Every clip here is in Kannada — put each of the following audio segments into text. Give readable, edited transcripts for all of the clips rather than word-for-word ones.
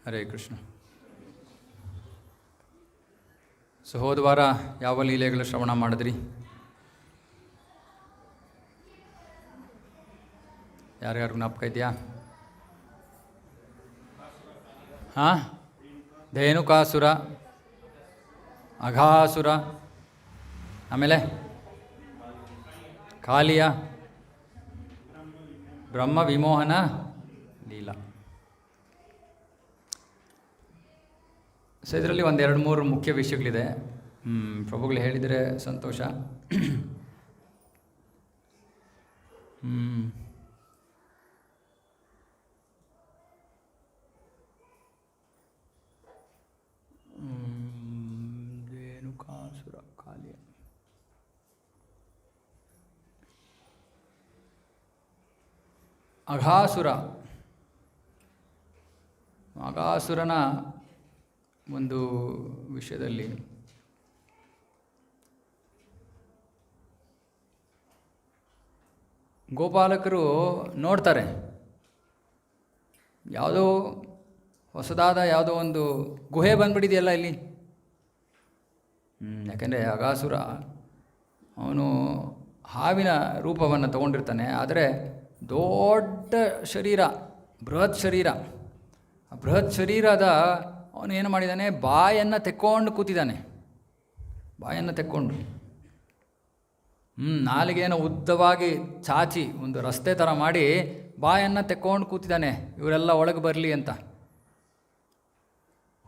ಹರೇ ಕೃಷ್ಣ. ಸೊ ಹೋದ ವಾರ ಯಾವ ಲೀಲೆಗಳ ಶ್ರವಣ ಮಾಡಿದ್ರಿ? ಯಾರ್ಯಾರು ಜ್ಞಾಪಕ ಇದೆಯಾ? ಹಾಂ, ಧೇನುಕಾಸುರ, ಅಘಾಸುರ, ಆಮೇಲೆ ಕಾಲಿಯ, ಬ್ರಹ್ಮ ವಿಮೋಹನ ಲೀಲಾ. ಸೊ ಇದರಲ್ಲಿ ಒಂದೆರಡು ಮೂರು ಮುಖ್ಯ ವಿಷಯಗಳಿದೆ. ಪ್ರಭುಗಳು ಹೇಳಿದರೆ ಸಂತೋಷ. ರೇಣುಕಾಸುರ, ಕಾಲಿಯ, ಅಘಾಸುರ. ಅಘಾಸುರನ ಒಂದು ವಿಷಯದಲ್ಲಿ ಗೋಪಾಲಕರು ನೋಡ್ತಾರೆ, ಯಾವುದೋ ಹೊಸದಾದ ಯಾವುದೋ ಒಂದು ಗುಹೆ ಬಂದ್ಬಿಟ್ಟಿದೆಯಲ್ಲ ಇಲ್ಲಿ. ಯಾಕೆಂದರೆ ಅಘಾಸುರ ಅವನು ಹಾವಿನ ರೂಪವನ್ನು ತಗೊಂಡಿರ್ತಾನೆ, ಆದರೆ ದೊಡ್ಡ ಶರೀರ, ಬೃಹತ್ ಶರೀರ. ಆ ಬೃಹತ್ ಶರೀರದ ಅವನು ಏನು ಮಾಡಿದ್ದಾನೆ, ಬಾಯನ್ನು ತೆಕ್ಕೊಂಡು ಕೂತಿದ್ದಾನೆ. ಬಾಯನ್ನು ತೆಕ್ಕೊಂಡು ನಾಲಿಗೆಯನ್ನು ಉದ್ದವಾಗಿ ಚಾಚಿ ಒಂದು ರಸ್ತೆ ಥರ ಮಾಡಿ ಬಾಯನ್ನು ತೆಕ್ಕೊಂಡು ಕೂತಿದ್ದಾನೆ, ಇವರೆಲ್ಲ ಒಳಗೆ ಬರಲಿ ಅಂತ.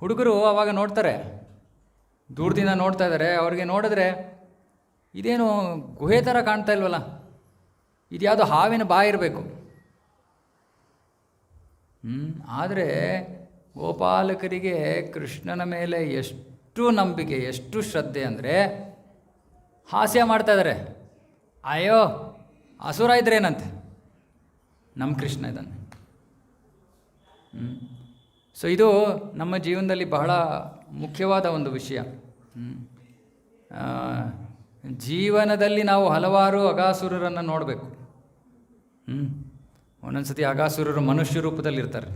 ಹುಡುಗರು ಆವಾಗ ನೋಡ್ತಾರೆ, ದೂರದಿಂದ ನೋಡ್ತಾ ಇದ್ದಾರೆ. ಅವ್ರಿಗೆ ನೋಡಿದ್ರೆ ಇದೇನು ಗುಹೆ ಥರ ಕಾಣ್ತಾ ಇಲ್ವಲ್ಲ, ಇದು ಯಾವುದೋ ಹಾವಿನ ಬಾಯಿ ಇರಬೇಕು. ಆದರೆ ಗೋಪಾಲಕರಿಗೆ ಕೃಷ್ಣನ ಮೇಲೆ ಎಷ್ಟು ನಂಬಿಕೆ, ಎಷ್ಟು ಶ್ರದ್ಧೆ ಅಂದರೆ ಹಾಸ್ಯ ಮಾಡ್ತಾ ಇದ್ದಾರೆ. ಅಯ್ಯೋ ಅಸುರ ಇದ್ರೇನಂತೆ, ನಮ್ಮ ಕೃಷ್ಣ ಇದ್ದಾನೆ. ಸೊ ಇದು ನಮ್ಮ ಜೀವನದಲ್ಲಿ ಬಹಳ ಮುಖ್ಯವಾದ ಒಂದು ವಿಷಯ. ಜೀವನದಲ್ಲಿ ನಾವು ಹಲವಾರು ಅಘಾಸುರರನ್ನು ನೋಡಬೇಕು. ಒಂದೊಂದು ಸತಿ ಅಘಾಸುರರು ಮನುಷ್ಯ ರೂಪದಲ್ಲಿರ್ತಾರೆ.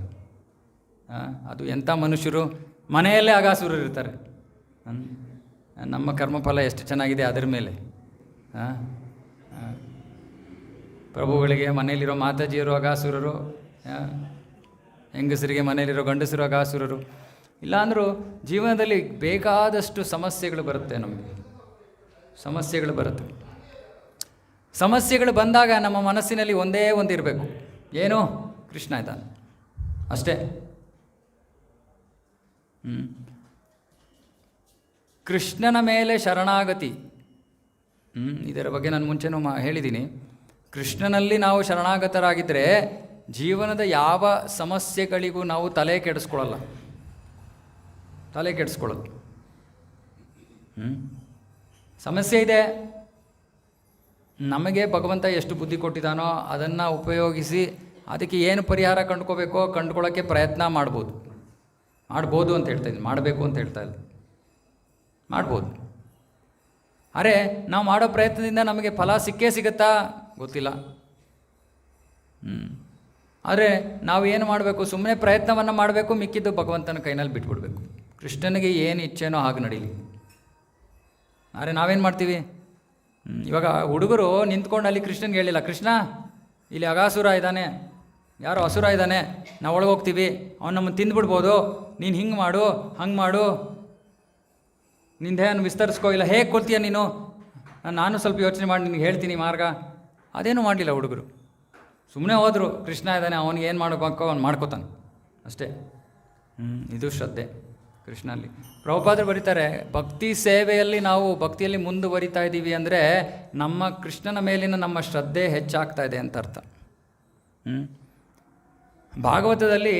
ಅದು ಎಂಥ ಮನುಷ್ಯರು, ಮನೆಯಲ್ಲೇ ಅಘಾಸುರರು ಇರ್ತಾರೆ. ನಮ್ಮ ಕರ್ಮಫಲ ಎಷ್ಟು ಚೆನ್ನಾಗಿದೆ ಅದರ ಮೇಲೆ. ಪ್ರಭುಗಳಿಗೆ ಮನೆಯಲ್ಲಿರೋ ಮಾತಾಜಿಯರು ಅಘಾಸುರರು, ಹೆಂಗಸರಿಗೆ ಮನೆಯಲ್ಲಿರೋ ಗಂಡಸರು ಅಘಾಸುರರು. ಇಲ್ಲಾಂದರೂ ಜೀವನದಲ್ಲಿ ಬೇಕಾದಷ್ಟು ಸಮಸ್ಯೆಗಳು ಬರುತ್ತೆ, ನಮಗೆ ಸಮಸ್ಯೆಗಳು ಬರುತ್ತೆ. ಸಮಸ್ಯೆಗಳು ಬಂದಾಗ ನಮ್ಮ ಮನಸ್ಸಿನಲ್ಲಿ ಒಂದೇ ಒಂದು ಇರಬೇಕು, ಏನು? ಕೃಷ್ಣ ಇದ್ದಾನೆ ಅಷ್ಟೇ. ಕೃಷ್ಣನ ಮೇಲೆ ಶರಣಾಗತಿ. ಇದರ ಬಗ್ಗೆ ನಾನು ಮುಂಚೆನೂ ಹೇಳಿದ್ದೀನಿ. ಕೃಷ್ಣನಲ್ಲಿ ನಾವು ಶರಣಾಗತರಾಗಿದ್ದರೆ ಜೀವನದ ಯಾವ ಸಮಸ್ಯೆಗಳಿಗೂ ನಾವು ತಲೆ ಕೆಡಿಸ್ಕೊಳ್ಳಲ್ಲ. ಸಮಸ್ಯೆ ಇದೆ, ನಮಗೆ ಭಗವಂತ ಎಷ್ಟು ಬುದ್ಧಿ ಕೊಟ್ಟಿದ್ದಾನೋ ಅದನ್ನು ಉಪಯೋಗಿಸಿ ಅದಕ್ಕೆ ಏನು ಪರಿಹಾರ ಕಂಡುಕೋಬೇಕೋ ಕಂಡುಕೊಳ್ಳೋಕ್ಕೆ ಪ್ರಯತ್ನ ಮಾಡ್ಬೋದು ಅಂತ ಹೇಳ್ತಾ ಇದ್ದೀನಿ, ಮಾಡಬೇಕು ಅಂತ ಹೇಳ್ತಾ ಇಲ್ಲ, ಮಾಡ್ಬೋದು. ಅರೆ ನಾವು ಮಾಡೋ ಪ್ರಯತ್ನದಿಂದ ನಮಗೆ ಫಲ ಸಿಗುತ್ತಾ ಗೊತ್ತಿಲ್ಲ. ಆದರೆ ನಾವು ಏನು ಮಾಡಬೇಕು, ಸುಮ್ಮನೆ ಪ್ರಯತ್ನವನ್ನು ಮಾಡಬೇಕು, ಮಿಕ್ಕಿದ್ದು ಭಗವಂತನ ಕೈನಲ್ಲಿ ಬಿಟ್ಬಿಡ್ಬೇಕು. ಕೃಷ್ಣನಿಗೆ ಏನು ಇಚ್ಛೆನೋ ಹಾಗೆ ನಡೀಲಿ. ಆದರೆ ನಾವೇನು ಮಾಡ್ತೀವಿ, ಇವಾಗ ಹುಡುಗರು ನಿಂತ್ಕೊಂಡು ಅಲ್ಲಿ ಕೃಷ್ಣನಿಗೆ ಹೇಳಿಲ್ಲ, ಕೃಷ್ಣ ಇಲ್ಲಿ ಅಘಾಸುರ ಇದ್ದಾನೆ, ಯಾರೋ ಅಸುರ ಇದ್ದಾನೆ, ನಾವು ಒಳಗೆ ಹೋಗ್ತೀವಿ, ಅವ್ನು ನಮ್ಮನ್ನು ತಿಂದುಬಿಡ್ಬೋದು, ನೀನು ಹಿಂಗೆ ಮಾಡು ಹಂಗೆ ಮಾಡು, ನಿನ್ನ ದೇಹನ ವಿಸ್ತರಿಸ್ಕೋ, ಇಲ್ಲ ಹೇಗೆ ಕೊಡ್ತೀಯ ನೀನು, ನಾನು ಸ್ವಲ್ಪ ಯೋಚನೆ ಮಾಡಿ ನಿನಗೆ ಹೇಳ್ತೀನಿ ಮಾರ್ಗ. ಅದೇನೂ ಮಾಡಲಿಲ್ಲ ಹುಡುಗರು, ಸುಮ್ಮನೆ ಹೋದರು. ಕೃಷ್ಣ ಇದ್ದಾನೆ, ಅವನಿಗೆ ಏನು ಮಾಡಬೇಕು ಅವ್ನು ಮಾಡ್ಕೋತಾನೆ ಅಷ್ಟೇ. ಇದು ಶ್ರದ್ಧೆ ಕೃಷ್ಣಲ್ಲಿ. ಪ್ರಭುಪಾದರು ಬರೀತಾರೆ, ಭಕ್ತಿ ಸೇವೆಯಲ್ಲಿ ನಾವು ಭಕ್ತಿಯಲ್ಲಿ ಮುಂದುವರಿತಾ ಇದ್ದೀವಿ ಅಂದರೆ ನಮ್ಮ ಕೃಷ್ಣನ ಮೇಲಿನ ನಮ್ಮ ಶ್ರದ್ಧೆ ಹೆಚ್ಚಾಗ್ತಾ ಇದೆ ಅಂತ ಅರ್ಥ. ಭಾಗವತದಲ್ಲಿ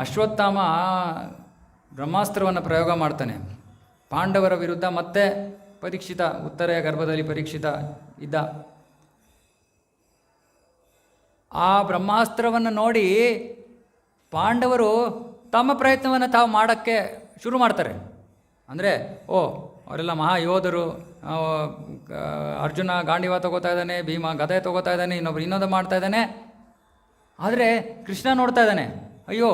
ಅಶ್ವತ್ಥಾಮ ಬ್ರಹ್ಮಾಸ್ತ್ರವನ್ನು ಪ್ರಯೋಗ ಮಾಡ್ತಾನೆ ಪಾಂಡವರ ವಿರುದ್ಧ. ಮತ್ತೆ ಪರೀಕ್ಷಿತ, ಉತ್ತರೆಯ ಗರ್ಭದಲ್ಲಿ ಪರೀಕ್ಷಿತ ಇದ್ದ. ಆ ಬ್ರಹ್ಮಾಸ್ತ್ರವನ್ನು ನೋಡಿ ಪಾಂಡವರು ತಮ್ಮ ಪ್ರಯತ್ನವನ್ನು ತಾವು ಮಾಡೋಕ್ಕೆ ಶುರು ಮಾಡ್ತಾರೆ. ಅಂದರೆ ಅವರೆಲ್ಲ ಮಹಾಯೋಧರು, ಅರ್ಜುನ ಗಾಂಡಿವ ತೊಗೋತಾ ಇದ್ದಾನೆ, ಭೀಮ ಗದೆ ತೊಗೋತಾ ಇದ್ದಾನೆ, ಇನ್ನೊಂದು ಮಾಡ್ತಾ ಇದ್ದಾನೆ. ಆದರೆ ಕೃಷ್ಣ ನೋಡ್ತಾ ಇದ್ದಾನೆ, ಅಯ್ಯೋ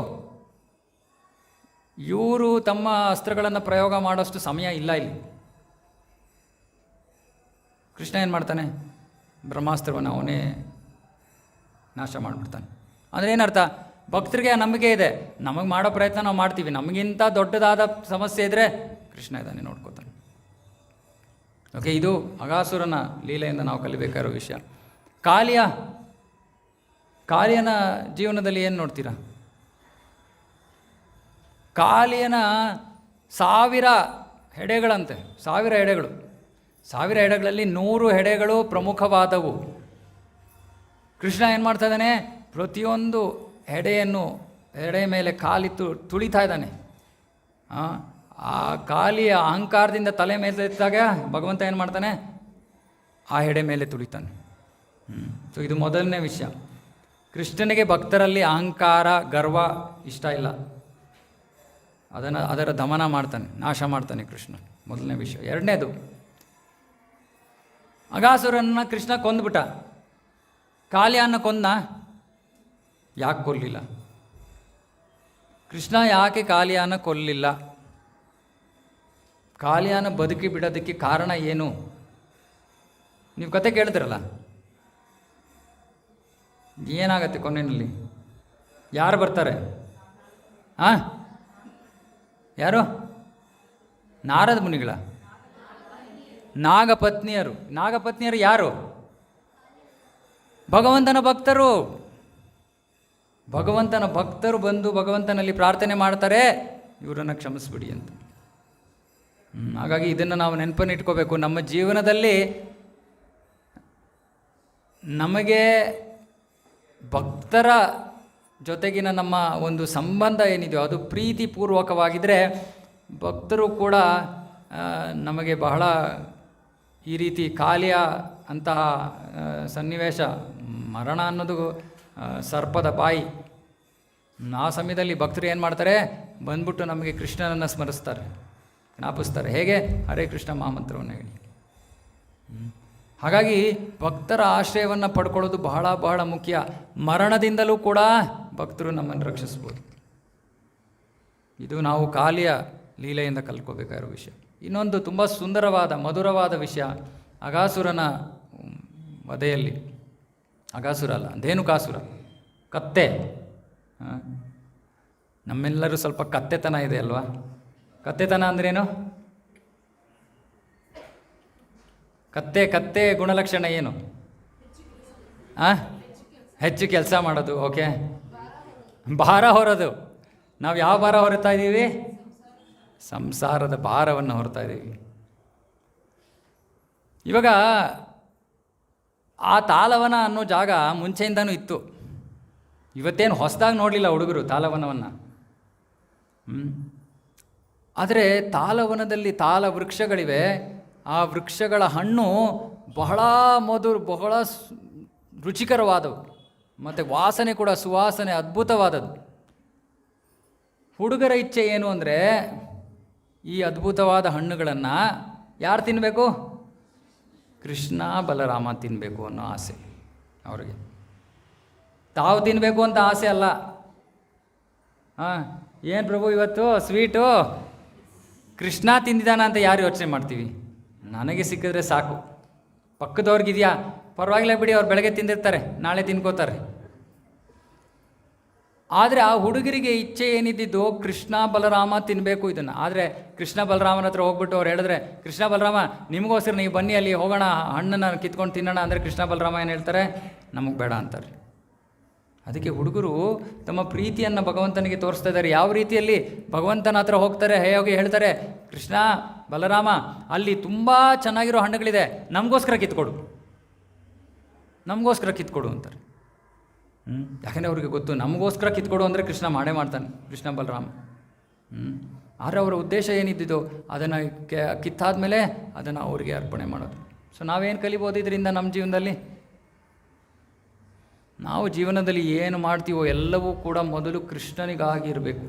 ಇವರು ತಮ್ಮ ಅಸ್ತ್ರಗಳನ್ನು ಪ್ರಯೋಗ ಮಾಡೋಷ್ಟು ಸಮಯ ಇಲ್ಲ ಇಲ್ಲಿ. ಕೃಷ್ಣ ಏನು ಮಾಡ್ತಾನೆ? ಬ್ರಹ್ಮಾಸ್ತ್ರವನ್ನು ಅವನೇ ನಾಶ ಮಾಡಿಬಿಡ್ತಾನೆ. ಅಂದರೆ ಏನರ್ಥ? ಭಕ್ತರಿಗೆ ಆ ನಂಬಿಕೆ ಇದೆ, ನಮಗೆ ಮಾಡೋ ಪ್ರಯತ್ನ ನಾವು ಮಾಡ್ತೀವಿ, ನಮಗಿಂತ ದೊಡ್ಡದಾದ ಸಮಸ್ಯೆ ಇದ್ದರೆ ಕೃಷ್ಣ ಇದ್ದಾನೆ, ನೋಡ್ಕೋತಾನೆ. ಓಕೆ, ಇದು ಅಗಾಸುರನ ಲೀಲೆಯಿಂದ ನಾವು ಕಲಿಬೇಕಾಗಿರೋ ವಿಷಯ. ಕಾಳಿಯನ ಜೀವನದಲ್ಲಿ ಏನು ನೋಡ್ತೀರಾ? ಕಾಳಿಯನ 1000 ಹೆಡೆಗಳಂತೆ, 1000 ಹೆಡೆಗಳು. 1000 ಹೆಡೆಗಳಲ್ಲಿ 100 ಹೆಡೆಗಳು ಪ್ರಮುಖವಾದವು. ಕೃಷ್ಣ ಏನು ಮಾಡ್ತಾ ಇದ್ದಾನೆ? ಪ್ರತಿಯೊಂದು ಹೆಡೆ ಮೇಲೆ ಕಾಲಿತ್ತು ತುಳಿತಾ ಇದ್ದಾನೆ. ಆ ಕಾಲಿಯ ಅಹಂಕಾರದಿಂದ ತಲೆ ಮೇಲೆ ಎತ್ತಾಗ ಭಗವಂತ ಏನು ಮಾಡ್ತಾನೆ? ಆ ಹೆಡೆ ಮೇಲೆ ತುಳಿತಾನೆ. ಸೊ ಇದು ಮೊದಲನೇ ವಿಷಯ. ಕೃಷ್ಣನಿಗೆ ಭಕ್ತರಲ್ಲಿ ಅಹಂಕಾರ, ಗರ್ವ ಇಷ್ಟ ಇಲ್ಲ. ಅದರ ದಮನ ಮಾಡ್ತಾನೆ, ನಾಶ ಮಾಡ್ತಾನೆ ಕೃಷ್ಣ. ಮೊದಲನೇ ವಿಷಯ. ಎರಡನೇದು, ಅಗಾಸುರನ್ನ ಕೃಷ್ಣ ಕೊಂದ್ಬಿಟ್ಟ. ಕಾಳಿಯನ್ನ ಕೊಂದ. ಯಾಕೆ ಕೊಲ್ಲಿಲ್ಲ? ಕೃಷ್ಣ ಯಾಕೆ ಕಾಳಿಯನ್ನ ಕೊಲ್ಲಿಲ್ಲ? ಕಾಳಿಯನ್ನ ಬದುಕಿ ಬಿಡೋದಕ್ಕೆ ಕಾರಣ ಏನು? ನೀವು ಕತೆ ಕೇಳ್ತಿರಲ್ಲ, ಏನಾಗತ್ತೆ ಕೊನೆಯಲ್ಲಿ? ಯಾರು ಬರ್ತಾರೆ? ಯಾರು? ನಾರದ ಮುನಿಗಳ ನಾಗಪತ್ನಿಯರು ಯಾರು? ಭಗವಂತನ ಭಕ್ತರು. ಭಗವಂತನ ಭಕ್ತರು ಬಂದು ಭಗವಂತನಲ್ಲಿ ಪ್ರಾರ್ಥನೆ ಮಾಡ್ತಾರೆ, ಇವರನ್ನು ಕ್ಷಮಿಸ್ಬಿಡಿ ಅಂತ. ಹಾಗಾಗಿ ಇದನ್ನು ನಾವು ನೆನಪನ್ನು ಇಟ್ಕೋಬೇಕು. ನಮ್ಮ ಜೀವನದಲ್ಲಿ ನಮಗೆ ಭಕ್ತರ ಜೊತೆಗಿನ ನಮ್ಮ ಒಂದು ಸಂಬಂಧ ಏನಿದೆಯೋ ಅದು ಪ್ರೀತಿಪೂರ್ವಕವಾಗಿದ್ದರೆ ಭಕ್ತರು ಕೂಡ ನಮಗೆ ಬಹಳ ಈ ರೀತಿ ಕಾಳಿಯ ಅಂತಹ ಸನ್ನಿವೇಶ, ಮರಣ ಅನ್ನೋದು ಸರ್ಪದ ಬಾಯಿ. ಆ ಸಮಯದಲ್ಲಿ ಭಕ್ತರು ಏನು ಮಾಡ್ತಾರೆ? ಬಂದ್ಬಿಟ್ಟು ನಮಗೆ ಕೃಷ್ಣನನ್ನು ಸ್ಮರಿಸ್ತಾರೆ, ಜ್ಞಾಪಿಸ್ತಾರೆ. ಹೇಗೆ? ಹರೇ ಕೃಷ್ಣ ಮಹಾಮಂತ್ರವನ್ನು ಹೇಳಿ. ಹಾಗಾಗಿ ಭಕ್ತರ ಆಶ್ರಯವನ್ನು ಪಡ್ಕೊಳ್ಳೋದು ಬಹಳ ಬಹಳ ಮುಖ್ಯ. ಮರಣದಿಂದಲೂ ಕೂಡ ಭಕ್ತರು ನಮ್ಮನ್ನು ರಕ್ಷಿಸ್ಬೋದು. ಇದು ನಾವು ಕಾಳಿಯ ಲೀಲೆಯಿಂದ ಕಲ್ತ್ಕೋಬೇಕಾಗಿರೋ ವಿಷಯ. ಇನ್ನೊಂದು ತುಂಬ ಸುಂದರವಾದ ಮಧುರವಾದ ವಿಷಯ, ಅಗಾಸುರನ ವಧೆಯಲ್ಲಿ, ಅಗಾಸುರ ಅಲ್ಲ, ಧೇನುಕಾಸುರ, ಕತ್ತೆ. ನಮ್ಮೆಲ್ಲರೂ ಸ್ವಲ್ಪ ಕತ್ತೆತನ ಇದೆ ಅಲ್ವಾ? ಕತ್ತೆತನ ಅಂದ್ರೇನು? ಕತ್ತೆ ಗುಣಲಕ್ಷಣ ಏನು? ಹೆಚ್ಚು ಕೆಲಸ ಮಾಡೋದು. ಓಕೆ, ಭಾರ ಹೊರೋದು. ನಾವು ಯಾವ ಭಾರ ಹೊರತಾ ಇದ್ದೀವಿ? ಸಂಸಾರದ ಭಾರವನ್ನು ಹೊರತಾ ಇದ್ದೀವಿ. ಇವಾಗ ಆ ತಾಲವನ ಅನ್ನೋ ಜಾಗ ಮುಂಚೆಯಿಂದನೂ ಇತ್ತು. ಇವತ್ತೇನು ಹೊಸದಾಗಿ ನೋಡಲಿಲ್ಲ ಹುಡುಗರು ತಾಲವನವನ್ನು. ಆದರೆ ತಾಲವನದಲ್ಲಿ ತಾಲ ವೃಕ್ಷಗಳಿವೆ. ಆ ವೃಕ್ಷಗಳ ಹಣ್ಣು ಬಹಳ ಬಹಳ ರುಚಿಕರವಾದವು, ಮತ್ತು ವಾಸನೆ ಕೂಡ ಸುವಾಸನೆ ಅದ್ಭುತವಾದದ್ದು. ಹುಡುಗರ ಇಚ್ಛೆ ಏನು ಅಂದರೆ ಈ ಅದ್ಭುತವಾದ ಹಣ್ಣುಗಳನ್ನು ಯಾರು ತಿನ್ನಬೇಕು? ಕೃಷ್ಣ ಬಲರಾಮ ತಿನ್ನಬೇಕು ಅನ್ನೋ ಆಸೆ ಅವರಿಗೆ. ತಾವು ತಿನ್ನಬೇಕು ಅಂತ ಆಸೆ ಅಲ್ಲ. ಏನು ಪ್ರಭು ಇವತ್ತು ಸ್ವೀಟು ಕೃಷ್ಣ ತಿಂದಿದ್ದಾನ ಅಂತ ಯಾರು ಯೋಚನೆ ಮಾಡ್ತೀವಿ? ನನಗೆ ಸಿಕ್ಕಿದ್ರೆ ಸಾಕು. ಪಕ್ಕದವ್ರಿಗಿದೆಯಾ ಪರವಾಗಿಲ್ಲ ಬಿಡಿ, ಅವ್ರು ಬೆಳಗ್ಗೆ ತಿಂದಿರ್ತಾರೆ, ನಾಳೆ ತಿನ್ಕೋತಾರೆ. ಆದರೆ ಆ ಹುಡುಗರಿಗೆ ಇಚ್ಛೆ ಏನಿದ್ದಿದ್ದು ಕೃಷ್ಣ ಬಲರಾಮ ತಿನ್ನಬೇಕು ಇದನ್ನು. ಆದರೆ ಕೃಷ್ಣ ಬಲರಾಮನ ಹತ್ರ ಹೋಗ್ಬಿಟ್ಟು ಅವ್ರು ಹೇಳಿದ್ರೆ, ಕೃಷ್ಣ ಬಲರಾಮ ನಿಮಗೋಸ್ಕರ ನೀವು ಬನ್ನಿ ಅಲ್ಲಿ ಹೋಗೋಣ, ಹಣ್ಣನ್ನು ಕಿತ್ಕೊಂಡು ತಿನ್ನೋಣ ಅಂದರೆ ಕೃಷ್ಣ ಬಲರಾಮ ಏನು ಹೇಳ್ತಾರೆ? ನಮಗೆ ಬೇಡ ಅಂತಾರೆ. ಅದಕ್ಕೆ ಹುಡುಗರು ತಮ್ಮ ಪ್ರೀತಿಯನ್ನು ಭಗವಂತನಿಗೆ ತೋರಿಸ್ತಾ ಇದ್ದಾರೆ. ಯಾವ ರೀತಿಯಲ್ಲಿ ಭಗವಂತನ ಹತ್ರ ಹೋಗ್ತಾರೆ, ಹೋಗಿ ಹೇಳ್ತಾರೆ, ಕೃಷ್ಣ ಬಲರಾಮ ಅಲ್ಲಿ ತುಂಬ ಚೆನ್ನಾಗಿರೋ ಹಣ್ಣುಗಳಿದೆ, ನಮಗೋಸ್ಕರ ಕಿತ್ಕೊಡು ಅಂತಾರೆ. ಯಾಕಂದರೆ ಅವ್ರಿಗೆ ಗೊತ್ತು, ನಮಗೋಸ್ಕರ ಕಿತ್ಕೊಡು ಅಂದರೆ ಕೃಷ್ಣ ಮಾಡೇ ಮಾಡ್ತಾನೆ, ಕೃಷ್ಣ ಬಲರಾಮ. ಆದರೆ ಅವರ ಉದ್ದೇಶ ಏನಿದ್ದಿದ್ದು ಅದನ್ನು ಕಿತ್ತಾದ್ಮೇಲೆ ಅದನ್ನು ಅವರಿಗೆ ಅರ್ಪಣೆ ಮಾಡೋದು. ಸೊ ನಾವೇನು ಕಲಿಬೋದು ಇದರಿಂದ ನಮ್ಮ ಜೀವನದಲ್ಲಿ? ನಾವು ಜೀವನದಲ್ಲಿ ಏನು ಮಾಡ್ತೀವೋ ಎಲ್ಲವೂ ಕೂಡ ಮೊದಲು ಕೃಷ್ಣನಿಗಾಗಿರಬೇಕು.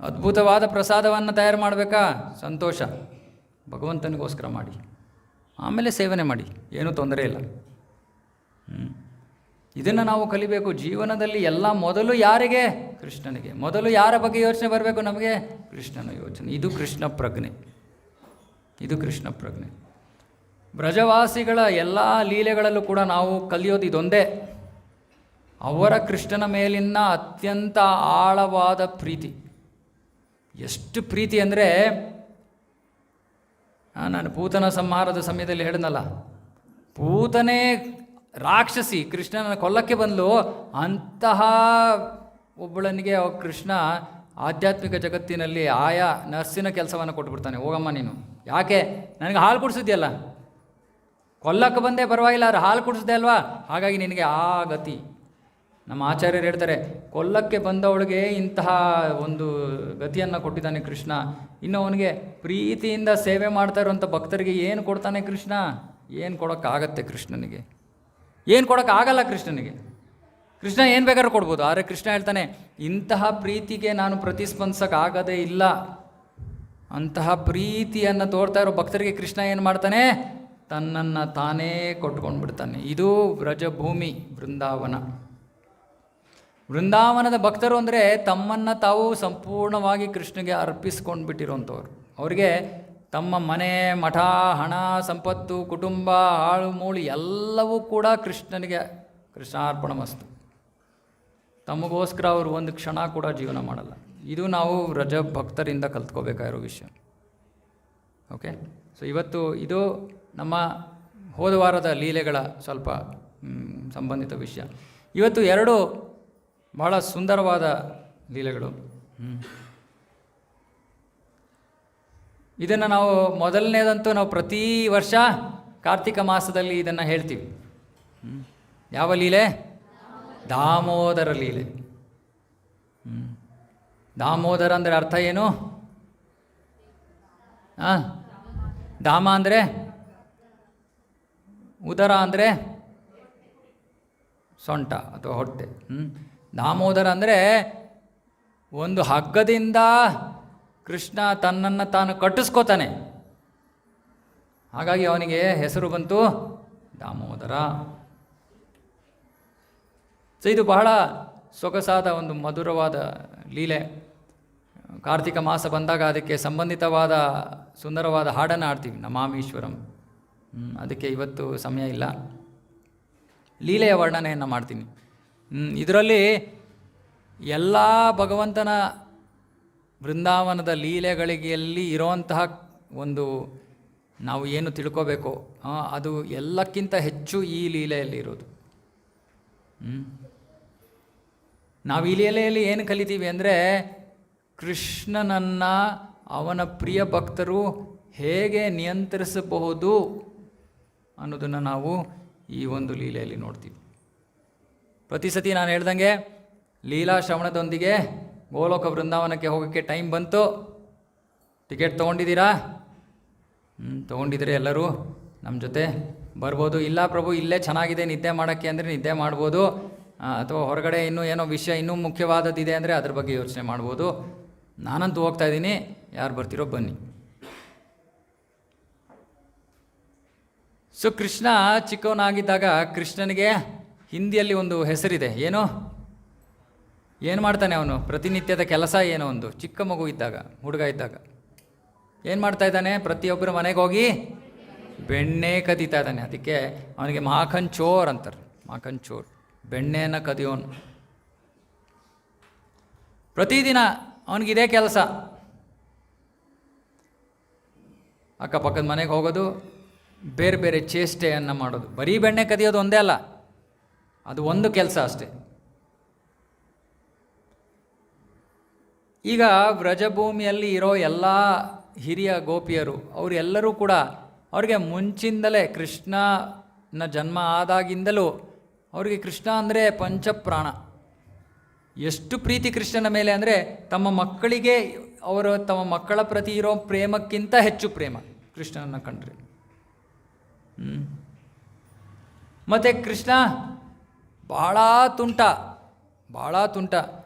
ಅದ್ಭುತವಾದ ಪ್ರಸಾದವನ್ನು ತಯಾರು ಮಾಡಬೇಕಾ? ಸಂತೋಷ, ಭಗವಂತನಿಗೋಸ್ಕರ ಮಾಡಿ, ಆಮೇಲೆ ಸೇವನೆ ಮಾಡಿ, ಏನೂ ತೊಂದರೆ ಇಲ್ಲ. ಇದನ್ನು ನಾವು ಕಲಿಬೇಕು ಜೀವನದಲ್ಲಿ. ಎಲ್ಲ ಮೊದಲು ಯಾರಿಗೆ? ಕೃಷ್ಣನಿಗೆ. ಮೊದಲು ಯಾರ ಬಗ್ಗೆ ಯೋಚನೆ ಬರಬೇಕು ನಮಗೆ? ಕೃಷ್ಣನ ಯೋಚನೆ. ಇದು ಕೃಷ್ಣ ಪ್ರಜ್ಞೆ, ಇದು ಕೃಷ್ಣ ಪ್ರಜ್ಞೆ. ಬ್ರಜವಾಸಿಗಳ ಎಲ್ಲ ಲೀಲೆಗಳಲ್ಲೂ ಕೂಡ ನಾವು ಕಲಿಯೋದು ಇದೊಂದೇ, ಅವರ ಕೃಷ್ಣನ ಮೇಲಿನ ಅತ್ಯಂತ ಆಳವಾದ ಪ್ರೀತಿ. ಎಷ್ಟು ಪ್ರೀತಿ ಅಂದರೆ, ನಾನು ಪೂತನ ಸಂಹಾರದ ಸಮಯದಲ್ಲಿ ಹೇಳಿದ್ನಲ್ಲ, ಪೂತನೇ ರಾಕ್ಷಸಿ ಕೃಷ್ಣನ ಕೊಲ್ಲಕ್ಕೆ ಬಂದು ಅಂತಹ ಒಬ್ಬಳನಿಗೆ ಕೃಷ್ಣ ಆಧ್ಯಾತ್ಮಿಕ ಜಗತ್ತಿನಲ್ಲಿ ಆಯಾ ನರ್ಸಿನ ಕೆಲಸವನ್ನು ಕೊಟ್ಬಿಡ್ತಾನೆ. ಹೋಗಮ್ಮ ನೀನು, ಯಾಕೆ ನನಗೆ ಹಾಲು ಕುಡಿಸಿದ್ಯಲ್ಲ, ಕೊಲ್ಲಕ್ಕೆ ಬಂದೇ ಪರವಾಗಿಲ್ಲ, ಅವ್ರು ಹಾಲು ಕುಡಿಸ್ದೆ ಅಲ್ವಾ, ಹಾಗಾಗಿ ನಿನಗೆ ಆ ಗತಿ. ನಮ್ಮ ಆಚಾರ್ಯರು ಹೇಳ್ತಾರೆ, ಕೊಲ್ಲಕ್ಕೆ ಬಂದವಳಿಗೆ ಇಂತಹ ಒಂದು ಗತಿಯನ್ನು ಕೊಟ್ಟಿದ್ದಾನೆ ಕೃಷ್ಣ. ಇನ್ನು ಅವನಿಗೆ ಪ್ರೀತಿಯಿಂದ ಸೇವೆ ಮಾಡ್ತಾ ಇರುವಂಥ ಭಕ್ತರಿಗೆ ಏನು ಕೊಡ್ತಾನೆ ಕೃಷ್ಣ? ಏನು ಕೊಡೋಕ್ಕಾಗತ್ತೆ ಕೃಷ್ಣನಿಗೆ? ಏನು ಕೊಡೋಕ್ಕಾಗಲ್ಲ ಕೃಷ್ಣನಿಗೆ. ಕೃಷ್ಣ ಏನು ಬೇಕಾದ್ರೂ ಕೊಡ್ಬೋದು, ಆದರೆ ಕೃಷ್ಣ ಹೇಳ್ತಾನೆ, ಇಂತಹ ಪ್ರೀತಿಗೆ ನಾನು ಪ್ರತಿಸ್ಪಂದಿಸೋಕ್ಕಾಗದೇ ಇಲ್ಲ. ಅಂತಹ ಪ್ರೀತಿಯನ್ನು ತೋರ್ತಾ ಇರೋ ಭಕ್ತರಿಗೆ ಕೃಷ್ಣ ಏನು ಮಾಡ್ತಾನೆ? ತನ್ನನ್ನು ತಾನೇ ಕೊಟ್ಕೊಂಡು ಬಿಡ್ತಾನೆ. ಇದು ವ್ರಜಭೂಮಿ, ವೃಂದಾವನ. ವೃಂದಾವನದ ಭಕ್ತರು ಅಂದರೆ ತಮ್ಮನ್ನು ತಾವು ಸಂಪೂರ್ಣವಾಗಿ ಕೃಷ್ಣಗೆ ಅರ್ಪಿಸ್ಕೊಂಡು ಬಿಟ್ಟಿರೋಂಥವ್ರು. ಅವರಿಗೆ ತಮ್ಮ ಮನೆ, ಮಠ, ಹಣ, ಸಂಪತ್ತು, ಕುಟುಂಬ, ಆಳು ಮೂಳು ಎಲ್ಲವೂ ಕೂಡ ಕೃಷ್ಣನಿಗೆ ಕೃಷ್ಣಾರ್ಪಣಮಸ್ತು. ತಮಗೋಸ್ಕರ ಅವರು ಒಂದು ಕ್ಷಣ ಕೂಡ ಜೀವನ ಮಾಡಲ್ಲ. ಇದು ನಾವು ವ್ರಜ ಭಕ್ತರಿಂದ ಕಲ್ತ್ಕೋಬೇಕಾಗಿರೋ ವಿಷಯ. ಓಕೆ, ಸೊ ಇವತ್ತು ಇದು ನಮ್ಮ ಹೋದ ವಾರದ ಲೀಲೆಗಳ ಸ್ವಲ್ಪ ಸಂಬಂಧಿತ ವಿಷಯ. ಇವತ್ತು ಎರಡು ಬಹಳ ಸುಂದರವಾದ ಲೀಲೆಗಳು. ಇದನ್ನು ನಾವು ಮೊದಲನೇದಂತೂ ನಾವು ಪ್ರತಿ ವರ್ಷ ಕಾರ್ತಿಕ ಮಾಸದಲ್ಲಿ ಇದನ್ನು ಹೇಳ್ತೀವಿ. ಯಾವ ಲೀಲೆ? ದಾಮೋದರ ಲೀಲೆ. ದಾಮೋದರ ಅಂದರೆ ಅರ್ಥ ಏನು? ದಾಮ ಅಂದರೆ ಉದರ ಅಂದರೆ ಸೊಂಟ ಅಥವಾ ಹೊಟ್ಟೆ. ದಾಮೋದರ ಅಂದರೆ ಒಂದು ಹಗ್ಗದಿಂದ ಕೃಷ್ಣ ತನ್ನನ್ನು ತಾನು ಕಟ್ಟಿಸ್ಕೋತಾನೆ, ಹಾಗಾಗಿ ಅವನಿಗೆ ಹೆಸರು ಬಂತು ದಾಮೋದರ. ಸೊ ಇದು ಬಹಳ ಸೊಗಸಾದ ಒಂದು ಮಧುರವಾದ ಲೀಲೆ. ಕಾರ್ತಿಕ ಮಾಸ ಬಂದಾಗ ಅದಕ್ಕೆ ಸಂಬಂಧಿತವಾದ ಸುಂದರವಾದ ಹಾಡನ್ನು ಆಡ್ತೀವಿ, ನಮಾಮೀಶ್ವರಂ. ಅದಕ್ಕೆ ಇವತ್ತು ಸಮಯ ಇಲ್ಲ, ಲೀಲೆಯ ವರ್ಣನೆಯನ್ನು ಮಾಡ್ತೀನಿ. ಇದರಲ್ಲಿ ಎಲ್ಲ ಭಗವಂತನ ವೃಂದಾವನದ ಲೀಲೆಗಳಿಗೆಯಲ್ಲಿ ಇರೋಂತಹ ಒಂದು ನಾವು ಏನು ತಿಳ್ಕೋಬೇಕು ಅದು ಎಲ್ಲಕ್ಕಿಂತ ಹೆಚ್ಚು ಈ ಲೀಲೆಯಲ್ಲಿ ಇರೋದು. ನಾವು ಈ ಲೀಲೆಯಲ್ಲಿ ಏನು ಕಲಿತೀವಿ ಅಂದರೆ, ಕೃಷ್ಣನನ್ನು ಅವನ ಪ್ರಿಯ ಭಕ್ತರು ಹೇಗೆ ನಿಯಂತ್ರಿಸಬಹುದು ಅನ್ನೋದನ್ನು ನಾವು ಈ ಒಂದು ಲೀಲೆಯಲ್ಲಿ ನೋಡ್ತೀವಿ. ಪ್ರತಿ ಸತಿ ನಾನು ಹೇಳ್ದಂಗೆ ಲೀಲಾ ಶ್ರವಣದೊಂದಿಗೆ ಗೋಲೋಕ ವೃಂದಾವನಕ್ಕೆ ಹೋಗೋಕ್ಕೆ ಟೈಮ್ ಬಂತು. ಟಿಕೆಟ್ ತೊಗೊಂಡಿದ್ದೀರಾ? ತೊಗೊಂಡಿದ್ರೆ ಎಲ್ಲರೂ ನಮ್ಮ ಜೊತೆ ಬರ್ಬೋದು. ಇಲ್ಲ ಪ್ರಭು ಇಲ್ಲೇ ಚೆನ್ನಾಗಿದೆ ನಿದ್ದೆ ಮಾಡೋಕ್ಕೆ ಅಂದರೆ ನಿದ್ದೆ ಮಾಡ್ಬೋದು, ಅಥವಾ ಹೊರಗಡೆ ಇನ್ನೂ ಏನೋ ವಿಷಯ ಇನ್ನೂ ಮುಖ್ಯವಾದದ್ದಿದೆ ಅಂದರೆ ಅದ್ರ ಬಗ್ಗೆ ಯೋಚನೆ ಮಾಡ್ಬೋದು. ನಾನಂತೂ ಹೋಗ್ತಾಯಿದ್ದೀನಿ, ಯಾರು ಬರ್ತಿರೋ ಬನ್ನಿ. ಸೊ ಕೃಷ್ಣ ಚಿಕ್ಕವನಾಗಿದ್ದಾಗ ಕೃಷ್ಣನಿಗೆ ಹಿಂದಿಯಲ್ಲಿ ಒಂದು ಹೆಸರಿದೆ. ಏನು ಮಾಡ್ತಾನೆ ಅವನು? ಪ್ರತಿನಿತ್ಯದ ಕೆಲಸ ಏನೋ ಒಂದು. ಚಿಕ್ಕ ಮಗು ಇದ್ದಾಗ, ಹುಡುಗ ಇದ್ದಾಗ ಏನು ಮಾಡ್ತಾ ಇದ್ದಾನೆ? ಪ್ರತಿಯೊಬ್ಬರ ಮನೆಗೆ ಹೋಗಿ ಬೆಣ್ಣೆ ಕದೀತಾ ಇದ್ದಾನೆ. ಅದಕ್ಕೆ ಅವನಿಗೆ ಮಾಖನ್ ಚೋರ್ ಅಂತಾರೆ. ಮಾಖನ್ ಚೋರ್, ಬೆಣ್ಣೆಯನ್ನು ಕದಿಯೋನು. ಪ್ರತಿದಿನ ಅವನಿಗಿದೇ ಕೆಲಸ. ಅಕ್ಕಪಕ್ಕದ ಮನೆಗೆ ಹೋಗೋದು, ಬೇರೆ ಬೇರೆ ಚೇಷ್ಟೆಯನ್ನು ಮಾಡೋದು. ಬರೀ ಬೆಣ್ಣೆ ಕದಿಯೋದು ಒಂದೇ ಅಲ್ಲ, ಅದು ಒಂದು ಕೆಲಸ ಅಷ್ಟೇ. ಈಗ ವ್ರಜಭೂಮಿಯಲ್ಲಿ ಇರೋ ಎಲ್ಲ ಹಿರಿಯ ಗೋಪಿಯರು ಅವರೆಲ್ಲರೂ ಕೂಡ ಅವ್ರಿಗೆ ಮುಂಚಿಂದಲೇ ಕೃಷ್ಣನ ಜನ್ಮ ಆದಾಗಿಂದಲೂ ಅವರಿಗೆ ಕೃಷ್ಣ ಅಂದರೆ ಪಂಚಪ್ರಾಣ. ಎಷ್ಟು ಪ್ರೀತಿ ಕೃಷ್ಣನ ಮೇಲೆ ಅಂದರೆ ತಮ್ಮ ಮಕ್ಕಳಿಗೆ ಅವರು ತಮ್ಮ ಮಕ್ಕಳ ಪ್ರತಿ ಇರೋ ಪ್ರೇಮಕ್ಕಿಂತ ಹೆಚ್ಚು ಪ್ರೇಮ ಕೃಷ್ಣನನ್ನು ಕಂಡ್ರೆ. ಮತ್ತು ಕೃಷ್ಣ ಭಾಳ ತುಂಟ.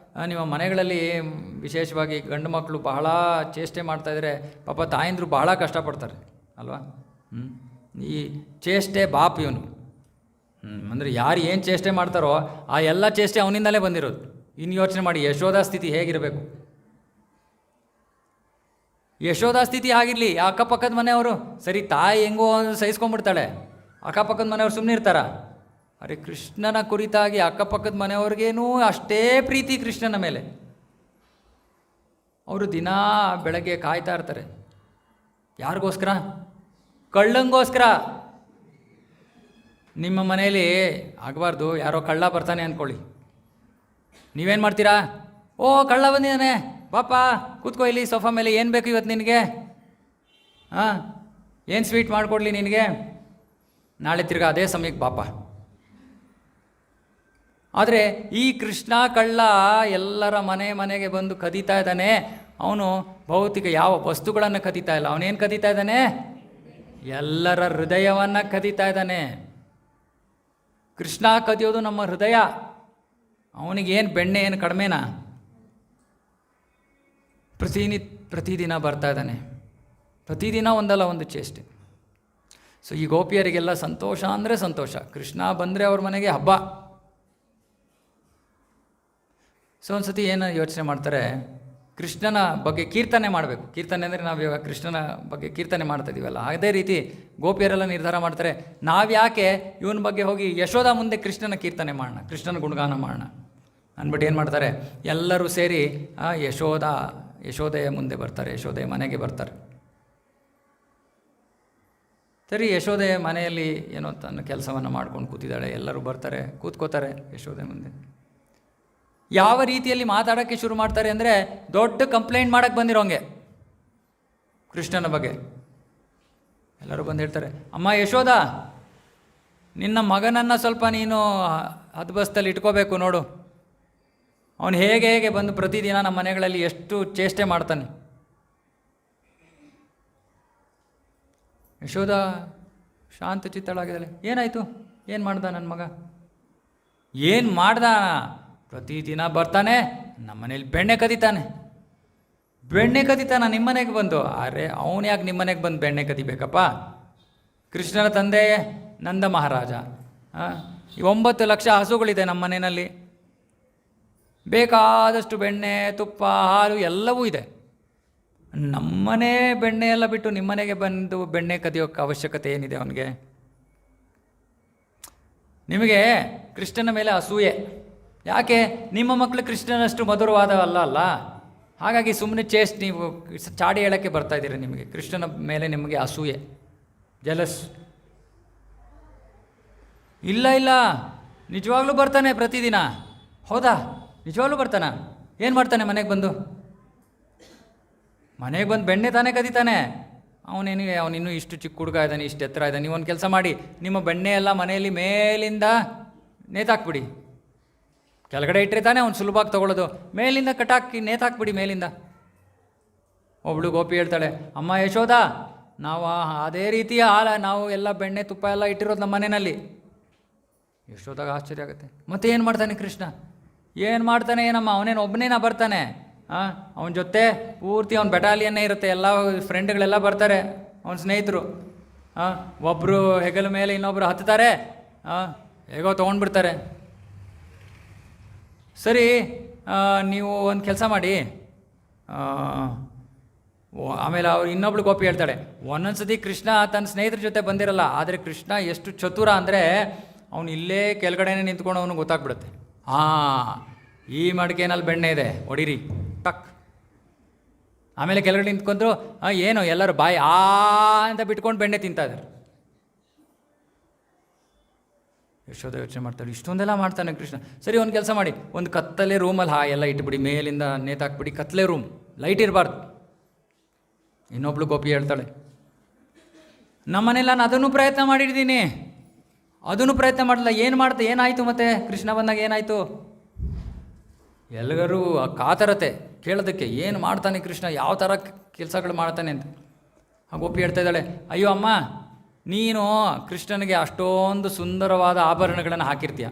ನಿಮ್ಮ ಮನೆಗಳಲ್ಲಿ ವಿಶೇಷವಾಗಿ ಗಂಡು ಮಕ್ಕಳು ಬಹಳ ಚೇಷ್ಟೆ ಮಾಡ್ತಾಯಿದ್ರೆ ಪಾಪ ತಾಯಂದರು ಭಾಳ ಕಷ್ಟಪಡ್ತಾರೆ ಅಲ್ವಾ? ಈ ಚೇಷ್ಟೆ ಬಾಪ್ ಇವನು. ಅಂದರೆ ಯಾರು ಏನು ಚೇಷ್ಟೆ ಮಾಡ್ತಾರೋ ಆ ಎಲ್ಲ ಚೇಷ್ಟೆ ಅವನಿಂದಲೇ ಬಂದಿರೋದು. ಇನ್ನು ಯೋಚನೆ ಮಾಡಿ ಯಶೋಧ ಸ್ಥಿತಿ ಹೇಗಿರಬೇಕು. ಯಶೋಧ ಸ್ಥಿತಿ ಆಗಿರಲಿ, ಅಕ್ಕಪಕ್ಕದ ಮನೆಯವರು ಸರಿ ತಾಯಿ ಹೆಂಗೋ ಸಹಿಸ್ಕೊಂಡ್ಬಿಡ್ತಾಳೆ, ಅಕ್ಕಪಕ್ಕದ ಮನೆಯವ್ರು ಸುಮ್ಮನೆ ಇರ್ತಾರ? ಅರೆ ಕೃಷ್ಣನ ಕುರಿತಾಗಿ ಅಕ್ಕಪಕ್ಕದ ಮನೆಯವ್ರಿಗೇನೂ ಅಷ್ಟೇ ಪ್ರೀತಿ ಕೃಷ್ಣನ ಮೇಲೆ. ಅವರು ದಿನಾ ಬೆಳಗ್ಗೆ ಕಾಯ್ತಾ ಇರ್ತಾರೆ. ಯಾರಿಗೋಸ್ಕರ? ಕಳ್ಳಂಗೋಸ್ಕರ. ನಿಮ್ಮ ಮನೇಲಿ ಆಗಬಾರ್ದು, ಯಾರೋ ಕಳ್ಳ ಬರ್ತಾನೆ ಅಂದ್ಕೊಳ್ಳಿ, ನೀವೇನು ಮಾಡ್ತೀರಾ? ಓ ಕಳ್ಳ ಬಂದಿದ್ದಾನೆ, ಪಾಪ ಕೂತ್ಕೋ ಇಲ್ಲಿ ಸೋಫಾ ಮೇಲೆ, ಏನು ಬೇಕು ಇವತ್ತು ನಿನಗೆ? ಹಾಂ, ಏನು ಸ್ವೀಟ್ ಮಾಡಿಕೊಡ್ಲಿ ನಿನಗೆ? ನಾಳೆ ತಿರ್ಗಾ ಅದೇ ಸಮಯಕ್ಕೆ ಪಾಪ. ಆದರೆ ಈ ಕೃಷ್ಣ ಕಳ್ಳ ಎಲ್ಲರ ಮನೆಗೆ ಬಂದು ಕದೀತಾ ಇದ್ದಾನೆ. ಅವನು ಭೌತಿಕ ಯಾವ ವಸ್ತುಗಳನ್ನು ಕದೀತಾ ಇಲ್ಲ, ಅವನೇನು ಕದೀತಾ ಇದ್ದಾನೆ? ಎಲ್ಲರ ಹೃದಯವನ್ನು ಕದೀತಾ ಇದ್ದಾನೆ. ಕೃಷ್ಣ ಕದಿಯೋದು ನಮ್ಮ ಹೃದಯ. ಅವನಿಗೇನು ಬೆಣ್ಣೆ ಏನು ಕಡಿಮೆನಾ? ಪ್ರತಿದಿನ ಬರ್ತಾ ಇದ್ದಾನೆ, ಪ್ರತಿದಿನ ಒಂದಲ್ಲ ಒಂದು ಚೇಷ್ಟೆ. ಸೊ ಈ ಗೋಪಿಯರಿಗೆಲ್ಲ ಸಂತೋಷ ಅಂದರೆ ಸಂತೋಷ, ಕೃಷ್ಣ ಬಂದರೆ ಅವ್ರ ಮನೆಗೆ ಹಬ್ಬ. ಸೊ ಒಂದು ಸತಿ ಏನು ಯೋಚನೆ ಮಾಡ್ತಾರೆ, ಕೃಷ್ಣನ ಬಗ್ಗೆ ಕೀರ್ತನೆ ಮಾಡಬೇಕು. ಕೀರ್ತನೆ ಅಂದರೆ ನಾವು ಇವಾಗ ಕೃಷ್ಣನ ಬಗ್ಗೆ ಕೀರ್ತನೆ ಮಾಡ್ತಾ ಇದ್ದೀವಲ್ಲ, ಅದೇ ರೀತಿ ಗೋಪಿಯರೆಲ್ಲ ನಿರ್ಧಾರ ಮಾಡ್ತಾರೆ, ನಾವು ಯಾಕೆ ಇವನ ಬಗ್ಗೆ ಹೋಗಿ ಯಶೋಧ ಮುಂದೆ ಕೃಷ್ಣನ ಕೀರ್ತನೆ ಮಾಡೋಣ, ಕೃಷ್ಣನ ಗುಣಗಾನ ಮಾಡೋಣ ಅಂದ್ಬಿಟ್ಟು ಏನು ಮಾಡ್ತಾರೆ, ಎಲ್ಲರೂ ಸೇರಿ ಯಶೋದೆಯ ಮುಂದೆ ಬರ್ತಾರೆ, ಯಶೋದೆಯ ಮನೆಗೆ ಬರ್ತಾರೆ. ಸರಿ, ಯಶೋದೆಯ ಮನೆಯಲ್ಲಿ ಏನೋ ತನ್ನ ಕೆಲಸವನ್ನು ಮಾಡ್ಕೊಂಡು ಕೂತಿದ್ದಾಳೆ, ಎಲ್ಲರೂ ಬರ್ತಾರೆ, ಕೂತ್ಕೋತಾರೆ ಯಶೋದೆ ಮುಂದೆ. ಯಾವ ರೀತಿಯಲ್ಲಿ ಮಾತಾಡೋಕ್ಕೆ ಶುರು ಮಾಡ್ತಾರೆ ಅಂದರೆ, ದೊಡ್ಡ ಕಂಪ್ಲೇಂಟ್ ಮಾಡೋಕ್ಕೆ ಬಂದಿರೋಂಗೆ ಕೃಷ್ಣನ ಬಗ್ಗೆ. ಎಲ್ಲರೂ ಬಂದು ಹೇಳ್ತಾರೆ, ಅಮ್ಮ ಯಶೋದ, ನಿನ್ನ ಮಗನನ್ನು ಸ್ವಲ್ಪ ನೀನು ಹದ್ಬಸ್ತಲ್ಲಿ ಇಟ್ಕೋಬೇಕು ನೋಡು, ಅವನು ಹೇಗೆ ಬಂದು ಪ್ರತಿದಿನ ನಮ್ಮ ಮನೆಗಳಲ್ಲಿ ಎಷ್ಟು ಚೇಷ್ಟೆ ಮಾಡ್ತಾನೆ. ಯಶೋದ ಶಾಂತ ಚಿತ್ತಳಾಗಿದ್ದಾಳೆ. ಏನಾಯಿತು? ಏನು ಮಾಡ್ದ ನನ್ನ ಮಗ? ಏನು ಮಾಡ್ದ? ಪ್ರತಿದಿನ ಬರ್ತಾನೆ, ನಮ್ಮ ಮನೇಲಿ ಬೆಣ್ಣೆ ಕದೀತಾನೆ ನಿಮ್ಮ ಮನೆಗೆ ಬಂದು. ಅರೆ ಅವನು ಯಾಕೆ ನಿಮ್ಮ ಮನೆಗೆ ಬಂದು ಬೆಣ್ಣೆ ಕದಿಬೇಕಪ್ಪ? ಕೃಷ್ಣನ ತಂದೆ ನಂದ ಮಹಾರಾಜ, 9 ಲಕ್ಷ ಹಸುಗಳಿದೆ ನಮ್ಮ ಮನೆಯಲ್ಲಿ, ಬೇಕಾದಷ್ಟು ಬೆಣ್ಣೆ ತುಪ್ಪ ಹಾಲು ಎಲ್ಲವೂ ಇದೆ. ನಮ್ಮನೆ ಬೆಣ್ಣೆ ಎಲ್ಲ ಬಿಟ್ಟು ನಿಮ್ಮನೆಗೆ ಬಂದು ಬೆಣ್ಣೆ ಕದಿಯೋಕ್ಕೆ ಅವಶ್ಯಕತೆ ಏನಿದೆ ಅವನಿಗೆ? ನಿಮಗೆ ಕೃಷ್ಣನ ಮೇಲೆ ಅಸೂಯೆ. ಯಾಕೆ? ನಿಮ್ಮ ಮಕ್ಕಳು ಕೃಷ್ಣನಷ್ಟು ಮಧುರವಾದವಲ್ಲ. ಹಾಗಾಗಿ ಸುಮ್ಮನೆ ನೀವು ಚಾಡಿ ಹೇಳೋಕ್ಕೆ ಬರ್ತಾ ಇದ್ದೀರಿ. ನಿಮಗೆ ಕೃಷ್ಣನ ಮೇಲೆ ನಿಮಗೆ ಅಸೂಯೆ, ಜಲಸ್. ಇಲ್ಲ, ನಿಜವಾಗ್ಲೂ ಬರ್ತಾನೆ ಪ್ರತಿದಿನ. ಹೌದಾ? ನಿಜವಾಗ್ಲೂ ಬರ್ತಾನ? ಏನು ಮಾಡ್ತಾನೆ ಮನೆಗೆ ಬಂದು ಬೆಣ್ಣೆ ತಾನೇ ಕದೀತಾನೆ. ಅವನಿನ್ನೂ ಇಷ್ಟು ಚಿಕ್ಕ ಹುಡುಗ ಇದ್ದಾನೆ, ಇಷ್ಟು ಎತ್ತರ ಇದ್ದಾನೆ. ನೀವು ಒಂದು ಕೆಲಸ ಮಾಡಿ, ನಿಮ್ಮ ಬೆಣ್ಣೆ ಎಲ್ಲ ಮನೆಯಲ್ಲಿ ಮೇಲಿಂದ ನೇತಾಕ್ಬಿಡಿ. ಕೆಳಗಡೆ ಇಟ್ಟರೆ ತಾನೇ ಅವ್ನು ಸುಲಭವಾಗಿ ತೊಗೊಳ್ಳೋದು. ಮೇಲಿಂದ ಕಟಾಕಿ ನೇತಾಕ್ಬಿಡಿ ಮೇಲಿಂದ. ಒಬ್ಳು ಗೋಪಿ ಹೇಳ್ತಾಳೆ, ಅಮ್ಮ ಯಶೋದ, ನಾವು ಅದೇ ರೀತಿಯ ನಾವು ಎಲ್ಲ ಬೆಣ್ಣೆ ತುಪ್ಪ ಎಲ್ಲ ಇಟ್ಟಿರೋದು ನಮ್ಮ ಮನೆಯಲ್ಲಿ. ಯಶೋದಾಗ ಆಶ್ಚರ್ಯ ಆಗುತ್ತೆ. ಮತ್ತೆ ಏನು ಮಾಡ್ತಾನೆ ಕೃಷ್ಣ? ಏನು ಮಾಡ್ತಾನೆ ಏನಮ್ಮ? ಅವನೇನು ಒಬ್ಬನೇನ ಬರ್ತಾನೆ? ಅವನ ಜೊತೆ ಪೂರ್ತಿ ಅವ್ನ ಬೆಟಾಲಿಯನ್ನೇ ಇರುತ್ತೆ, ಎಲ್ಲ ಫ್ರೆಂಡ್ಗಳೆಲ್ಲ ಬರ್ತಾರೆ, ಅವನ ಸ್ನೇಹಿತರು. ಒಬ್ಬರು ಹೆಗಲ ಮೇಲೆ ಇನ್ನೊಬ್ಬರು ಹತ್ತಾರೆ, ಹೇಗೋ ತೊಗೊಂಡ್ಬಿಡ್ತಾರೆ. ಸರಿ, ನೀವು ಒಂದು ಕೆಲಸ ಮಾಡಿ. ಆಮೇಲೆ ಅವ್ರು ಇನ್ನೊಬ್ಳು ಗೋಪಿ ಹೇಳ್ತಾಳೆ, ಒಂದೊಂದು ಸತಿ ಕೃಷ್ಣ ತನ್ನ ಸ್ನೇಹಿತರ ಜೊತೆ ಬಂದಿರಲ್ಲ, ಆದರೆ ಕೃಷ್ಣ ಎಷ್ಟು ಚತುರ ಅಂದರೆ ಅವನು ಇಲ್ಲೇ ಕೆಳಗಡೆನೇ ನಿಂತ್ಕೊಂಡು ಅವನು ಗೊತ್ತಾಗ್ಬಿಡುತ್ತೆ. ಈ ಮಡಿಕೆನಲ್ಲಿ ಬೆಣ್ಣೆ ಇದೆ, ಹೊಡಿರಿ ಟಕ್. ಆಮೇಲೆ ಕೆಳಗಡೆ ನಿಂತ್ಕೊಂಡ್ರು, ಏನು ಎಲ್ಲರೂ ಬಾಯಿ ಅಂತ ಬಿಟ್ಕೊಂಡು ಬೆಣ್ಣೆ ತಿಂತಾ ಇದ್ದಾರೆ. ಯಶೋಧ ಯೋಚನೆ ಮಾಡ್ತಾಳೆ, ಇಷ್ಟೊಂದೆಲ್ಲ ಮಾಡ್ತಾನೆ ಕೃಷ್ಣ. ಸರಿ, ಒಂದು ಕೆಲಸ ಮಾಡಿ, ಒಂದು ಕತ್ತಲೆ ರೂಮಲ್ಲಿ ಎಲ್ಲ ಇಟ್ಬಿಡಿ, ಮೇಲಿಂದ ನೇತಾಕ್ಬಿಡಿ, ಕತ್ತಲೆ ರೂಮ್, ಲೈಟ್ ಇರಬಾರ್ದು. ಇನ್ನೊಬ್ಳು ಗೋಪಿ ಹೇಳ್ತಾಳೆ, ನಮ್ಮನೆಲ್ಲ ನಾನು ಅದನ್ನು ಪ್ರಯತ್ನ ಮಾಡಿದ್ದೀನಿ, ಅದನ್ನು ಪ್ರಯತ್ನ ಮಾಡಲ್ಲ. ಏನಾಯಿತು ಮತ್ತೆ ಕೃಷ್ಣ ಬಂದಾಗ ಏನಾಯಿತು? ಎಲ್ಲರೂ ಕಾತರತೆ ಕೇಳೋದಕ್ಕೆ, ಏನು ಮಾಡ್ತಾನೆ ಕೃಷ್ಣ, ಯಾವ ಥರ ಕೆಲಸಗಳು ಮಾಡ್ತಾನೆ ಅಂತ. ಆ ಗೋಪಿ ಹೇಳ್ತಾ ಇದ್ದಾಳೆ, ಅಯ್ಯೋ ಅಮ್ಮ, ನೀನು ಕೃಷ್ಣನಿಗೆ ಅಷ್ಟೊಂದು ಸುಂದರವಾದ ಆಭರಣಗಳನ್ನು ಹಾಕಿರ್ತೀಯ,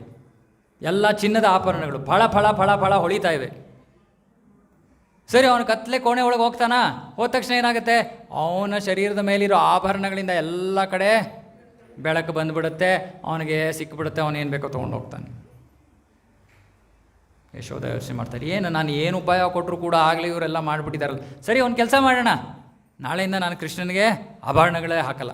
ಎಲ್ಲ ಚಿನ್ನದ ಆಭರಣಗಳು, ಫಳ ಫಳ ಫಳ ಫಳ ಹೊಳಿತಾ ಇವೆ. ಸರಿ, ಅವನು ಕತ್ಲೆ ಕೋಣೆ ಒಳಗೆ ಹೋಗ್ತಾನ, ಹೋದ ತಕ್ಷಣ ಏನಾಗುತ್ತೆ? ಅವನ ಶರೀರದ ಮೇಲಿರೋ ಆಭರಣಗಳಿಂದ ಎಲ್ಲ ಕಡೆ ಬೆಳಕು ಬಂದುಬಿಡುತ್ತೆ, ಅವನಿಗೆ ಸಿಕ್ಕಿಬಿಡುತ್ತೆ, ಅವನೇನು ಬೇಕೋ ತೊಗೊಂಡು ಹೋಗ್ತಾನೆ. ಯಶೋಧ ಯೋಚನೆ ಮಾಡ್ತಾರೆ, ಏನು ನಾನು ಏನು ಉಪಾಯ ಕೊಟ್ಟರು ಕೂಡ ಆಗಲಿ, ಇವರೆಲ್ಲ ಮಾಡಿಬಿಟ್ಟಿದ್ದಾರಲ್ಲ, ಸರಿ ಒಂದು ಕೆಲಸ ಮಾಡೋಣ, ನಾಳೆಯಿಂದ ನಾನು ಕೃಷ್ಣನಿಗೆ ಆಭರಣಗಳೇ ಹಾಕಲ್ಲ.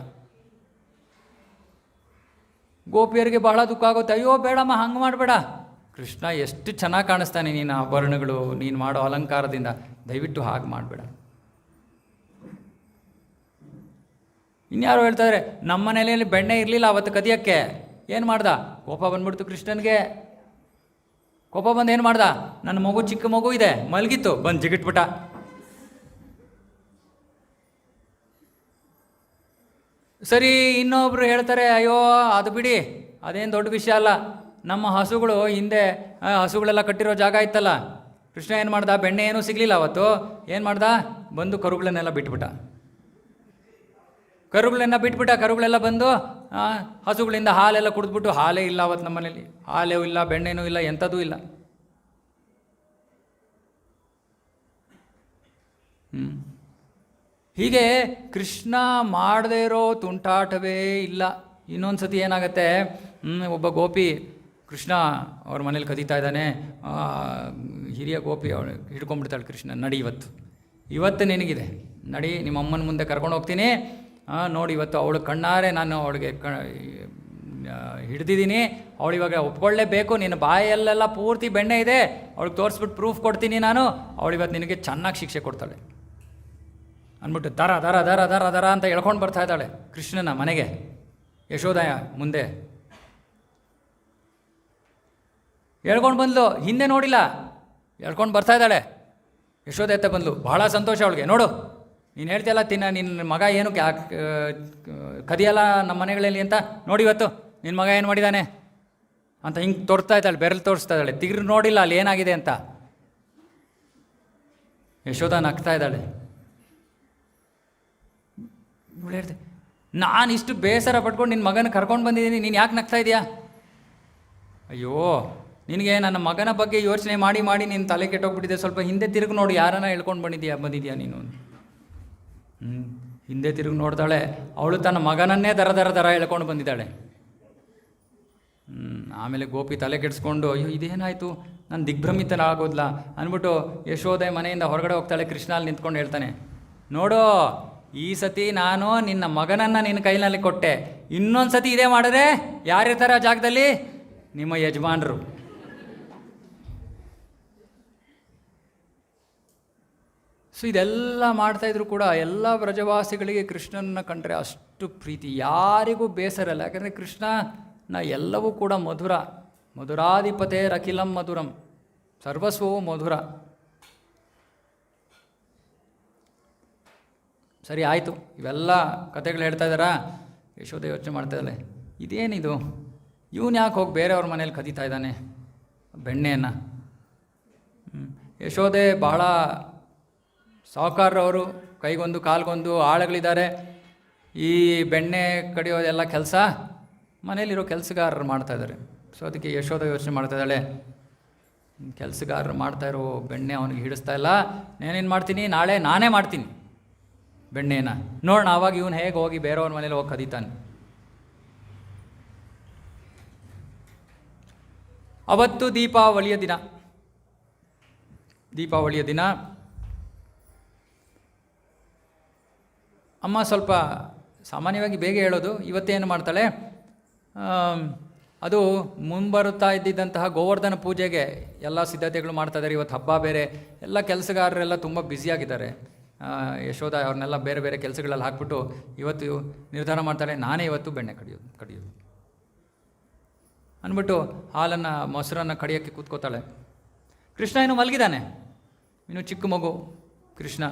ಗೋಪಿಯರಿಗೆ ಬಹಳ ದುಃಖ ಆಗುತ್ತೆ, ಅಯ್ಯೋ ಬೇಡಮ್ಮ ಹಂಗೆ ಮಾಡಬೇಡ, ಕೃಷ್ಣ ಎಷ್ಟು ಚೆನ್ನಾಗಿ ಕಾಣಿಸ್ತಾನೆ ನೀನು ಆಭರಣಗಳು, ನೀನು ಮಾಡೋ ಅಲಂಕಾರದಿಂದ, ದಯವಿಟ್ಟು ಹಾಗೆ ಮಾಡಬೇಡ. ಇನ್ಯಾರು ಹೇಳ್ತಾರೆ, ನಮ್ಮ ಮನೆಯಲ್ಲಿ ಬೆಣ್ಣೆ ಇರಲಿಲ್ಲ ಅವತ್ತು ಕದಿಯೋಕ್ಕೆ, ಏನು ಮಾಡ್ದ, ಕೋಪ ಬಂದ್ಬಿಡ್ತು ಕೃಷ್ಣನಿಗೆ. ಕೋಪ ಬಂದು ಏನು ಮಾಡ್ದ, ನನ್ನ ಮಗು ಚಿಕ್ಕ ಮಗು ಇದೆ ಮಲಗಿತ್ತು, ಬಂದು ಜಿಗಿಟ್ಬಿಟ್ಟ. ಸರಿ, ಇನ್ನೊಬ್ರು ಹೇಳ್ತಾರೆ, ಅಯ್ಯೋ ಅದು ಬಿಡಿ, ಅದೇನು ದೊಡ್ಡ ವಿಷಯ ಅಲ್ಲ, ನಮ್ಮ ಹಸುಗಳು ಹಿಂದೆ ಹಸುಗಳೆಲ್ಲ ಕಟ್ಟಿರೋ ಜಾಗ ಇತ್ತಲ್ಲ, ಕೃಷ್ಣ ಏನು ಮಾಡ್ದ, ಬೆಣ್ಣೆ ಏನೂ ಸಿಗಲಿಲ್ಲ ಅವತ್ತು, ಏನು ಮಾಡ್ದ, ಬಂದು ಕರುಗಳನ್ನೆಲ್ಲ ಬಿಟ್ಬಿಟ್ಟ. ಕರುಗಳೆಲ್ಲ ಬಂದು ಹಸುಗಳಿಂದ ಹಾಲೆಲ್ಲ ಕುಡಿದ್ಬಿಟ್ಟು, ಹಾಲೇ ಇಲ್ಲ ಅವತ್ತು ನಮ್ಮ ಮನೇಲಿ, ಹಾಲೇ ಇಲ್ಲ, ಬೆಣ್ಣೆನೂ ಇಲ್ಲ, ಎಂಥದೂ ಇಲ್ಲ. ಹೀಗೆ ಕೃಷ್ಣ ಮಾಡದೇ ಇರೋ ತುಂಟಾಟವೇ ಇಲ್ಲ. ಇನ್ನೊಂದು ಸತಿ ಏನಾಗುತ್ತೆ, ಒಬ್ಬ ಗೋಪಿ ಕೃಷ್ಣ ಅವ್ರ ಮನೇಲಿ ಕದೀತಾ ಇದ್ದಾನೆ, ಹಿರಿಯ ಗೋಪಿ ಅವಳು ಹಿಡ್ಕೊಂಡ್ಬಿಡ್ತಾಳೆ, ಕೃಷ್ಣ ನಡಿ ಇವತ್ತು ನಿನಗಿದೆ, ನಡಿ ನಿಮ್ಮ ಅಮ್ಮನ ಮುಂದೆ ಕರ್ಕೊಂಡು ಹೋಗ್ತೀನಿ, ನೋಡಿ ಇವತ್ತು ಅವಳು ಕಣ್ಣಾರೆ ನಾನು ಅವಳಿಗೆ ಹಿಡ್ದಿದ್ದೀನಿ, ಅವಳು ಇವಾಗ ಒಪ್ಕೊಳ್ಳೇಬೇಕು, ನಿನ್ನ ಬಾಯಲ್ಲೆಲ್ಲ ಪೂರ್ತಿ ಬೆಣ್ಣೆ ಇದೆ, ಅವಳಿಗೆ ತೋರಿಸ್ಬಿಟ್ಟು ಪ್ರೂಫ್ ಕೊಡ್ತೀನಿ ನಾನು, ಅವಳು ಇವತ್ತು ನಿನಗೆ ಚೆನ್ನಾಗಿ ಶಿಕ್ಷೆ ಕೊಡ್ತಾಳೆ ಅಂದ್ಬಿಟ್ಟು ದರ ದರ ದರ ದರ ದರ ಅಂತ ಎಳ್ಕೊಂಡು ಬರ್ತಾ ಇದ್ದಾಳೆ ಕೃಷ್ಣನ ಮನೆಗೆ. ಯಶೋದಯ ಮುಂದೆ ಹೇಳ್ಕೊಂಡು ಬಂದ್ಲು, ಹಿಂದೆ ನೋಡಿಲ್ಲ, ಹೇಳ್ಕೊಂಡು ಬರ್ತಾ ಇದ್ದಾಳೆ. ಯಶೋದೆ ಎತ್ತ ಬಂದ್ಲು, ಬಹಳ ಸಂತೋಷ ಅವಳಿಗೆ. ನೋಡು ನೀನು ಹೇಳ್ತೀಯಲ್ಲ, ನಿನ್ನ ಮಗ ಏನು ಕದಿಯಲ್ಲ ನಮ್ಮ ಮನೆಗಳಲ್ಲಿ ಅಂತ, ನೋಡಿ ಇವತ್ತು ನಿನ್ನ ಮಗ ಏನು ಮಾಡಿದ್ದಾನೆ ಅಂತ ಹಿಂಗೆ ತೋರ್ತಾ ಇದ್ದಾಳೆ, ಬೆರಳು ತೋರಿಸ್ತಾ ಇದ್ದಾಳೆ. ತಿರ್ಗಿ ನೋಡಿಲ್ಲ ಅಲ್ಲಿ ಏನಾಗಿದೆ ಅಂತ. ಯಶೋಧ ನಗ್ತಾ ಇದ್ದಾಳೆ. ಇವಳು ಹೇಳ್ದೆ, ನಾನು ಇಷ್ಟು ಬೇಸರ ಪಟ್ಕೊಂಡು ನಿನ್ನ ಮಗನ ಕರ್ಕೊಂಡು ಬಂದಿದ್ದೀನಿ, ನೀನು ಯಾಕೆ ನಗ್ತಾ ಇದೆಯಾ? ಅಯ್ಯೋ ನಿನಗೆ ನನ್ನ ಮಗನ ಬಗ್ಗೆ ಯೋಚನೆ ಮಾಡಿ ಮಾಡಿ ನಿನ್ನ ತಲೆ ಕೆಟ್ಟೋಗ್ಬಿಟ್ಟಿದೆ, ಸ್ವಲ್ಪ ಹಿಂದೆ ತಿರುಗಿ ನೋಡಿ, ಯಾರನ್ನ ಹೇಳ್ಕೊಂಡು ಬಂದಿದ್ಯಾ ನೀನು. ಹಿಂದೆ ತಿರುಗಿ ನೋಡ್ತಾಳೆ, ಅವಳು ತನ್ನ ಮಗನನ್ನೇ ದರ ದರ ದರ ಹೇಳ್ಕೊಂಡು ಬಂದಿದ್ದಾಳೆ. ಆಮೇಲೆ ಗೋಪಿ ತಲೆ ಕೆಡಿಸ್ಕೊಂಡು, ಅಯ್ಯೋ ಇದೇನಾಯಿತು, ನಾನು ದಿಗ್ಭ್ರಮಿತನಾಗೋದ್ಲ ಅಂದ್ಬಿಟ್ಟು ಯಶೋದೆ ಮನೆಯಿಂದ ಹೊರಗಡೆ ಹೋಗ್ತಾಳೆ. ಕೃಷ್ಣ ಅಲ್ಲಿ ನಿಂತ್ಕೊಂಡು ಹೇಳ್ತಾನೆ, ನೋಡು ಈ ಸತಿ ನಾನು ನಿನ್ನ ಮಗನನ್ನು ನಿನ್ನ ಕೈನಲ್ಲಿ ಕೊಟ್ಟೆ, ಇನ್ನೊಂದು ಸತಿ ಇದೇ ಮಾಡಿದ್ರೆ ಯಾರಿರ್ತಾರೆ ಆ ಜಾಗದಲ್ಲಿ? ನಿಮ್ಮ ಯಜಮಾನರು. ಸೊ ಇದೆಲ್ಲ ಮಾಡ್ತಾಯಿದ್ರು ಕೂಡ ಎಲ್ಲ ವ್ರಜವಾಸಿಗಳಿಗೆ ಕೃಷ್ಣನ ಕಂಡ್ರೆ ಅಷ್ಟು ಪ್ರೀತಿ, ಯಾರಿಗೂ ಬೇಸರಲ್ಲ. ಯಾಕಂದರೆ ಕೃಷ್ಣನ ಎಲ್ಲವೂ ಕೂಡ ಮಧುರ. ಮಧುರಾಧಿಪತೇರಖಿಲಂ ಮಧುರಂ, ಸರ್ವಸ್ವವು ಮಧುರ. ಸರಿ ಆಯಿತು, ಇವೆಲ್ಲ ಕಥೆಗಳು ಹೇಳ್ತಾ ಇದ್ದಾರಾ? ಯಶೋದೆ ಯೋಚನೆ ಮಾಡ್ತಾ ಇದ್ದಾಳೆ, ಇದೇನಿದು, ಇವನು ಯಾಕೆ ಹೋಗಿ ಬೇರೆಯವ್ರ ಮನೇಲಿ ಕದೀತಾ ಇದ್ದಾನೆ ಬೆಣ್ಣೆಯನ್ನು? ಯಶೋದೆ ಬಹಳ ಸಾಹುಕಾರರವರು, ಕೈಗೊಂದು ಕಾಲ್ಗೊಂದು ಆಳುಗಳಿದ್ದಾರೆ. ಈ ಬೆಣ್ಣೆ ಕಡಿಯೋದೆಲ್ಲ ಕೆಲಸ ಮನೇಲಿರೋ ಕೆಲಸಗಾರರು ಮಾಡ್ತಾಯಿದ್ದಾರೆ. ಸೊ ಅದಕ್ಕೆ ಯಶೋಧ ಯೋಚನೆ ಮಾಡ್ತಾ ಇದ್ದಾಳೆ, ಕೆಲಸಗಾರರು ಮಾಡ್ತಾಯಿರೋ ಬೆಣ್ಣೆ ಅವನಿಗೆ ಹಿಡಿಸ್ತಾ ಇಲ್ಲ, ನಾನೇನು ಮಾಡ್ತೀನಿ, ನಾಳೆ ನಾನೇ ಮಾಡ್ತೀನಿ ಬೆಣ್ಣೆನ, ನೋಡೋಣ ಆವಾಗ ಇವನು ಹೇಗೆ ಹೋಗಿ ಬೇರೆಯವ್ರ ಮನೇಲಿ ಹೋಗಿ ಕದೀತಾನೆ. ಅವತ್ತು ದೀಪಾವಳಿಯ ದಿನ ಅಮ್ಮ ಸ್ವಲ್ಪ ಸಾಮಾನ್ಯವಾಗಿ ಬೇಗ ಹೇಳೋದು. ಇವತ್ತೇನು ಮಾಡ್ತಾಳೆ, ಅದು ಮುಂಬರುತ್ತಾ ಇದ್ದಿದ್ದಂತಹ ಗೋವರ್ಧನ ಪೂಜೆಗೆ ಎಲ್ಲ ಸಿದ್ಧತೆಗಳು ಮಾಡ್ತಾಯಿದ್ದಾರೆ. ಇವತ್ತು ಹಬ್ಬ ಬೇರೆ, ಎಲ್ಲ ಕೆಲಸಗಾರರೆಲ್ಲ ತುಂಬ ಬ್ಯುಸಿಯಾಗಿದ್ದಾರೆ. ಯಶೋಧ ಅವ್ರನ್ನೆಲ್ಲ ಬೇರೆ ಬೇರೆ ಕೆಲಸಗಳಲ್ಲಿ ಹಾಕ್ಬಿಟ್ಟು ಇವತ್ತು ನಿರ್ಧಾರ ಮಾಡ್ತಾಳೆ, ನಾನೇ ಇವತ್ತು ಬೆಣ್ಣೆ ಕಡಿಯೋದು ಅಂದ್ಬಿಟ್ಟು ಹಾಲನ್ನು ಮೊಸರನ್ನು ಕಡಿಯೋಕ್ಕೆ ಕೂತ್ಕೋತಾಳೆ. ಕೃಷ್ಣ ಇನ್ನೂ ಮಲಗಿದ್ದಾನೆ, ಇನ್ನೂ ಚಿಕ್ಕ ಮಗು ಕೃಷ್ಣ,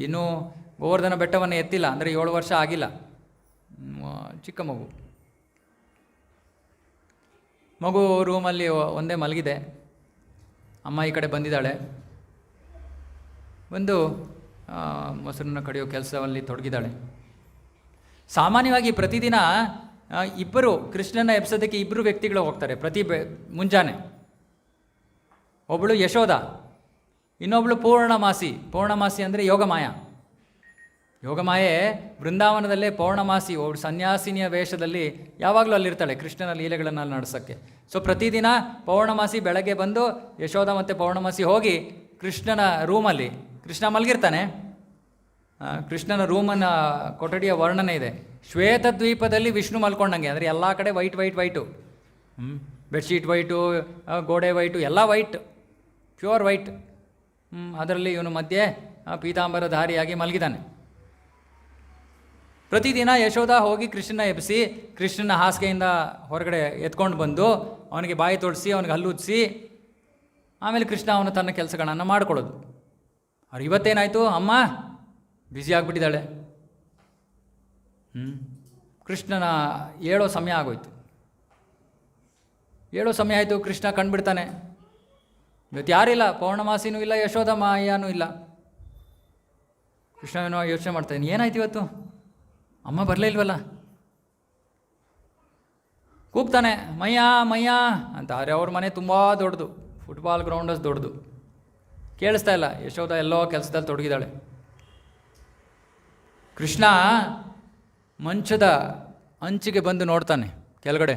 ಇನ್ನೂ ಗೋವರ್ಧನ ಬೆಟ್ಟವನ್ನು ಎತ್ತಿಲ್ಲ, ಅಂದರೆ 7 ವರ್ಷ ಆಗಿಲ್ಲ, ಚಿಕ್ಕ ಮಗು ರೂಮಲ್ಲಿ ಒಂದೇ ಮಲಗಿದೆ. ಅಮ್ಮ ಈ ಕಡೆ ಬಂದಿದ್ದಾಳೆ, ಬಂದು ಮೊಸರನ್ನು ಕಡಿಯೋ ಕೆಲಸದಲ್ಲಿ ತೊಡಗಿದ್ದಾಳೆ. ಸಾಮಾನ್ಯವಾಗಿ ಪ್ರತಿದಿನ ಇಬ್ಬರು ಕೃಷ್ಣನ ಎಬ್ಸೋದಕ್ಕೆ ಇಬ್ಬರು ವ್ಯಕ್ತಿಗಳು ಹೋಗ್ತಾರೆ ಮುಂಜಾನೆ. ಒಬ್ಬಳು ಯಶೋಧ, ಇನ್ನೊಬ್ಬಳು ಪೂರ್ಣಮಾಸಿ ಅಂದರೆ ಯೋಗಮಾಯ. ಯೋಗಮಾಯೆ ಬೃಂದಾವನದಲ್ಲೇ ಪೌರ್ಣಮಾಸಿ ಒಬ್ಬಳು ಸನ್ಯಾಸಿನಿಯ ವೇಷದಲ್ಲಿ ಯಾವಾಗಲೂ ಅಲ್ಲಿರ್ತಾಳೆ ಕೃಷ್ಣನ ಲೀಲೆಗಳನ್ನು ನಡೆಸೋಕ್ಕೆ. ಸೊ ಪ್ರತಿದಿನ ಪೌರ್ಣಮಾಸಿ ಬೆಳಗ್ಗೆ ಬಂದು ಯಶೋಧ ಮತ್ತು ಪೌರ್ಣಮಾಸಿ ಹೋಗಿ ಕೃಷ್ಣನ ರೂಮಲ್ಲಿ, ಕೃಷ್ಣ ಮಲಗಿರ್ತಾನೆ, ಕೃಷ್ಣನ ರೂಮನ ಕೊಠಡಿಯ ವರ್ಣನೆ ಇದೆ. ಶ್ವೇತದ್ವೀಪದಲ್ಲಿ ವಿಷ್ಣು ಮಲ್ಕೊಂಡಂಗೆ, ಅಂದರೆ ಎಲ್ಲ ಕಡೆ ವೈಟು, ಬೆಡ್ಶೀಟ್ ವೈಟು, ಗೋಡೆ ವೈಟು, ಎಲ್ಲ ವೈಟ್, ಪ್ಯೂರ್ ವೈಟ್. ಅದರಲ್ಲಿ ಇವನು ಮಧ್ಯೆ ಪೀತಾಂಬರಧಾರಿಯಾಗಿ ಮಲಗಿದ್ದಾನೆ. ಪ್ರತಿದಿನ ಯಶೋಧ ಹೋಗಿ ಕೃಷ್ಣನ ಎಬ್ಬಿಸಿ ಕೃಷ್ಣನ ಹಾಸಿಗೆಯಿಂದ ಹೊರಗಡೆ ಎತ್ಕೊಂಡು ಬಂದು ಅವನಿಗೆ ಬಾಯಿ ತೊಡಿಸಿ ಅವನಿಗೆ ಹಲ್ಲುಜ್ಜಿಸಿ ಆಮೇಲೆ ಕೃಷ್ಣ ಅವನು ತನ್ನ ಕೆಲಸಗಳನ್ನು ಮಾಡಿಕೊಡೋದು. ಅವ್ರು ಇವತ್ತೇನಾಯಿತು, ಅಮ್ಮ ಬ್ಯುಸಿ ಆಗಿಬಿಟ್ಟಿದ್ದಾಳೆ. ಕೃಷ್ಣನ ಏಳೋ ಸಮಯ ಆಗೋಯ್ತು. ಏಳೋ ಸಮಯ ಆಯಿತು, ಕೃಷ್ಣ ಕಂಡುಬಿಡ್ತಾನೆ. ಇವತ್ತು ಯಾರಿಲ್ಲ, ಪೌರ್ಣಮಾಸಿನೂ ಇಲ್ಲ, ಯಶೋಧ ಮಾಯನೂ ಇಲ್ಲ. ಕೃಷ್ಣ ಏನೋ ಯೋಚನೆ ಮಾಡ್ತಾನೆ, ಏನಾಯ್ತು ಇವತ್ತು, ಅಮ್ಮ ಬರಲೇ ಇಲ್ವಲ್ಲ. ಕೂಗ್ತಾನೆ, ಮಯ್ಯ ಅಂತ. ಆದರೆ ಅವ್ರ ಮನೆ ತುಂಬ ದೊಡ್ಡದು, ಫುಟ್ಬಾಲ್ ಗ್ರೌಂಡಸ್ ದೊಡ್ಡದು. ಕೇಳಿಸ್ತಾ ಇಲ್ಲ, ಯಶೋಧ ಎಲ್ಲೋ ಕೆಲಸದಲ್ಲಿ ತೊಡಗಿದ್ದಾಳೆ. ಕೃಷ್ಣ ಮಂಚದ ಅಂಚಿಗೆ ಬಂದು ನೋಡ್ತಾನೆ ಕೆಳಗಡೆ.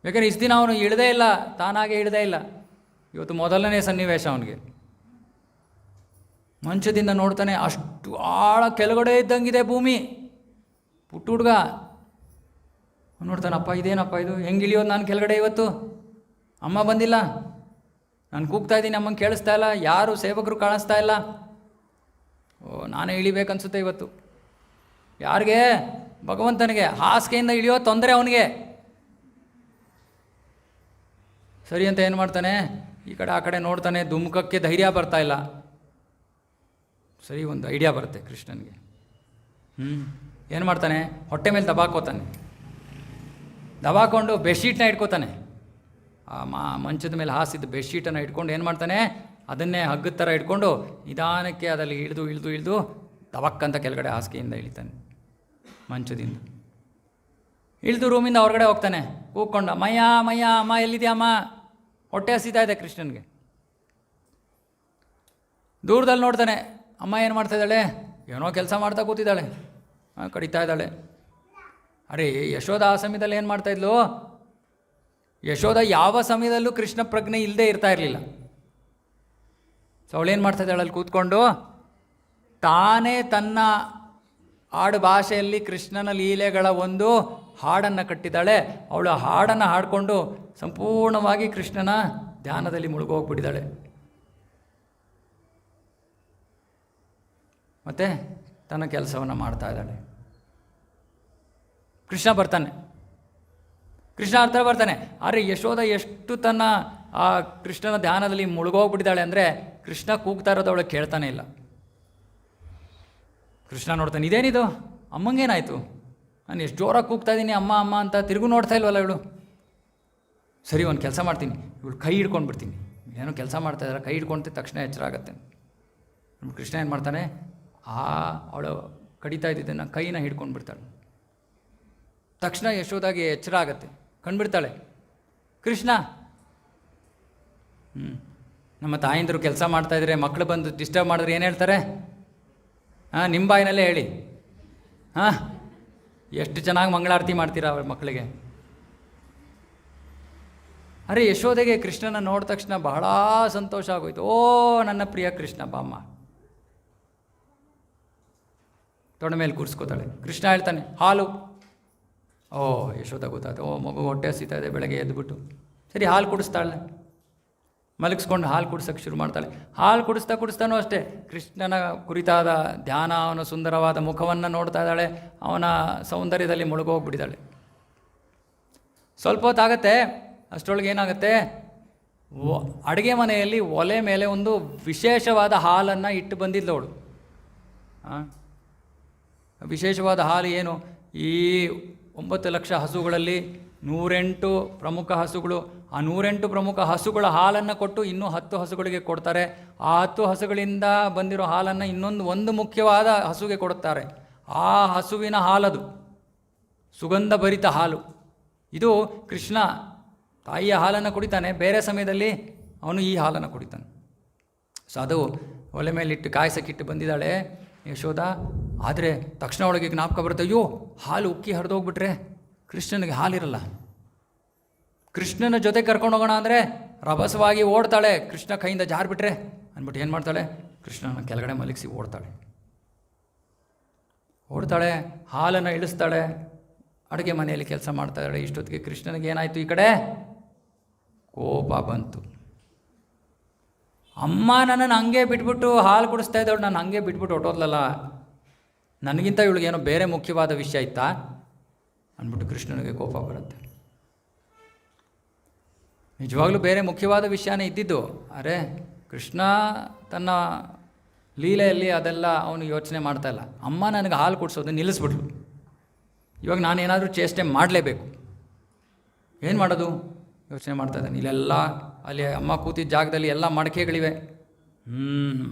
ಯಾಕಂದರೆ ಇಷ್ಟು ದಿನ ಅವನು ಇಳಿದೇ ಇಲ್ಲ, ತಾನಾಗೆ ಇಳಿದೇ ಇಲ್ಲ. ಇವತ್ತು ಮೊದಲನೇ ಸನ್ನಿವೇಶ ಅವನಿಗೆ. ಮಂಚದಿಂದ ನೋಡ್ತಾನೆ, ಅಷ್ಟು ಆಳ ಕೆಳಗಡೆ ಇದ್ದಂಗಿದೆ ಭೂಮಿ. ಪುಟ್ಟ ಹುಡುಗ ನೋಡ್ತಾನಪ್ಪ, ಇದೇನಪ್ಪ ಇದು, ಹೆಂಗೆ ಇಳಿಯೋದು ನಾನು ಕೆಳಗಡೆ ಇವತ್ತು? ಅಮ್ಮ ಬಂದಿಲ್ಲ, ನಾನು ಕೂಗ್ತಾ ಇದ್ದೀನಿ, ಅಮ್ಮಂಗೆ ಕೇಳಿಸ್ತಾ ಇಲ್ಲ, ಯಾರು ಸೇವಕರು ಕಾಣಿಸ್ತಾ ಇಲ್ಲ. ನಾನೇ ಇಳಿಬೇಕನ್ಸುತ್ತೆ ಇವತ್ತು. ಯಾರಿಗೆ? ಭಗವಂತನಿಗೆ. ಹಾಸಿಗೆಯಿಂದ ಇಳಿಯೋ ತೊಂದರೆ ಅವನಿಗೆ. ಸರಿ ಅಂತ ಏನು ಮಾಡ್ತಾನೆ, ಈ ಕಡೆ ಆ ಕಡೆ ನೋಡ್ತಾನೆ, ಧುಮುಕಕ್ಕೆ ಧೈರ್ಯ ಬರ್ತಾ ಇಲ್ಲ. ಸರಿ, ಒಂದು ಐಡಿಯಾ ಬರುತ್ತೆ ಕೃಷ್ಣನಿಗೆ. ಏನು ಮಾಡ್ತಾನೆ, ಹೊಟ್ಟೆ ಮೇಲೆ ದಬಾಕೋತಾನೆ. ದಬಾಕೊಂಡು ಬೆಡ್ಶೀಟ್ನ ಇಟ್ಕೋತಾನೆ. ಆ ಮಂಚದ ಮೇಲೆ ಹಾಸಿದ್ದು ಬೆಡ್ಶೀಟನ್ನು ಇಟ್ಕೊಂಡು ಏನು ಮಾಡ್ತಾನೆ, ಅದನ್ನೇ ಹಗ್ಗದ ಥರ ಇಟ್ಕೊಂಡು ನಿಧಾನಕ್ಕೆ ಅದರಲ್ಲಿ ಇಳಿದು ದಬಕ್ಕಂತ ಕೆಳಗಡೆ ಹಾಸಿಗೆಯಿಂದ ಇಳಿತಾನೆ. ಮಂಚದಿಂದ ಇಳಿದು ರೂಮಿಂದ ಹೊರಗಡೆ ಹೋಗ್ತಾನೆ. ಕೂಗ್ಕೊಂಡ, ಮಯ್ಯ ಅಮ್ಮ ಎಲ್ಲಿದೆಯಾ ಅಮ್ಮ? ಹೊಟ್ಟೆ ಹಸಿತಾ ಇದೆ ಕೃಷ್ಣನಿಗೆ. ದೂರದಲ್ಲಿ ನೋಡ್ತಾನೆ, ಅಮ್ಮ ಏನು ಮಾಡ್ತಾ ಇದ್ದಾಳೆ? ಏನೋ ಕೆಲಸ ಮಾಡ್ತಾ ಕೂತಿದ್ದಾಳೆ, ಕಡಿತಾ ಇದ್ದಾಳೆ. ಅರೆ, ಯಶೋಧ ಆ ಸಮಯದಲ್ಲಿ ಏನು ಮಾಡ್ತಾಯಿದ್ಲು? ಯಶೋಧ ಯಾವ ಸಮಯದಲ್ಲೂ ಕೃಷ್ಣ ಪ್ರಜ್ಞೆ ಇಲ್ಲದೆ ಇರ್ತಾ ಇರಲಿಲ್ಲ. ಸೊ ಅವಳೇನು ಮಾಡ್ತಾ ಇದ್ದಾಳೆ, ಅಲ್ಲಿ ಕೂತ್ಕೊಂಡು ತಾನೇ ತನ್ನ ಆಡು ಭಾಷೆಯಲ್ಲಿ ಕೃಷ್ಣನ ಲೀಲೆಗಳ ಒಂದು ಹಾಡನ್ನು ಕಟ್ಟಿದ್ದಾಳೆ. ಅವಳು ಹಾಡನ್ನು ಹಾಡಿಕೊಂಡು ಸಂಪೂರ್ಣವಾಗಿ ಕೃಷ್ಣನ ಧ್ಯಾನದಲ್ಲಿ ಮುಳುಗೋಗ್ಬಿಟ್ಟಿದ್ದಾಳೆ. ಮತ್ತು ತನ್ನ ಕೆಲಸವನ್ನು ಮಾಡ್ತಾ ಇದ್ದಾಳೆ. ಕೃಷ್ಣ ಬರ್ತಾನೆ. ಆದರೆ ಯಶೋಧ ಎಷ್ಟು ತನ್ನ ಆ ಕೃಷ್ಣನ ಧ್ಯಾನದಲ್ಲಿ ಮುಳುಗೋಗ್ಬಿಟ್ಟಿದ್ದಾಳೆ ಅಂದರೆ ಕೃಷ್ಣ ಕೂಗ್ತಾ ಇರೋದು ಅವಳು ಕೇಳ್ತಾನೆ ಇಲ್ಲ. ಕೃಷ್ಣ ನೋಡ್ತಾನೆ, ಇದೇನಿದು, ಅಮ್ಮಂಗೇನಾಯಿತು? ನಾನು ಎಷ್ಟು ಜೋರಾಗಿ ಕೂಗ್ತಾ ಇದ್ದೀನಿ ಅಮ್ಮ ಅಂತ, ತಿರುಗು ನೋಡ್ತಾ ಇಲ್ವಲ್ಲ ಇವಳು. ಸರಿ, ಒಂದು ಕೆಲಸ ಮಾಡ್ತೀನಿ, ಇವಳು ಕೈ ಹಿಡ್ಕೊಂಡು ಬಿಡ್ತೀನಿ. ಏನೋ ಕೆಲಸ ಮಾಡ್ತಾ ಇದ್ದಾರೆ, ಕೈ ಹಿಡ್ಕೊಂತ ತಕ್ಷಣ ಎಚ್ಚರ ಆಗುತ್ತೆ. ಕೃಷ್ಣ ಏನು ಮಾಡ್ತಾನೆ, ಅವಳು ಕಡಿತಾ ಇದ್ದಿದ್ದನ್ನು ಕೈನ ಹಿಡ್ಕೊಂಡು ಬಿಡ್ತಾಳೆ. ತಕ್ಷಣ ಯಶೋದಾಗೆ ಎಚ್ಚರ ಆಗತ್ತೆ, ಕಂಡುಬಿಡ್ತಾಳೆ. ಕೃಷ್ಣ, ನಮ್ಮ ತಾಯಿಂದರು ಕೆಲಸ ಮಾಡ್ತಾಯಿದ್ರೆ ಮಕ್ಕಳು ಬಂದು ಡಿಸ್ಟರ್ಬ್ ಮಾಡಿದ್ರೆ ಏನು ಹೇಳ್ತಾರೆ? ನಿಮ್ಮ ಬಾಯಿನಲ್ಲೇ ಹೇಳಿ. ಎಷ್ಟು ಚೆನ್ನಾಗಿ ಮಂಗಳಾರತಿ ಮಾಡ್ತೀರಾ ಅವ್ರ ಮಕ್ಕಳಿಗೆ. ಅರೆ, ಯಶೋದೆಗೆ ಕೃಷ್ಣನ ನೋಡಿದ ತಕ್ಷಣ ಬಹಳ ಸಂತೋಷ ಆಗೋಯ್ತು. ಓ ನನ್ನ ಪ್ರಿಯ ಕೃಷ್ಣ ಬಾಮ್ಮ. ತೊಡೆ ಮೇಲೆ ಕೂರಿಸ್ಕೋತಾಳೆ. ಕೃಷ್ಣ ಹೇಳ್ತಾನೆ, ಹಾಲು. ಓ ಯಶೋಧ ಗೊತ್ತಾಯ್ತು, ಓ ಮಗು ಹೊಟ್ಟೆ ಹಸಿತಾ ಇದೆ, ಬೆಳಗ್ಗೆ ಎದ್ದುಬಿಟ್ಟು ಸರಿ ಹಾಲು ಕುಡಿಸ್ತಾಳೆ. ಮಲಗಿಸ್ಕೊಂಡು ಹಾಲು ಕುಡಿಸೋಕ್ಕೆ ಶುರು ಮಾಡ್ತಾಳೆ. ಹಾಲು ಕುಡಿಸ್ತಾನೂ ಅಷ್ಟೇ ಕೃಷ್ಣನ ಕುರಿತಾದ ಧ್ಯಾನ, ಅವನ ಸುಂದರವಾದ ಮುಖವನ್ನು ನೋಡ್ತಾ ಇದ್ದಾಳೆ. ಅವನ ಸೌಂದರ್ಯದಲ್ಲಿ ಮುಳುಗೋಗ್ಬಿಟ್ಟಿದ್ದಾಳೆ. ಸ್ವಲ್ಪ ಹೊತ್ತಾಗತ್ತೆ. ಅಷ್ಟರೊಳಗೆ ಏನಾಗುತ್ತೆ, ಅಡುಗೆ ಮನೆಯಲ್ಲಿ ಒಲೆ ಮೇಲೆ ಒಂದು ವಿಶೇಷವಾದ ಹಾಲನ್ನು ಇಟ್ಟು ಬಂದಿದ್ಲು ಅವಳು. ವಿಶೇಷವಾದ ಹಾಲು ಏನು? ಈ 9 ಲಕ್ಷ ಹಸುಗಳಲ್ಲಿ 108 ಪ್ರಮುಖ ಹಸುಗಳು. ಆ 108 ಪ್ರಮುಖ ಹಸುಗಳ ಹಾಲನ್ನು ಕೊಟ್ಟು ಇನ್ನೂ 10 ಹಸುಗಳಿಗೆ ಕೊಡ್ತಾರೆ. ಆ 10 ಹಸುಗಳಿಂದ ಬಂದಿರೋ ಹಾಲನ್ನು ಒಂದು ಮುಖ್ಯವಾದ ಹಸುಗೆ ಕೊಡುತ್ತಾರೆ. ಆ ಹಸುವಿನ ಹಾಲದು, ಸುಗಂಧ ಭರಿತ ಹಾಲು. ಇದು ಕೃಷ್ಣ ತಾಯಿಯ ಹಾಲನ್ನು ಕುಡಿತಾನೆ, ಬೇರೆ ಸಮಯದಲ್ಲಿ ಅವನು ಈ ಹಾಲನ್ನು ಕುಡಿತಾನೆ. ಸೊ ಅದು ಒಲೆ ಮೇಲಿಟ್ಟು ಕಾಯಿಸಕ್ಕಿಟ್ಟು ಬಂದಿದ್ದಾಳೆ ಯಶೋಧ. ಆದರೆ ತಕ್ಷಣ ಒಳಗೆ ಜ್ಞಾಪಕ ಬರುತ್ತೆ, ಅಯ್ಯೋ ಹಾಲು ಉಕ್ಕಿ ಹರಿದೋಗ್ಬಿಟ್ರೆ ಕೃಷ್ಣನಿಗೆ ಹಾಲಿರಲ್ಲ. ಕೃಷ್ಣನ ಜೊತೆ ಕರ್ಕೊಂಡು ಹೋಗೋಣ ಅಂದರೆ ರಭಸವಾಗಿ ಓಡ್ತಾಳೆ. ಕೃಷ್ಣ ಕೈಯಿಂದ ಜಾರಿಬಿಟ್ರೆ ಅಂದ್ಬಿಟ್ಟು ಏನು ಮಾಡ್ತಾಳೆ, ಕೃಷ್ಣನ ಕೆಳಗಡೆ ಮಲಗಿಸಿ ಓಡ್ತಾಳೆ, ಹಾಲನ್ನು ಇಳಿಸ್ತಾಳೆ, ಅಡುಗೆ ಮನೆಯಲ್ಲಿ ಕೆಲಸ ಮಾಡ್ತಾಳೆ. ಇಷ್ಟೊತ್ತಿಗೆ ಕೃಷ್ಣನಿಗೆ ಏನಾಯಿತು, ಈ ಕಡೆ ಕೋಪ ಬಂತು. ಅಮ್ಮ ನನ್ನನ್ನು ಹಂಗೆ ಬಿಟ್ಬಿಟ್ಟು ಹಾಲು ಕುಡಿಸ್ತಾ ಇದ್ದವಳು ನಾನು ಹಂಗೆ ಬಿಟ್ಬಿಟ್ಟು ಹೊಟ್ಟೋದ್ಲಲ್ಲ, ನನಗಿಂತ ಇವಳಿಗೇನೋ ಬೇರೆ ಮುಖ್ಯವಾದ ವಿಷಯ ಇತ್ತಾ ಅಂದ್ಬಿಟ್ಟು ಕೃಷ್ಣನಿಗೆ ಕೋಪ ಬರುತ್ತೆ. ನಿಜವಾಗ್ಲೂ ಬೇರೆ ಮುಖ್ಯವಾದ ವಿಷಯನೇ ಇದ್ದಿದ್ದು. ಅರೆ ಕೃಷ್ಣ ತನ್ನ ಲೀಲೆಯಲ್ಲಿ ಅದೆಲ್ಲ ಅವನು ಯೋಚನೆ ಮಾಡ್ತಾ ಇಲ್ಲ. ಅಮ್ಮ ನನಗೆ ಹಾಲು ಕುಡಿಸೋದು ನಿಲ್ಲಿಸ್ಬಿಟ್ಲು, ಇವಾಗ ನಾನೇನಾದರೂ ಚೇಷ್ಟೆ ಮಾಡಲೇಬೇಕು, ಏನು ಮಾಡೋದು ಯೋಚನೆ ಮಾಡ್ತಾ ಇದ್ದಾನೆ. ಇಲ್ಲೆಲ್ಲ ಅಲ್ಲಿ ಅಮ್ಮ ಕೂತಿದ್ದ ಜಾಗದಲ್ಲಿ ಎಲ್ಲ ಮಡಕೆಗಳಿವೆ,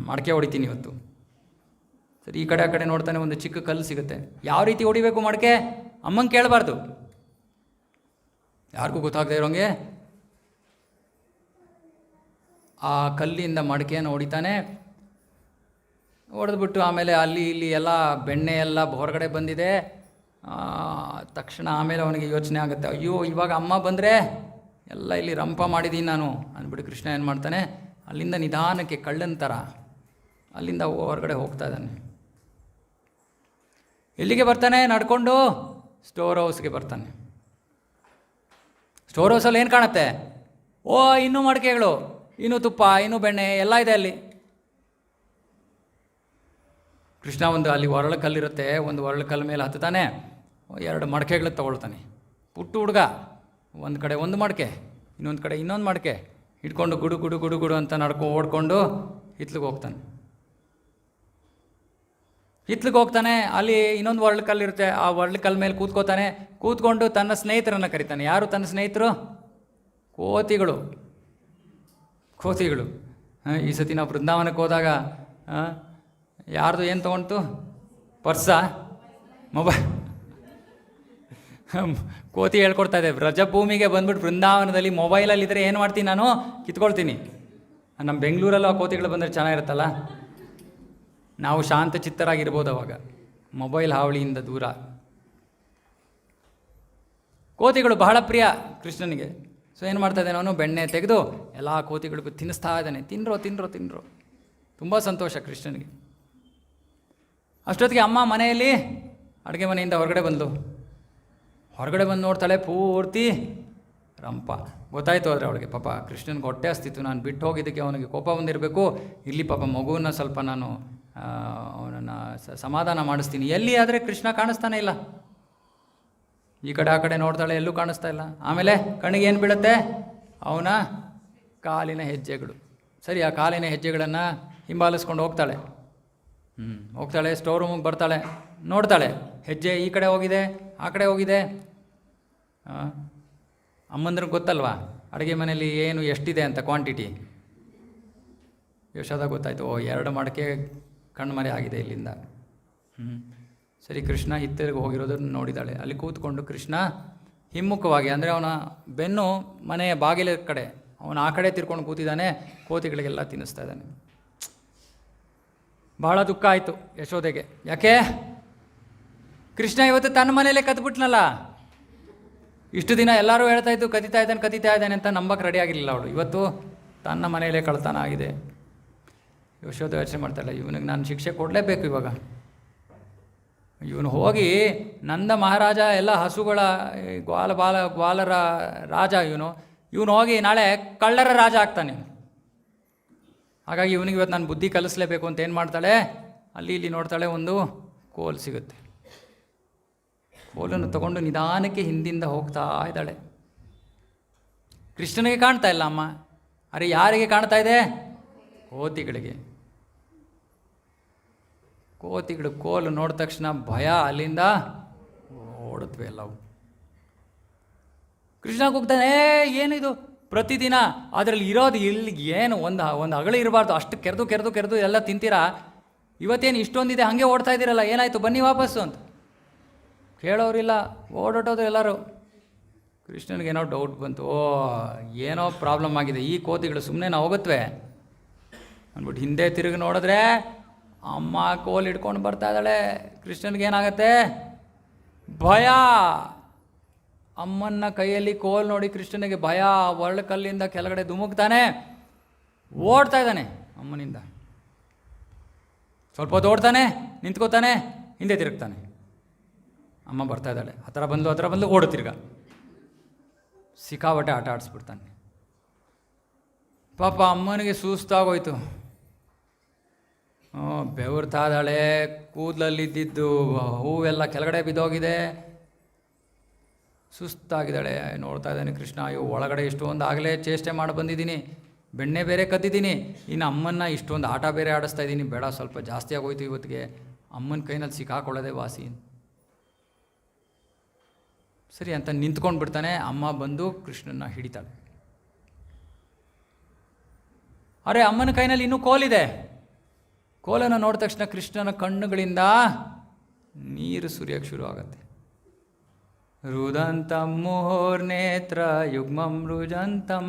ಮಡಕೆ ಹೊಡಿತೀನಿ ಇವತ್ತು. ಸರಿ, ಈ ಕಡೆ ಆ ಕಡೆ ನೋಡ್ತಾನೆ, ಒಂದು ಚಿಕ್ಕ ಕಲ್ಲು ಸಿಗುತ್ತೆ. ಯಾವ ರೀತಿ ಹೊಡಿಬೇಕು ಮಡಕೆ ಅಮ್ಮಂಗೆ ಕೇಳಬಾರ್ದು, ಯಾರಿಗೂ ಗೊತ್ತಾಗದೆ ಇರೋಂಗೆ ಆ ಕಲ್ಲಿಂದ ಮಡಕೆಯನ್ನು ಹೊಡಿತಾನೆ. ಹೊಡೆದ್ಬಿಟ್ಟು ಆಮೇಲೆ ಅಲ್ಲಿ ಇಲ್ಲಿ ಎಲ್ಲ ಬೆಣ್ಣೆ ಎಲ್ಲ ಹೊರಗಡೆ ಬಂದಿದೆ. ತಕ್ಷಣ ಆಮೇಲೆ ಅವನಿಗೆ ಯೋಚನೆ ಆಗುತ್ತೆ, ಅಯ್ಯೋ ಇವಾಗ ಅಮ್ಮ ಬಂದರೆ ಎಲ್ಲ ಇಲ್ಲಿ ರಂಪ ಮಾಡಿದ್ದೀನಿ ನಾನು ಅಂದ್ಬಿಟ್ಟು ಕೃಷ್ಣ ಏನು ಮಾಡ್ತಾನೆ, ಅಲ್ಲಿಂದ ನಿಧಾನಕ್ಕೆ ಕಳ್ಳನ ಥರ ಅಲ್ಲಿಂದ ಹೊರಗಡೆ ಹೋಗ್ತಾ ಇದ್ದಾನೆ. ಎಲ್ಲಿಗೆ ಬರ್ತಾನೆ, ನಡ್ಕೊಂಡು ಸ್ಟೋರ್ ಹೌಸ್ಗೆ ಬರ್ತಾನೆ. ಸ್ಟೋರ್ ಹೌಸಲ್ಲಿ ಏನು ಕಾಣುತ್ತೆ, ಓ ಇನ್ನೂ ಮಡಿಕೆಗಳು, ಇನ್ನೂ ತುಪ್ಪ, ಇನ್ನೂ ಬೆಣ್ಣೆ ಎಲ್ಲ ಇದೆ ಅಲ್ಲಿ. ಕೃಷ್ಣ ಒಂದು ಅಲ್ಲಿ ಒರಳು ಕಲ್ಲಿರುತ್ತೆ, ಒಂದು ಒರಳು ಕಲ್ಲು ಮೇಲೆ ಹತ್ತುತ್ತಾನೆ, 2 ಮಡಕೆಗಳು ತೊಗೊಳ್ತಾನೆ. ಪುಟ್ಟ ಹುಡುಗ, ಒಂದು ಕಡೆ ಒಂದು ಮಡಕೆ, ಇನ್ನೊಂದು ಕಡೆ ಇನ್ನೊಂದು ಮಡಕೆ ಇಟ್ಕೊಂಡು ಗುಡು ಗುಡು ಗುಡು ಗುಡು ಅಂತ ಓಡ್ಕೊಂಡು ಹಿತ್ಲಿಗೆ ಹೋಗ್ತಾನೆ. ಹಿತ್ಲಿಗೆ ಹೋಗ್ತಾನೆ, ಅಲ್ಲಿ ಇನ್ನೊಂದು ಒರಳು ಕಲ್ಲಿರುತ್ತೆ, ಆ ಒರಳು ಕಲ್ಲು ಮೇಲೆ ಕೂತ್ಕೊಂಡು ತನ್ನ ಸ್ನೇಹಿತರನ್ನು ಕರೀತಾನೆ. ಯಾರು ತನ್ನ ಸ್ನೇಹಿತರು? ಕೋತಿಗಳು. ಈ ಸತಿ ನಾವು ಬೃಂದಾವನಕ್ಕೆ ಹೋದಾಗ ಯಾರ್ದು ಏನು ತೊಗೊಂಡು, ಪರ್ಸಾ, ಮೊಬೈಲ್. ಕೋತಿ ಹೇಳ್ಕೊಡ್ತಾ ಇದೆ, ವ್ರಜಭೂಮಿಗೆ ಬಂದ್ಬಿಟ್ಟು ಬೃಂದಾವನದಲ್ಲಿ ಮೊಬೈಲಲ್ಲಿದ್ದರೆ ಏನು ಮಾಡ್ತೀನಿ ನಾನು, ಕಿತ್ಕೊಳ್ತೀನಿ. ನಮ್ಮ ಬೆಂಗಳೂರಲ್ಲೂ ಆ ಕೋತಿಗಳು ಬಂದರೆ ಚೆನ್ನಾಗಿರುತ್ತಲ್ಲ, ನಾವು ಶಾಂತ ಚಿತ್ತರಾಗಿರ್ಬೋದು ಅವಾಗ, ಮೊಬೈಲ್ ಹಾವಳಿಯಿಂದ ದೂರ. ಕೋತಿಗಳು ಬಹಳ ಪ್ರಿಯ ಕೃಷ್ಣನಿಗೆ. ಸೊ ಏನು ಮಾಡ್ತಾ ಇದ್ದಾನೆ ಅವನು, ಬೆಣ್ಣೆ ತೆಗೆದು ಎಲ್ಲ ಕೋತಿಗಳಿಗೂ ತಿನ್ನಿಸ್ತಾ ಇದ್ದಾನೆ. ತಿನ್ರೋ. ತುಂಬ ಸಂತೋಷ ಕೃಷ್ಣನಿಗೆ. ಅಷ್ಟೊತ್ತಿಗೆ ಅಮ್ಮ ಮನೆಯಲ್ಲಿ ಅಡುಗೆ ಮನೆಯಿಂದ ಹೊರಗಡೆ ಬಂದು ನೋಡ್ತಾಳೆ, ಪೂರ್ತಿ ರಂಪ. ಗೊತ್ತಾಯಿತು ಆದರೆ ಅವಳಿಗೆ, ಪಾಪ ಕೃಷ್ಣನಿಗೆ ಹೊಟ್ಟೆ ಹಸ್ತಿತ್ತು, ನಾನು ಬಿಟ್ಟು ಹೋಗಿದ್ದಕ್ಕೆ ಅವನಿಗೆ ಕೋಪ ಬಂದಿರಬೇಕು. ಇಲ್ಲಿ ಪಾಪ ಮಗುವನ್ನು ಸ್ವಲ್ಪ ನಾನು ಅವನನ್ನು ಸಮಾಧಾನ ಮಾಡಿಸ್ತೀನಿ. ಎಲ್ಲಿ ಆದರೆ ಕೃಷ್ಣ ಕಾಣಿಸ್ತಾನೆ ಇಲ್ಲ. ಈ ಕಡೆ ಆ ಕಡೆ ನೋಡ್ತಾಳೆ, ಎಲ್ಲೂ ಕಾಣಿಸ್ತಾ ಇಲ್ಲ. ಆಮೇಲೆ ಕಣ್ಣಿಗೆ ಏನು ಬೀಳುತ್ತೆ, ಅವನ ಕಾಲಿನ ಹೆಜ್ಜೆಗಳು. ಸರಿ, ಆ ಕಾಲಿನ ಹೆಜ್ಜೆಗಳನ್ನು ಹಿಂಬಾಲಿಸ್ಕೊಂಡು ಹೋಗ್ತಾಳೆ. ಸ್ಟೋರ್ ರೂಮಿಗೆ ಬರ್ತಾಳೆ, ನೋಡ್ತಾಳೆ ಹೆಜ್ಜೆ ಈ ಕಡೆ ಹೋಗಿದೆ, ಆ ಕಡೆ ಹೋಗಿದೆ. ಅಮ್ಮಂದ್ರಿಗೆ ಗೊತ್ತಲ್ವಾ ಅಡುಗೆ ಮನೆಯಲ್ಲಿ ಏನು ಎಷ್ಟಿದೆ ಅಂತ ಕ್ವಾಂಟಿಟಿ. ಯಶೋಧ ಗೊತ್ತಾಯಿತು, 2 ಮಡಕೆ ಕಣ್ಮರೆ ಆಗಿದೆ ಇಲ್ಲಿಂದ. ಸರಿ, ಕೃಷ್ಣ ಹಿತ್ತಿಗೆ ಹೋಗಿರೋದನ್ನು ನೋಡಿದಾಳೆ. ಅಲ್ಲಿ ಕೂತ್ಕೊಂಡು ಕೃಷ್ಣ ಹಿಮ್ಮುಖವಾಗಿ, ಅಂದರೆ ಅವನ ಬೆನ್ನು ಮನೆಯ ಬಾಗಿಲ ಕಡೆ, ಅವನು ಆ ಕಡೆ ತಿರ್ಕೊಂಡು ಕೂತಿದ್ದಾನೆ, ಕೋತಿಗಳಿಗೆಲ್ಲ ತಿನ್ನಿಸ್ತಾ ಇದ್ದಾನೆ. ಬಹಳ ದುಃಖ ಆಯಿತು ಯಶೋಧೆಗೆ. ಯಾಕೆ, ಕೃಷ್ಣ ಇವತ್ತು ತನ್ನ ಮನೆಯಲ್ಲೇ ಕದ್ಬಿಟ್ನಲ್ಲ. ಇಷ್ಟು ದಿನ ಎಲ್ಲರೂ ಹೇಳ್ತಾಯಿದ್ದು ಕದೀತಾ ಇದ್ದಾನೆ ಅಂತ ನಂಬಕ್ಕೆ ರೆಡಿ ಆಗಿರಲಿಲ್ಲ ಅವಳು. ಇವತ್ತು ತನ್ನ ಮನೆಯಲ್ಲೇ ಕಳ್ತನ ಆಗಿದೆ. ಯಶೋಧ ಯೋಚನೆ ಮಾಡ್ತಾಳೆ, ಇವನಿಗೆ ನಾನು ಶಿಕ್ಷೆ ಕೊಡಲೇಬೇಕು. ಇವಾಗ ಇವನು ಹೋಗಿ ನಂದ ಮಹಾರಾಜ ಎಲ್ಲ ಹಸುಗಳ ಗ್ವಾಲರ ರಾಜ ಇವನು ಹೋಗಿ ನಾಳೆ ಕಳ್ಳರ ರಾಜ ಆಗ್ತಾನೆ. ಹಾಗಾಗಿ ಇವನಿಗೆ ಇವತ್ತು ನಾನು ಬುದ್ಧಿ ಕಲಿಸ್ಲೇಬೇಕು ಅಂತ ಏನು ಮಾಡ್ತಾಳೆ, ಅಲ್ಲಿ ಇಲ್ಲಿ ನೋಡ್ತಾಳೆ, ಒಂದು ಕೋಲ್ ಸಿಗುತ್ತೆ. ಕೋಲನ್ನು ತಗೊಂಡು ನಿಧಾನಕ್ಕೆ ಹಿಂದಿಂದ ಹೋಗ್ತಾ ಇದ್ದಾಳೆ. ಕೃಷ್ಣನಿಗೆ ಕಾಣ್ತಾ ಇಲ್ಲ ಅಮ್ಮ. ಅರೆ ಯಾರಿಗೆ ಕಾಣ್ತಾ ಇದೆ, ಕೋತಿಗಳಿಗೆ. ಕೋತಿಗಳು ಕೋಲು ನೋಡಿದ ತಕ್ಷಣ ಭಯ, ಅಲ್ಲಿಂದ ಓಡುತ್ತವೆ ಎಲ್ಲವು. ಕೃಷ್ಣ ಕೂಗ್ತಾನೆ, ಏನಿದು ಪ್ರತಿದಿನ ಅದರಲ್ಲಿ ಇರೋದು ಇಲ್ಲಿ ಏನು ಒಂದು ಅಗಳು ಇರಬಾರ್ದು, ಅಷ್ಟು ಕೆರೆದು ಎಲ್ಲ ತಿಂತೀರಾ, ಇವತ್ತೇನು ಇಷ್ಟೊಂದಿದೆ ಹಾಗೆ ಓಡ್ತಾ ಇದ್ದೀರಲ್ಲ, ಏನಾಯಿತು ಬನ್ನಿ ವಾಪಸ್ಸು ಅಂತ ಕೇಳೋರಿಲ್ಲ, ಓಡೋಟೋದು ಎಲ್ಲರೂ. ಕೃಷ್ಣನಿಗೇನೋ ಡೌಟ್ ಬಂತು, ಏನೋ ಪ್ರಾಬ್ಲಮ್ ಆಗಿದೆ, ಈ ಕೋತಿಗಳು ಸುಮ್ಮನೆ ನಾವು ಹೋಗುತ್ತವೆ, ಅಂದ್ಬಿಟ್ಟು ಹಿಂದೆ ತಿರುಗಿ ನೋಡಿದ್ರೆ ಅಮ್ಮ ಕೋಲ್ ಹಿಡ್ಕೊಂಡು ಬರ್ತಾ ಇದ್ದಾಳೆ. ಕೃಷ್ಣನಿಗೆ ಏನಾಗತ್ತೆ? ಭಯ. ಅಮ್ಮನ ಕೈಯಲ್ಲಿ ಕೋಲ್ ನೋಡಿ ಕೃಷ್ಣನಿಗೆ ಭಯ. ಒರಳು ಕಲ್ಲಿಂದ ಕೆಳಗಡೆ ಧುಮುಕ್ತಾನೆ, ಓಡ್ತಾ ಇದ್ದಾನೆ ಅಮ್ಮನಿಂದ. ಸ್ವಲ್ಪ ಹೊತ್ತು ಓಡ್ತಾನೆ, ನಿಂತ್ಕೋತಾನೆ, ಹಿಂದೆ ತಿರುಗ್ತಾನೆ. ಅಮ್ಮ ಬರ್ತಾ ಇದ್ದಾಳೆ, ಹತ್ರ ಬಂದು ಓಡು ತಿರ್ಗ. ಸಿಕ್ಕಾಬಟ್ಟೆ ಆಟ ಆಡಿಸ್ಬಿಡ್ತಾನೆ. ಪಾಪ ಅಮ್ಮನಿಗೆ ಸುಸ್ತಾಗೋಯ್ತು. ಬೆವರ್ತಾ ಇದ್ದಾಳೆ, ಕೂದಲಲ್ಲಿದ್ದಿದ್ದು ಹೂವೆಲ್ಲ ಕೆಳಗಡೆ ಬಿದ್ದೋಗಿದೆ, ಸುಸ್ತಾಗಿದ್ದಾಳೆ. ನೋಡ್ತಾ ಇದ್ದಾನೆ ಕೃಷ್ಣ, ಅಯ್ಯೋ ಒಳಗಡೆ ಇಷ್ಟೊಂದು ಆಗಲೇ ಚೇಷ್ಟೆ ಮಾಡಿ ಬಂದಿದ್ದೀನಿ, ಬೆಣ್ಣೆ ಬೇರೆ ಕದ್ದಿದ್ದೀನಿ, ಇನ್ನು ಅಮ್ಮನ್ನ ಇಷ್ಟೊಂದು ಆಟ ಬೇರೆ ಆಡಿಸ್ತಾ ಇದ್ದೀನಿ, ಬೇಡ ಸ್ವಲ್ಪ ಜಾಸ್ತಿ ಆಗೋಯ್ತು ಇವತ್ತಿಗೆ, ಅಮ್ಮನ ಕೈನಲ್ಲಿ ಸಿಕ್ಕಾಕೊಳ್ಳೋದೆ ವಾಸಿ. ಸರಿ ಅಂತ ನಿಂತ್ಕೊಂಡು ಬಿಡ್ತಾನೆ. ಅಮ್ಮ ಬಂದು ಕೃಷ್ಣನ ಹಿಡಿತಾಳೆ. ಅರೆ ಅಮ್ಮನ ಕೈನಲ್ಲಿ ಇನ್ನೂ ಕೋಲಿದೆ. ಕೋಲನ್ನು ನೋಡಿದ ತಕ್ಷಣ ಕೃಷ್ಣನ ಕಣ್ಣುಗಳಿಂದ ನೀರು ಸುರಿಯೋಕ್ಕೆ ಶುರು ಆಗತ್ತೆ. ರುದಂತಂ ಮುಹೋರ್ನೇತ್ರ ಯುಗ್ಮಂ ರುಜಂತಂ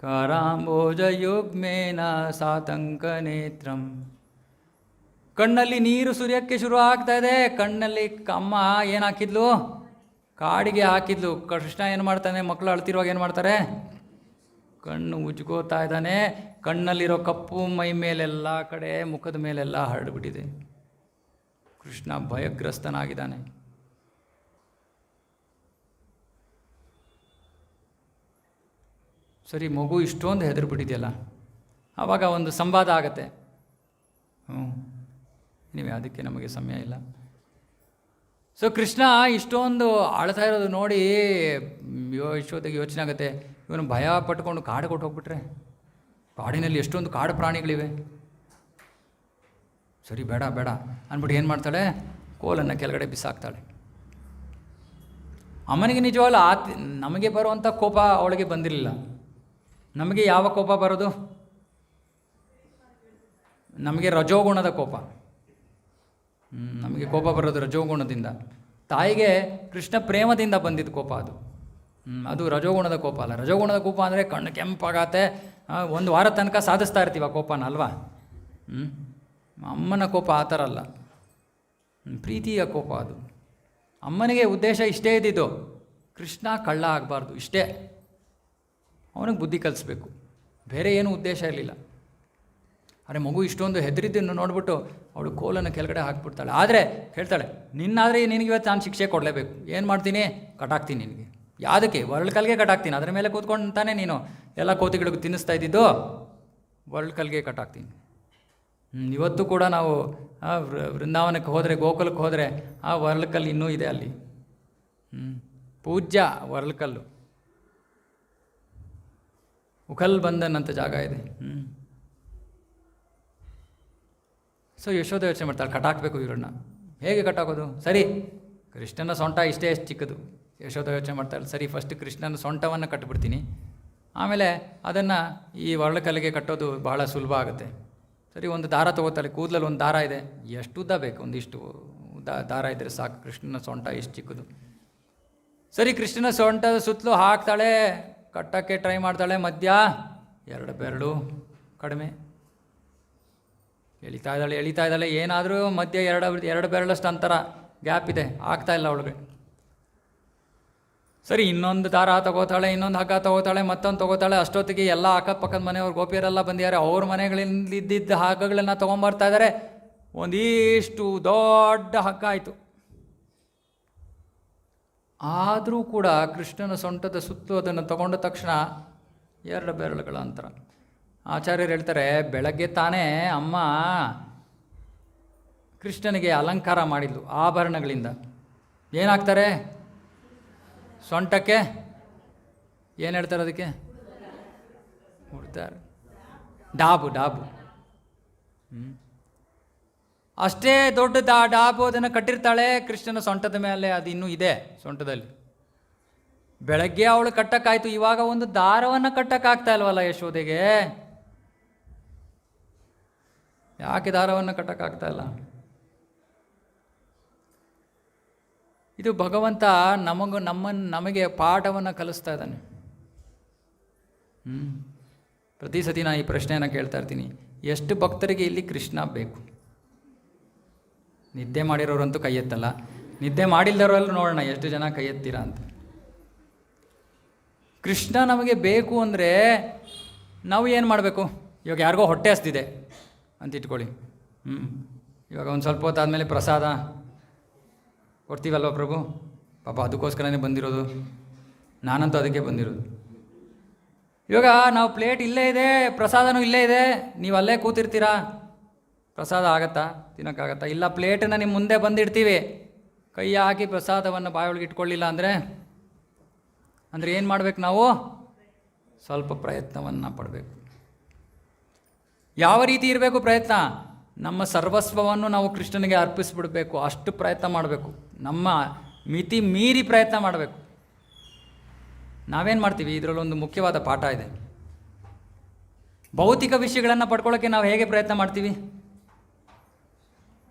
ಕಾರಾಂಬೋಜ ಯುಗ್ಮೇನ ಸಾತಂಕ ನೇತ್ರಂ. ಕಣ್ಣಲ್ಲಿ ನೀರು ಸುರಿಯೋಕ್ಕೆ ಶುರು ಆಗ್ತಾ ಇದೆ. ಕಣ್ಣಲ್ಲಿ ಅಮ್ಮ ಏನು ಹಾಕಿದ್ಲು? ಕಾಡಿಗೆ ಹಾಕಿದ್ಲು. ಕೃಷ್ಣ ಏನು ಮಾಡ್ತಾನೆ? ಮಕ್ಕಳು ಅಳ್ತಿರುವಾಗ ಏನು ಮಾಡ್ತಾರೆ? ಕಣ್ಣು ಉಜ್ಕೋತಾ ಇದ್ದಾನೆ. ಕಣ್ಣಲ್ಲಿರೋ ಕಪ್ಪು ಮೈ ಮೇಲೆಲ್ಲ ಕಡೆ, ಮುಖದ ಮೇಲೆಲ್ಲ ಹರಡ್ಬಿಟ್ಟಿದೆ. ಕೃಷ್ಣ ಭಯಗ್ರಸ್ತನಾಗಿದ್ದಾನೆ. ಸರಿ, ಮಗು ಇಷ್ಟೊಂದು ಹೆದರ್ಬಿಟ್ಟಿದೆಯಲ್ಲ. ಆವಾಗ ಒಂದು ಸಂವಾದ ಆಗತ್ತೆ. ನೀವೇ, ಅದಕ್ಕೆ ನಮಗೆ ಸಮಯ ಇಲ್ಲ. ಸೊ ಕೃಷ್ಣ ಇಷ್ಟೊಂದು ಅಳ್ತಾ ಇರೋದು ನೋಡಿ ಇಷ್ಟೊತ್ತಿಗೆ ಯೋಚನೆ ಆಗುತ್ತೆ, ಇವನು ಭಯ ಪಟ್ಕೊಂಡು ಕಾಡು ಕೊಟ್ಟು ಹೋಗ್ಬಿಟ್ರೆ, ಕಾಡಿನಲ್ಲಿ ಎಷ್ಟೊಂದು ಕಾಡು ಪ್ರಾಣಿಗಳಿವೆ, ಸರಿ ಬೇಡ ಅಂದ್ಬಿಟ್ಟು ಏನು ಮಾಡ್ತಾಳೆ? ಕೋಲನ್ನು ಕೆಳಗಡೆ ಬಿಸಾಕ್ತಾಳೆ. ಅಮ್ಮನಿಗೆ ನಿಜವಲ್ಲ, ನಮಗೆ ಬರುವಂಥ ಕೋಪ ಅವಳಿಗೆ ಬಂದಿರಲಿಲ್ಲ. ನಮಗೆ ಯಾವ ಕೋಪ ಬರೋದು? ನಮಗೆ ರಜೋಗುಣದ ಕೋಪ. ನಮಗೆ ಕೋಪ ಬರೋದು ರಜೋಗುಣದಿಂದ. ತಾಯಿಗೆ ಕೃಷ್ಣ ಪ್ರೇಮದಿಂದ ಬಂದಿದ್ದ ಕೋಪ ಅದು. ಅದು ರಜೋಗುಣದ ಕೋಪ ಅಲ್ಲ. ರಜೋಗುಣದ ಕೋಪ ಅಂದರೆ ಕಣ್ಣು ಕೆಂಪಾಗತ್ತೆ, ಒಂದು ವಾರ ತನಕ ಸಾಧಿಸ್ತಾ ಇರ್ತೀವಿ ಆ ಕೋಪನ ಅಲ್ವಾ. ಅಮ್ಮನ ಕೋಪ ಆ ಥರ ಅಲ್ಲ, ಪ್ರೀತಿಯ ಕೋಪ ಅದು. ಅಮ್ಮನಿಗೆ ಉದ್ದೇಶ ಇಷ್ಟೇ ಇದ್ದಿದ್ದು, ಕೃಷ್ಣ ಕಳ್ಳ ಆಗಬಾರ್ದು, ಇಷ್ಟೇ. ಅವನಿಗೆ ಬುದ್ಧಿ ಕಲಿಸ್ಬೇಕು, ಬೇರೆ ಏನೂ ಉದ್ದೇಶ ಇರಲಿಲ್ಲ. ಅರೆ ಮಗು ಇಷ್ಟೊಂದು ಹೆದರಿದ್ದನ್ನು ನೋಡ್ಬಿಟ್ಟು ಅವಳು ಕೋಲನ್ನು ಕೆಳಗಡೆ ಹಾಕ್ಬಿಡ್ತಾಳೆ. ಆದರೆ ಹೇಳ್ತಾಳೆ, ನಿನ್ನಾದರೆ ನಿನಗೆ ಇವತ್ತು ನಾನು ಶಿಕ್ಷೆ ಕೊಡಲೇಬೇಕು. ಏನು ಮಾಡ್ತೀನಿ? ಕಟಾಕ್ತೀನಿ ನಿನಗೆ. ಯಾವುದಕ್ಕೆ? ವರ್ಲ್ಡ್ ಕಲ್ಗೆ ಕಟಾಕ್ತೀನಿ. ಅದರ ಮೇಲೆ ಕೂತ್ಕೊಂಡು ತಾನೇ ನೀನು ಎಲ್ಲ ಕೋತಿಗಳಿಗೂ ತಿನ್ನಿಸ್ತಾ ಇದ್ದಿದ್ದು. ವರ್ಲ್ಡ್ ಕಲ್ಗೆ ಕಟಾಕ್ತೀನಿ. ಇವತ್ತು ಕೂಡ ನಾವು ವೃಂದಾವನಕ್ಕೆ ಹೋದರೆ, ಗೋಕುಲಕ್ಕೆ ಹೋದರೆ, ಆ ವರ್ಲ್ಡ್ ಕಲ್ಲು ಇನ್ನೂ ಇದೆ ಅಲ್ಲಿ. ಪೂಜ್ಯ ವರ್ಲ್ಡ್ ಕಲ್ಲು, ಉಖಲ್ ಬಂಧನ್ ಅಂತ ಜಾಗ ಇದೆ. ಸೊ ಯಶೋಧ ಯೋಚನೆ ಮಾಡ್ತಾಳೆ, ಕಟಾಕಬೇಕು ಇವರನ್ನ. ಹೇಗೆ ಕಟಾಕೋದು? ಸರಿ, ಕೃಷ್ಣನ ಸೊಂಟ ಇಷ್ಟೇ ಎಷ್ಟು ಚಿಕ್ಕದು. ಯಶೋಧ ಯೋಚನೆ ಮಾಡ್ತಾಳೆ, ಸರಿ ಫಸ್ಟ್ ಕೃಷ್ಣನ ಸೊಂಟವನ್ನು ಕಟ್ಟಿಬಿಡ್ತೀನಿ, ಆಮೇಲೆ ಅದನ್ನು ಈ ವರ್ಳಕಲ್ಲಿಗೆ ಕಟ್ಟೋದು ಬಹಳ ಸುಲಭ ಆಗುತ್ತೆ. ಸರಿ, ಒಂದು ದಾರ ತೊಗೋತಾಳೆ. ಕೂದಲಲ್ಲಿ ಒಂದು ದಾರ ಇದೆ, ಎಷ್ಟು ಉದ್ದ ಬೇಕು? ಒಂದಿಷ್ಟು ದಾರ ಇದ್ದರೆ ಸಾಕು. ಕೃಷ್ಣನ ಸೊಂಟ ಎಷ್ಟು ಚಿಕ್ಕದು. ಸರಿ, ಕೃಷ್ಣನ ಸೊಂಟದ ಸುತ್ತಲೂ ಹಾಕ್ತಾಳೆ, ಕಟ್ಟೋಕ್ಕೆ ಟ್ರೈ ಮಾಡ್ತಾಳೆ. ಮಧ್ಯ 2 ಬೆರಳು ಕಡಿಮೆ. ಎಳಿತಾ ಇದ್ದಾಳೆ. ಏನಾದರೂ ಮಧ್ಯೆ 2 ಬೆರಳಷ್ಟು ಅಂತರ ಗ್ಯಾಪ್ ಇದೆ, ಆಗ್ತಾಯಿಲ್ಲ ಅವಳಿಗೆ. ಸರಿ, ಇನ್ನೊಂದು ದಾರ ತಗೋತಾಳೆ, ಇನ್ನೊಂದು ಹಗ್ಗ ತಗೋತಾಳೆ, ಮತ್ತೊಂದು ತಗೋತಾಳೆ. ಅಷ್ಟೊತ್ತಿಗೆ ಎಲ್ಲ ಅಕ್ಕಪಕ್ಕದ ಮನೆಯವ್ರು ಗೋಪಿಯರೆಲ್ಲ ಬಂದಿದ್ದಾರೆ. ಅವ್ರ ಮನೆಗಳಿಂದಿದ್ದ ಹಗ್ಗಗಳನ್ನು ತೊಗೊಂಬರ್ತಾ ಇದ್ದಾರೆ. ಒಂದಿಷ್ಟು ದೊಡ್ಡ ಹಗ್ಗ ಆಯಿತು. ಆದರೂ ಕೂಡ ಕೃಷ್ಣನ ಸೊಂಟದ ಸುತ್ತು ಅದನ್ನು ತಗೊಂಡ ತಕ್ಷಣ 2 ಬೆರಳುಗಳ ಅಂತರ. ಆಚಾರ್ಯರು ಹೇಳ್ತಾರೆ, ಬೆಳಗ್ಗೆ ತಾನೇ ಅಮ್ಮ ಕೃಷ್ಣನಿಗೆ ಅಲಂಕಾರ ಮಾಡಿದ್ಲು ಆಭರಣಗಳಿಂದ. ಏನಾಗ್ತಾರೆ? ಸೊಂಟಕ್ಕೆ ಏನು ಹೇಳ್ತಾರೆ? ಅದಕ್ಕೆ ಉಡ್ತಾರೆ, ಡಾಬು. ಅಷ್ಟೇ ದೊಡ್ಡ ಡಾಬು ಅದನ್ನು ಕಟ್ಟಿರ್ತಾಳೆ ಕೃಷ್ಣನ ಸೊಂಟದ ಮೇಲೆ. ಅದು ಇನ್ನೂ ಇದೆ ಸೊಂಟದಲ್ಲಿ. ಬೆಳಗ್ಗೆ ಅವಳು ಕಟ್ಟಕ್ಕಾಯ್ತು, ಇವಾಗ ಒಂದು ದಾರವನ್ನು ಕಟ್ಟಕ್ಕಾಗ್ತಾ ಇಲ್ವಲ್ಲ ಯಶೋದೆಗೆ? ಯಾಕೆ ದಾರವನ್ನು ಕಟ್ಟಕ್ಕಾಗ್ತಾ ಇಲ್ಲ? ಇದು ಭಗವಂತ ನಮಗೆ ಪಾಠವನ್ನು ಕಲಿಸ್ತಾ ಇದ್ದಾನೆ. ಪ್ರತಿ ಸತಿ ನಾನು ಈ ಪ್ರಶ್ನೆಯನ್ನು ಕೇಳ್ತಾ ಇರ್ತೀನಿ, ಎಷ್ಟು ಭಕ್ತರಿಗೆ ಇಲ್ಲಿ ಕೃಷ್ಣ ಬೇಕು? ನಿದ್ದೆ ಮಾಡಿರೋರಂತೂ ಕೈ ಎತ್ತಲ್ಲ, ನಿದ್ದೆ ಮಾಡಿಲ್ದವರೆಲ್ಲ ನೋಡೋಣ ಎಷ್ಟು ಜನ ಕೈ ಎತ್ತೀರಾ ಅಂತ. ಕೃಷ್ಣ ನಮಗೆ ಬೇಕು ಅಂದರೆ ನಾವು ಏನು ಮಾಡಬೇಕು? ಇವಾಗ ಯಾರಿಗೋ ಹೊಟ್ಟೆ ಹಸ್ದಿದೆ ಅಂತ ಇಟ್ಕೊಳ್ಳಿ. ಇವಾಗ ಒಂದು ಸ್ವಲ್ಪ ಹೊತ್ತಾದಮೇಲೆ ಪ್ರಸಾದ ಕೊಡ್ತೀವಲ್ವ ಪ್ರಭು, ಪಾಪ ಅದಕ್ಕೋಸ್ಕರನೇ ಬಂದಿರೋದು, ನಾನಂತೂ ಅದಕ್ಕೆ ಬಂದಿರೋದು. ಇವಾಗ ನಾವು ಪ್ಲೇಟ್ ಇಲ್ಲೇ ಇದೆ, ಪ್ರಸಾದನೂ ಇಲ್ಲೇ ಇದೆ, ನೀವು ಅಲ್ಲೇ ಕೂತಿರ್ತೀರಾ, ಪ್ರಸಾದ ಆಗತ್ತಾ? ತಿನ್ನೋಕ್ಕಾಗತ್ತಾ? ಇಲ್ಲ, ಪ್ಲೇಟನ್ನು ನಿಮ್ಮ ಮುಂದೆ ಬಂದಿಡ್ತೀವಿ, ಕೈ ಹಾಕಿ ಪ್ರಸಾದವನ್ನು ಬಾಯೊಳಗೆ ಇಟ್ಕೊಳ್ಳಿಲ್ಲ ಅಂದರೆ ಏನು ಮಾಡಬೇಕು? ನಾವು ಸ್ವಲ್ಪ ಪ್ರಯತ್ನವನ್ನು ಪಡಬೇಕು. ಯಾವ ರೀತಿ ಇರಬೇಕು ಪ್ರಯತ್ನ? ನಮ್ಮ ಸರ್ವಸ್ವವನ್ನು ನಾವು ಕೃಷ್ಣನಿಗೆ ಅರ್ಪಿಸ್ಬಿಡಬೇಕು, ಅಷ್ಟು ಪ್ರಯತ್ನ ಮಾಡಬೇಕು. ನಮ್ಮ ಮಿತಿ ಮೀರಿ ಪ್ರಯತ್ನ ಮಾಡಬೇಕು. ನಾವೇನು ಮಾಡ್ತೀವಿ? ಇದರಲ್ಲೊಂದು ಮುಖ್ಯವಾದ ಪಾಠ ಇದೆ. ಭೌತಿಕ ವಿಷಯಗಳನ್ನು ಪಡ್ಕೊಳ್ಳೋಕ್ಕೆ ನಾವು ಹೇಗೆ ಪ್ರಯತ್ನ ಮಾಡ್ತೀವಿ?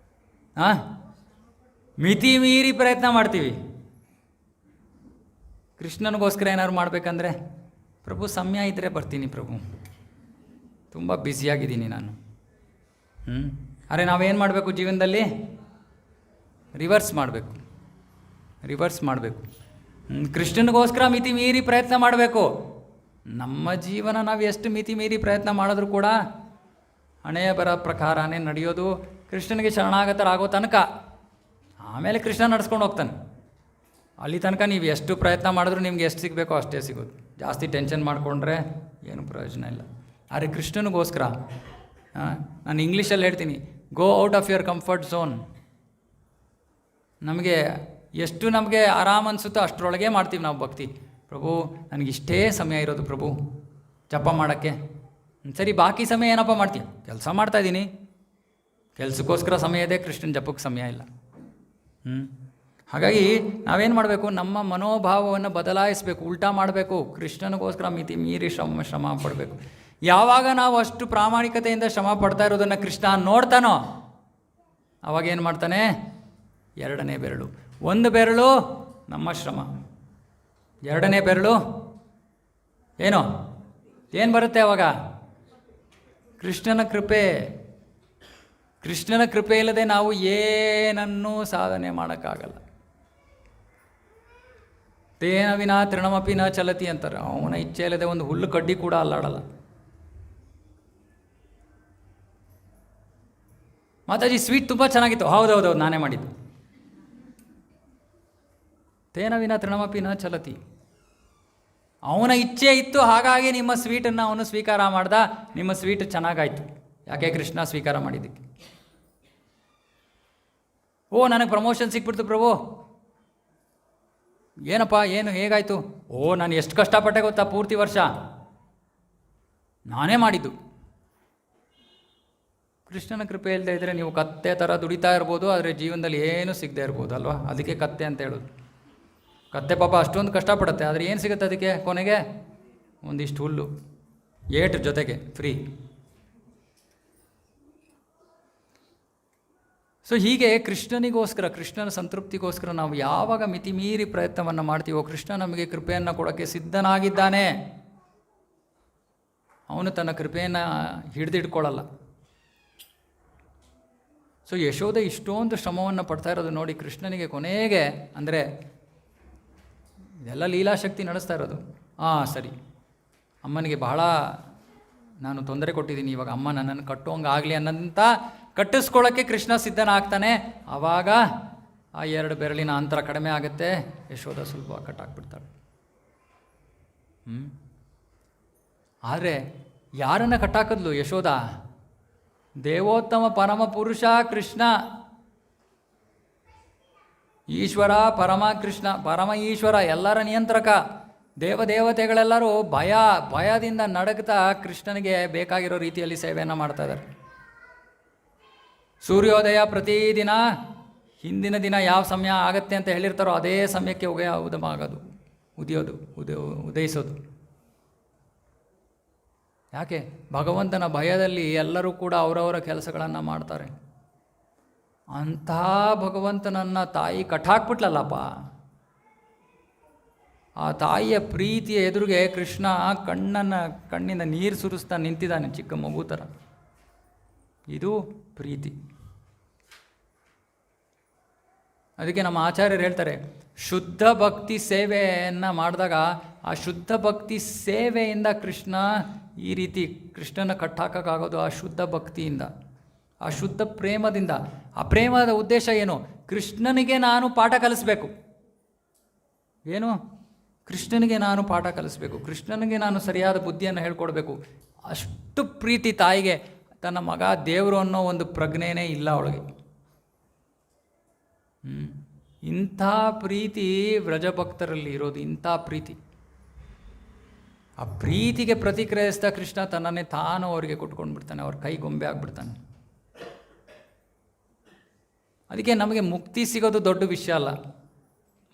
ಮಿತಿ ಮೀರಿ ಪ್ರಯತ್ನ ಮಾಡ್ತೀವಿ. ಕೃಷ್ಣನಿಗೋಸ್ಕರ ಏನಾದ್ರು ಮಾಡಬೇಕಂದ್ರೆ, ಪ್ರಭು ಸಮಯ ಇದ್ದರೆ ಬರ್ತೀನಿ ಪ್ರಭು, ತುಂಬ ಬ್ಯುಸಿಯಾಗಿದ್ದೀನಿ ನಾನು. ಅರೆ ನಾವೇನು ಮಾಡಬೇಕು ಜೀವನದಲ್ಲಿ? ರಿವರ್ಸ್ ಮಾಡಬೇಕು. ಕೃಷ್ಣನಿಗೋಸ್ಕರ ಮಿತಿ ಮೀರಿ ಪ್ರಯತ್ನ ಮಾಡಬೇಕು. ನಮ್ಮ ಜೀವನ ನಾವು ಎಷ್ಟು ಮಿತಿ ಮೀರಿ ಪ್ರಯತ್ನ ಮಾಡಿದ್ರೂ ಕೂಡ ಹಣೆಯ ಬರ ಪ್ರಕಾರನೇ ನಡೆಯೋದು. ಕೃಷ್ಣನಿಗೆ ಶರಣಾಗತರಾಗೋ ತನಕ, ಆಮೇಲೆ ಕೃಷ್ಣ ನಡೆಸ್ಕೊಂಡು ಹೋಗ್ತಾನೆ. ಅಲ್ಲಿ ತನಕ ನೀವು ಎಷ್ಟು ಪ್ರಯತ್ನ ಮಾಡಿದ್ರೂ ನಿಮ್ಗೆ ಎಷ್ಟು ಸಿಗಬೇಕೋ ಅಷ್ಟೇ ಸಿಗೋದು. ಜಾಸ್ತಿ ಟೆನ್ಷನ್ ಮಾಡಿಕೊಂಡ್ರೆ ಏನು ಪ್ರಯೋಜನ ಇಲ್ಲ. ಆದರೆ ಕೃಷ್ಣನಿಗೋಸ್ಕರ ನಾನು ಇಂಗ್ಲೀಷಲ್ಲಿ ಹೇಳ್ತೀನಿ, go out of your comfort zone. ನಮಗೆ ಆರಾಮ ಅನಿಸುತ್ತೋ ಅಷ್ಟರೊಳಗೆ ಮಾಡ್ತೀವಿ ನಾವು ಭಕ್ತಿ. ಪ್ರಭು ನನಗಿಷ್ಟೇ ಸಮಯ ಇರೋದು ಪ್ರಭು ಜಪ ಮಾಡೋಕ್ಕೆ. ಸರಿ, ಬಾಕಿ ಸಮಯ ಏನಪ್ಪ ಮಾಡ್ತೀವಿ? ಕೆಲಸ ಮಾಡ್ತಾಯಿದ್ದೀನಿ, ಕೆಲಸಕ್ಕೋಸ್ಕರ ಸಮಯ ಇದೆ, ಕೃಷ್ಣನ ಜಪಕ್ಕೆ ಸಮಯ ಇಲ್ಲ. ಹಾಗಾಗಿ ನಾವೇನು ಮಾಡಬೇಕು? ನಮ್ಮ ಮನೋಭಾವವನ್ನು ಬದಲಾಯಿಸಬೇಕು, ಉಲ್ಟಾ ಮಾಡಬೇಕು. ಕೃಷ್ಣನಿಗೋಸ್ಕರ ಮಿತಿ ಮೀರಿ ಶ್ರಮ ಪಡಬೇಕು. ಯಾವಾಗ ನಾವು ಅಷ್ಟು ಪ್ರಾಮಾಣಿಕತೆಯಿಂದ ಶ್ರಮ ಪಡ್ತಾ ಇರೋದನ್ನು ಕೃಷ್ಣ ನೋಡ್ತಾನೋ, ಅವಾಗೇನು ಮಾಡ್ತಾನೆ? ಎರಡನೇ ಬೆರಳು, ಒಂದು ಬೆರಳು ನಮ್ಮ ಶ್ರಮ, ಎರಡನೇ ಬೆರಳು ಏನು ಬರುತ್ತೆ ಅವಾಗ? ಕೃಷ್ಣನ ಕೃಪೆ. ಕೃಷ್ಣನ ಕೃಪೆ ಇಲ್ಲದೆ ನಾವು ಏನನ್ನೂ ಸಾಧನೆ ಮಾಡೋಕ್ಕಾಗಲ್ಲ. ತೇನ ವಿನಾ ತೃಣಮಪಿ ನ ಚಲತಿ ಅಂತಾರೆ. ಅವನ ಇಚ್ಛೆ ಇಲ್ಲದೆ ಒಂದು ಹುಲ್ಲು ಕಡ್ಡಿ ಕೂಡ ಅಲ್ಲಾಡಲ್ಲ. ಮಾತಾಜಿ ಸ್ವೀಟ್ ತುಂಬ ಚೆನ್ನಾಗಿತ್ತು. ಹೌದೌದು, ನಾನೇ ಮಾಡಿದ್ದು. ತೇನ ವಿನಾ ತೃಣಮಪಿ ನ ಚಲತಿ. ಅವನ ಇಚ್ಛೆ ಇತ್ತು, ಹಾಗಾಗಿ ನಿಮ್ಮ ಸ್ವೀಟನ್ನು ಅವನು ಸ್ವೀಕಾರ ಮಾಡ್ದ. ನಿಮ್ಮ ಸ್ವೀಟ್ ಚೆನ್ನಾಗಾಯ್ತು. ಯಾಕೆ? ಕೃಷ್ಣ ಸ್ವೀಕಾರ ಮಾಡಿದ್ದಕ್ಕೆ. ನನಗೆ ಪ್ರಮೋಷನ್ ಸಿಕ್ಬಿಡ್ತು ಪ್ರಭು. ಏನಪ್ಪ, ಹೇಗಾಯಿತು? ನಾನು ಎಷ್ಟು ಕಷ್ಟಪಟ್ಟೆ ಗೊತ್ತಾ? ಪೂರ್ತಿ ವರ್ಷ ನಾನೇ ಮಾಡಿದ್ದು. ಕೃಷ್ಣನ ಕೃಪೆ ಇಲ್ಲದೆ ಇದ್ದರೆ ನೀವು ಕತ್ತೆ ಥರ ದುಡಿತಾ ಇರ್ಬೋದು, ಆದರೆ ಜೀವನದಲ್ಲಿ ಏನೂ ಸಿಗದೆ ಇರ್ಬೋದು ಅಲ್ವಾ? ಅದಕ್ಕೆ ಕತ್ತೆ ಅಂತ ಹೇಳೋದು. ಕತ್ತೆ ಪಾಪ ಅಷ್ಟೊಂದು ಕಷ್ಟಪಡುತ್ತೆ, ಆದರೆ ಏನು ಸಿಗುತ್ತೆ ಅದಕ್ಕೆ? ಕೊನೆಗೆ ಒಂದಿಷ್ಟು ಹುಲ್ಲು, ಏಟು ಜೊತೆಗೆ ಫ್ರೀ. ಸೊ ಹೀಗೆ ಕೃಷ್ಣನಿಗೋಸ್ಕರ, ಕೃಷ್ಣನ ಸಂತೃಪ್ತಿಗೋಸ್ಕರ ನಾವು ಯಾವಾಗ ಮಿತಿ ಮೀರಿ ಪ್ರಯತ್ನವನ್ನು ಮಾಡ್ತೀವೋ, ಕೃಷ್ಣ ನಮಗೆ ಕೃಪೆಯನ್ನು ಕೊಡೋಕ್ಕೆ ಸಿದ್ಧನಾಗಿದ್ದಾನೆ. ಅವನು ತನ್ನ ಕೃಪೆಯನ್ನು ಹಿಡಿದಿಟ್ಕೊಳ್ಳಲ್ಲ. ಸೊ ಯಶೋಧ ಇಷ್ಟೊಂದು ಶ್ರಮವನ್ನು ಪಡ್ತಾ ಇರೋದು ನೋಡಿ ಕೃಷ್ಣನಿಗೆ ಕೊನೆಗೆ, ಅಂದರೆ ಇದೆಲ್ಲ ಲೀಲಾಶಕ್ತಿ ನಡೆಸ್ತಾ ಇರೋದು. ಸರಿ, ಅಮ್ಮನಿಗೆ ಬಹಳ ನಾನು ತೊಂದರೆ ಕೊಟ್ಟಿದ್ದೀನಿ, ಇವಾಗ ಅಮ್ಮ ನನ್ನನ್ನು ಕಟ್ಟೋಂಗಾಗಲಿ ಅನ್ನೋಂಥ ಕಟ್ಟಿಸ್ಕೊಳ್ಳೋಕ್ಕೆ ಕೃಷ್ಣ ಸಿದ್ಧನಾಗ್ತಾನೆ. ಆವಾಗ ಆ ಎರಡು ಬೆರಳಿನ ಅಂತರ ಕಡಿಮೆ ಆಗುತ್ತೆ. ಯಶೋಧ ಸುಲಭ ಕಟ್ಟಾಕ್ಬಿಡ್ತಾಳೆ. ಆದರೆ ಯಾರನ್ನು ಕಟ್ಟಾಕಿದ್ಲು ಯಶೋಧ? ದೇವೋತ್ತಮ ಪರಮ ಪುರುಷ ಕೃಷ್ಣ, ಈಶ್ವರ ಪರಮ ಕೃಷ್ಣ, ಪರಮ ಈಶ್ವರ, ಎಲ್ಲರ ನಿಯಂತ್ರಕ. ದೇವತೆಗಳೆಲ್ಲರೂ ಭಯದಿಂದ ನಡಗ್ತಾ ಕೃಷ್ಣನಿಗೆ ಬೇಕಾಗಿರೋ ರೀತಿಯಲ್ಲಿ ಸೇವೆಯನ್ನು ಮಾಡ್ತಾ ಇದ್ದಾರೆ. ಸೂರ್ಯೋದಯ ಪ್ರತಿದಿನ ಹಿಂದಿನ ದಿನ ಯಾವ ಸಮಯ ಆಗತ್ತೆ ಅಂತ ಹೇಳಿರ್ತಾರೋ ಅದೇ ಸಮಯಕ್ಕೆ ಉದಯಿಸೋದು. ಯಾಕೆ? ಭಗವಂತನ ಭಯದಲ್ಲಿ ಎಲ್ಲರೂ ಕೂಡ ಅವರವರ ಕೆಲಸಗಳನ್ನು ಮಾಡ್ತಾರೆ. ಅಂಥ ಭಗವಂತನನ್ನು ತಾಯಿ ಕಟ್ಟಾಕ್ಬಿಟ್ಲಲ್ಲಪ್ಪ. ಆ ತಾಯಿಯ ಪ್ರೀತಿಯ ಎದುರಿಗೆ ಕೃಷ್ಣ ಕಣ್ಣಿಂದ ನೀರು ಸುರಿಸ್ತಾ ನಿಂತಿದ್ದಾನೆ, ಚಿಕ್ಕ ಮಗು ಥರ. ಇದು ಪ್ರೀತಿ. ಅದಕ್ಕೆ ನಮ್ಮ ಆಚಾರ್ಯರು ಹೇಳ್ತಾರೆ, ಶುದ್ಧ ಭಕ್ತಿ ಸೇವೆಯನ್ನು ಮಾಡಿದಾಗ ಆ ಶುದ್ಧ ಭಕ್ತಿ ಸೇವೆಯಿಂದ ಕೃಷ್ಣ ಈ ರೀತಿ ಕೃಷ್ಣನ ಕಟ್ಟಾಕೋಕ್ಕಾಗೋದು ಆ ಶುದ್ಧ ಭಕ್ತಿಯಿಂದ, ಆ ಶುದ್ಧ ಪ್ರೇಮದಿಂದ. ಆ ಪ್ರೇಮದ ಉದ್ದೇಶ ಏನು? ಕೃಷ್ಣನಿಗೆ ನಾನು ಪಾಠ ಕಲಿಸ್ಬೇಕು. ಏನು? ಕೃಷ್ಣನಿಗೆ ನಾನು ಪಾಠ ಕಲಿಸ್ಬೇಕು, ಕೃಷ್ಣನಿಗೆ ನಾನು ಸರಿಯಾದ ಬುದ್ಧಿಯನ್ನು ಹೇಳ್ಕೊಡ್ಬೇಕು. ಅಷ್ಟು ಪ್ರೀತಿ ತಾಯಿಗೆ. ತನ್ನ ಮಗ ದೇವರು ಅನ್ನೋ ಒಂದು ಪ್ರಜ್ಞೆನೇ ಇಲ್ಲ ಅವಳಿಗೆ. ಇಂಥ ಪ್ರೀತಿ ವ್ರಜಭಕ್ತರಲ್ಲಿ ಇರೋದು, ಇಂಥ ಪ್ರೀತಿ. ಆ ಪ್ರೀತಿಗೆ ಪ್ರತಿಕ್ರಿಯಿಸಿದ ಕೃಷ್ಣ ತನ್ನನ್ನೇ ತಾನು ಅವರಿಗೆ ಕೊಟ್ಕೊಂಡು ಬಿಡ್ತಾನೆ, ಅವ್ರ ಕೈ ಗೊಂಬೆ ಆಗಿಬಿಡ್ತಾನೆ. ಅದಕ್ಕೆ ನಮಗೆ ಮುಕ್ತಿ ಸಿಗೋದು ದೊಡ್ಡ ವಿಷಯ ಅಲ್ಲ.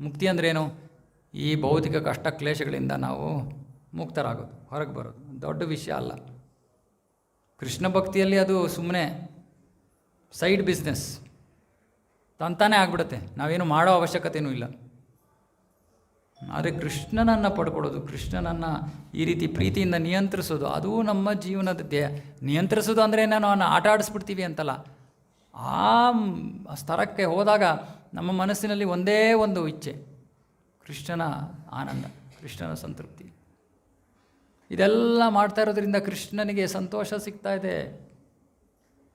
ಮುಕ್ತಿ ಅಂದ್ರೇನು? ಈ ಭೌತಿಕ ಕಷ್ಟ ಕ್ಲೇಶಗಳಿಂದ ನಾವು ಮುಕ್ತರಾಗೋದು, ಹೊರಗೆ ಬರೋದು ದೊಡ್ಡ ವಿಷಯ ಅಲ್ಲ. ಕೃಷ್ಣ ಭಕ್ತಿಯಲ್ಲಿ ಅದು ಸುಮ್ಮನೆ ಸೈಡ್ ಬಿಸ್ನೆಸ್, ತಂತಾನೇ ಆಗ್ಬಿಡುತ್ತೆ, ನಾವೇನು ಮಾಡೋ ಅವಶ್ಯಕತೆಯೂ ಇಲ್ಲ. ಆದರೆ ಕೃಷ್ಣನನ್ನು ಪಡ್ಕೊಳ್ಳೋದು, ಕೃಷ್ಣನನ್ನು ಈ ರೀತಿ ಪ್ರೀತಿಯಿಂದ ನಿಯಂತ್ರಿಸೋದು, ಅದು ನಮ್ಮ ಜೀವನದ ನಿಯಂತ್ರಿಸೋದು ಅಂದರೆ ನಾನು ಅವನ್ನ ಆಟ ಆಡಿಸ್ಬಿಡ್ತೀವಿ ಅಂತಲ್ಲ. ಆ ಸ್ತರಕ್ಕೆ ಹೋದಾಗ ನಮ್ಮ ಮನಸ್ಸಿನಲ್ಲಿ ಒಂದೇ ಒಂದು ಇಚ್ಛೆ, ಕೃಷ್ಣನ ಆನಂದ, ಕೃಷ್ಣನ ಸಂತೃಪ್ತಿ. ಇದೆಲ್ಲ ಮಾಡ್ತಾ ಇರೋದ್ರಿಂದ ಕೃಷ್ಣನಿಗೆ ಸಂತೋಷ ಸಿಗ್ತಾ ಇದೆ.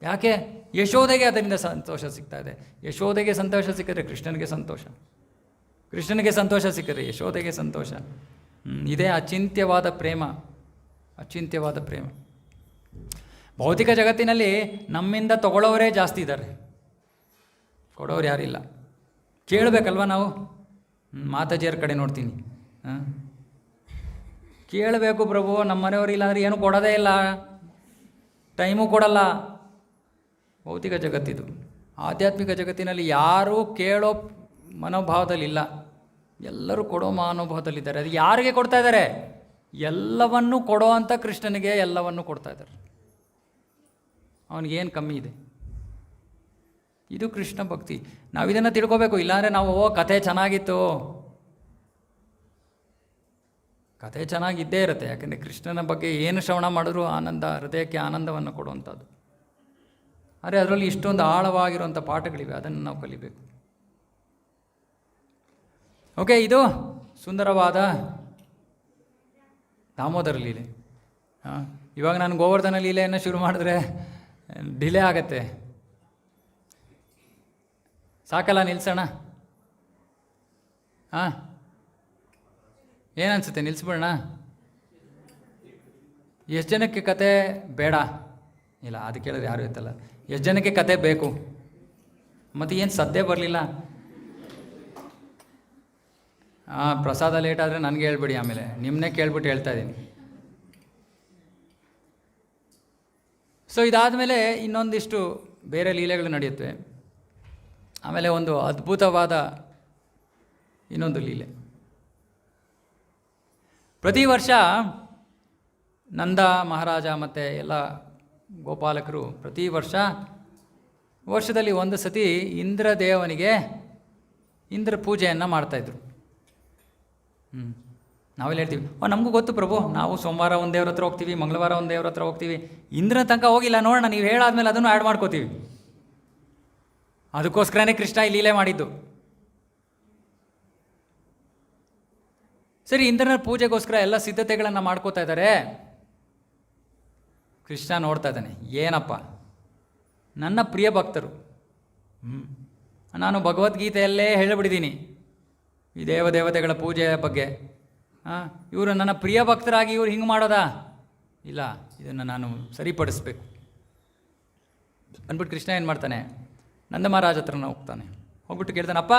ಯಾಕೆ? ಯಶೋದೆಗೆ ಅದರಿಂದ ಸಂತೋಷ ಸಿಗ್ತಾ ಇದೆ. ಯಶೋದೆಗೆ ಸಂತೋಷ ಸಿಕ್ಕಿದ್ರೆ ಕೃಷ್ಣನಿಗೆ ಸಂತೋಷ, ಕೃಷ್ಣನಿಗೆ ಸಂತೋಷ ಸಿಕ್ಕಿದ್ರೆ ಯಶೋದೆಗೆ ಸಂತೋಷ. ಇದೇ ಅಚಿಂತ್ಯವಾದ ಪ್ರೇಮ, ಅಚಿಂತ್ಯವಾದ ಪ್ರೇಮ. ಭೌತಿಕ ಜಗತ್ತಿನಲ್ಲಿ ನಮ್ಮಿಂದ ತಗೊಳ್ಳೋರೇ ಜಾಸ್ತಿ ಇದ್ದಾರೆ, ಕೊಡೋರು ಯಾರಿಲ್ಲ. ಕೇಳಬೇಕಲ್ವ ನಾವು? ಮಾತಾಜಿಯರ ಕಡೆ ನೋಡ್ತೀನಿ, ಕೇಳಬೇಕು ಪ್ರಭು, ನಮ್ಮ ಮನೆಯವರು ಇಲ್ಲಾಂದರೆ ಏನು ಕೊಡೋದೇ ಇಲ್ಲ, ಟೈಮು ಕೊಡಲ್ಲ. ಭೌತಿಕ ಜಗತ್ತಿದು. ಆಧ್ಯಾತ್ಮಿಕ ಜಗತ್ತಿನಲ್ಲಿ ಯಾರೂ ಕೇಳೋ ಮನೋಭಾವದಲ್ಲಿಲ್ಲ, ಎಲ್ಲರೂ ಕೊಡೋ ಮನೋಭಾವದಲ್ಲಿದ್ದಾರೆ. ಅದು ಯಾರಿಗೆ ಕೊಡ್ತಾ ಇದ್ದಾರೆ? ಎಲ್ಲವನ್ನೂ ಕೊಡೋ ಅಂಥ ಕೃಷ್ಣನಿಗೆ ಎಲ್ಲವನ್ನೂ ಕೊಡ್ತಾ ಇದ್ದಾರೆ. ಅವನಿಗೇನು ಕಮ್ಮಿ ಇದೆ? ಇದು ಕೃಷ್ಣ ಭಕ್ತಿ. ನಾವು ಇದನ್ನು ತಿಳ್ಕೊಬೇಕು. ಇಲ್ಲಾಂದರೆ ನಾವು ಕಥೆ ಚೆನ್ನಾಗಿತ್ತು, ಕಥೆ ಚೆನ್ನಾಗಿದ್ದೇ ಇರುತ್ತೆ. ಯಾಕೆಂದರೆ ಕೃಷ್ಣನ ಬಗ್ಗೆ ಏನು ಶ್ರವಣ ಮಾಡಿದ್ರೂ ಆನಂದ, ಹೃದಯಕ್ಕೆ ಆನಂದವನ್ನು ಕೊಡುವಂಥದ್ದು. ಆದರೆ ಅದರಲ್ಲಿ ಇಷ್ಟೊಂದು ಆಳವಾಗಿರುವಂಥ ಪಾಠಗಳಿವೆ, ಅದನ್ನು ನಾವು ಕಲಿಬೇಕು. ಓಕೆ, ಇದು ಸುಂದರವಾದ ದಾಮೋದರ ಲೀಲೆ. ಇವಾಗ ನಾನು ಗೋವರ್ಧನ ಲೀಲೆಯನ್ನು ಶುರು ಮಾಡಿದ್ರೆ ಡಿಲೇ ಆಗತ್ತೆ. ಸಾಕಲ್ಲ, ನಿಲ್ಸೋಣ? ಏನನ್ಸುತ್ತೆ, ನಿಲ್ಲಿಸ್ಬಿಡೋಣ? ಎಷ್ಟು ಜನಕ್ಕೆ ಕತೆ ಬೇಡ? ಇಲ್ಲ, ಅದು ಕೇಳಿದ್ರೆ ಯಾರು ಇತ್ತಲ್ಲ. ಎಷ್ಟು ಜನಕ್ಕೆ ಕತೆ ಬೇಕು? ಮತ್ತು ಏನು ಸದ್ದೇ ಬರಲಿಲ್ಲ? ಪ್ರಸಾದ ಲೇಟ್ ಆದರೆ ನನಗೆ ಹೇಳ್ಬಿಡಿ, ಆಮೇಲೆ ನಿಮ್ಮನ್ನೇ ಕೇಳ್ಬಿಟ್ಟು ಹೇಳ್ತಾ ಇದ್ದೀನಿ. ಸೊ ಇದಾದಮೇಲೆ ಇನ್ನೊಂದಿಷ್ಟು ಬೇರೆ ಲೀಲೆಗಳು ನಡೆಯುತ್ತವೆ. ಆಮೇಲೆ ಒಂದು ಅದ್ಭುತವಾದ ಇನ್ನೊಂದು ಲೀಲೆ. ಪ್ರತಿ ವರ್ಷ ನಂದ ಮಹಾರಾಜ ಮತ್ತು ಎಲ್ಲ ಗೋಪಾಲಕರು ಪ್ರತಿ ವರ್ಷದಲ್ಲಿ ಒಂದು ಸತಿ ಇಂದ್ರದೇವನಿಗೆ ಇಂದ್ರ ಪೂಜೆಯನ್ನು ಮಾಡ್ತಾಯಿದ್ರು. ನಾವೆಲ್ಲ ಹೇಳ್ತೀವಿ, ನಮಗೂ ಗೊತ್ತು ಪ್ರಭು, ನಾವು ಸೋಮವಾರ ಒಂದು ದೇವ್ರ ಹತ್ರ ಹೋಗ್ತೀವಿ, ಮಂಗಳವಾರ ಒಂದು ದೇವ್ರ ಹತ್ರ ಹೋಗ್ತೀವಿ, ಇಂದ್ರನ ತನಕ ಹೋಗಿಲ್ಲ, ನೋಡೋಣ, ನೀವು ಹೇಳಾದ್ಮೇಲೆ ಅದನ್ನು ಆ್ಯಡ್ ಮಾಡ್ಕೋತೀವಿ. ಅದಕ್ಕೋಸ್ಕರನೇ ಕೃಷ್ಣ ಈ ಲೀಲೆ ಮಾಡಿದ್ದು. ಸರಿ, ಇಂದ್ರನ ಪೂಜೆಗೋಸ್ಕರ ಎಲ್ಲ ಸಿದ್ಧತೆಗಳನ್ನು ಮಾಡ್ಕೋತಾ ಇದ್ದಾರೆ. ಕೃಷ್ಣ ನೋಡ್ತಾ ಇದ್ದಾನೆ, ಏನಪ್ಪ, ನನ್ನ ಪ್ರಿಯ ಭಕ್ತರು, ನಾನು ಭಗವದ್ಗೀತೆಯಲ್ಲೇ ಹೇಳಿಬಿಟ್ಟಿದ್ದೀನಿ ಈ ದೇವತೆಗಳ ಪೂಜೆಯ ಬಗ್ಗೆ. ಇವರು ನನ್ನ ಪ್ರಿಯ ಭಕ್ತರಾಗಿ ಇವ್ರು ಹಿಂಗೆ ಮಾಡೋದಾ? ಇಲ್ಲ, ಇದನ್ನು ನಾನು ಸರಿಪಡಿಸ್ಬೇಕು ಅಂದ್ಬಿಟ್ಟು ಕೃಷ್ಣ ಏನು ಮಾಡ್ತಾನೆ, ನಂದ ಮಹಾರಾಜ ಹತ್ರನ ಹೋಗ್ತಾನೆ. ಹೋಗ್ಬಿಟ್ಟು ಕೇಳ್ತಾನೆ, ಅಪ್ಪ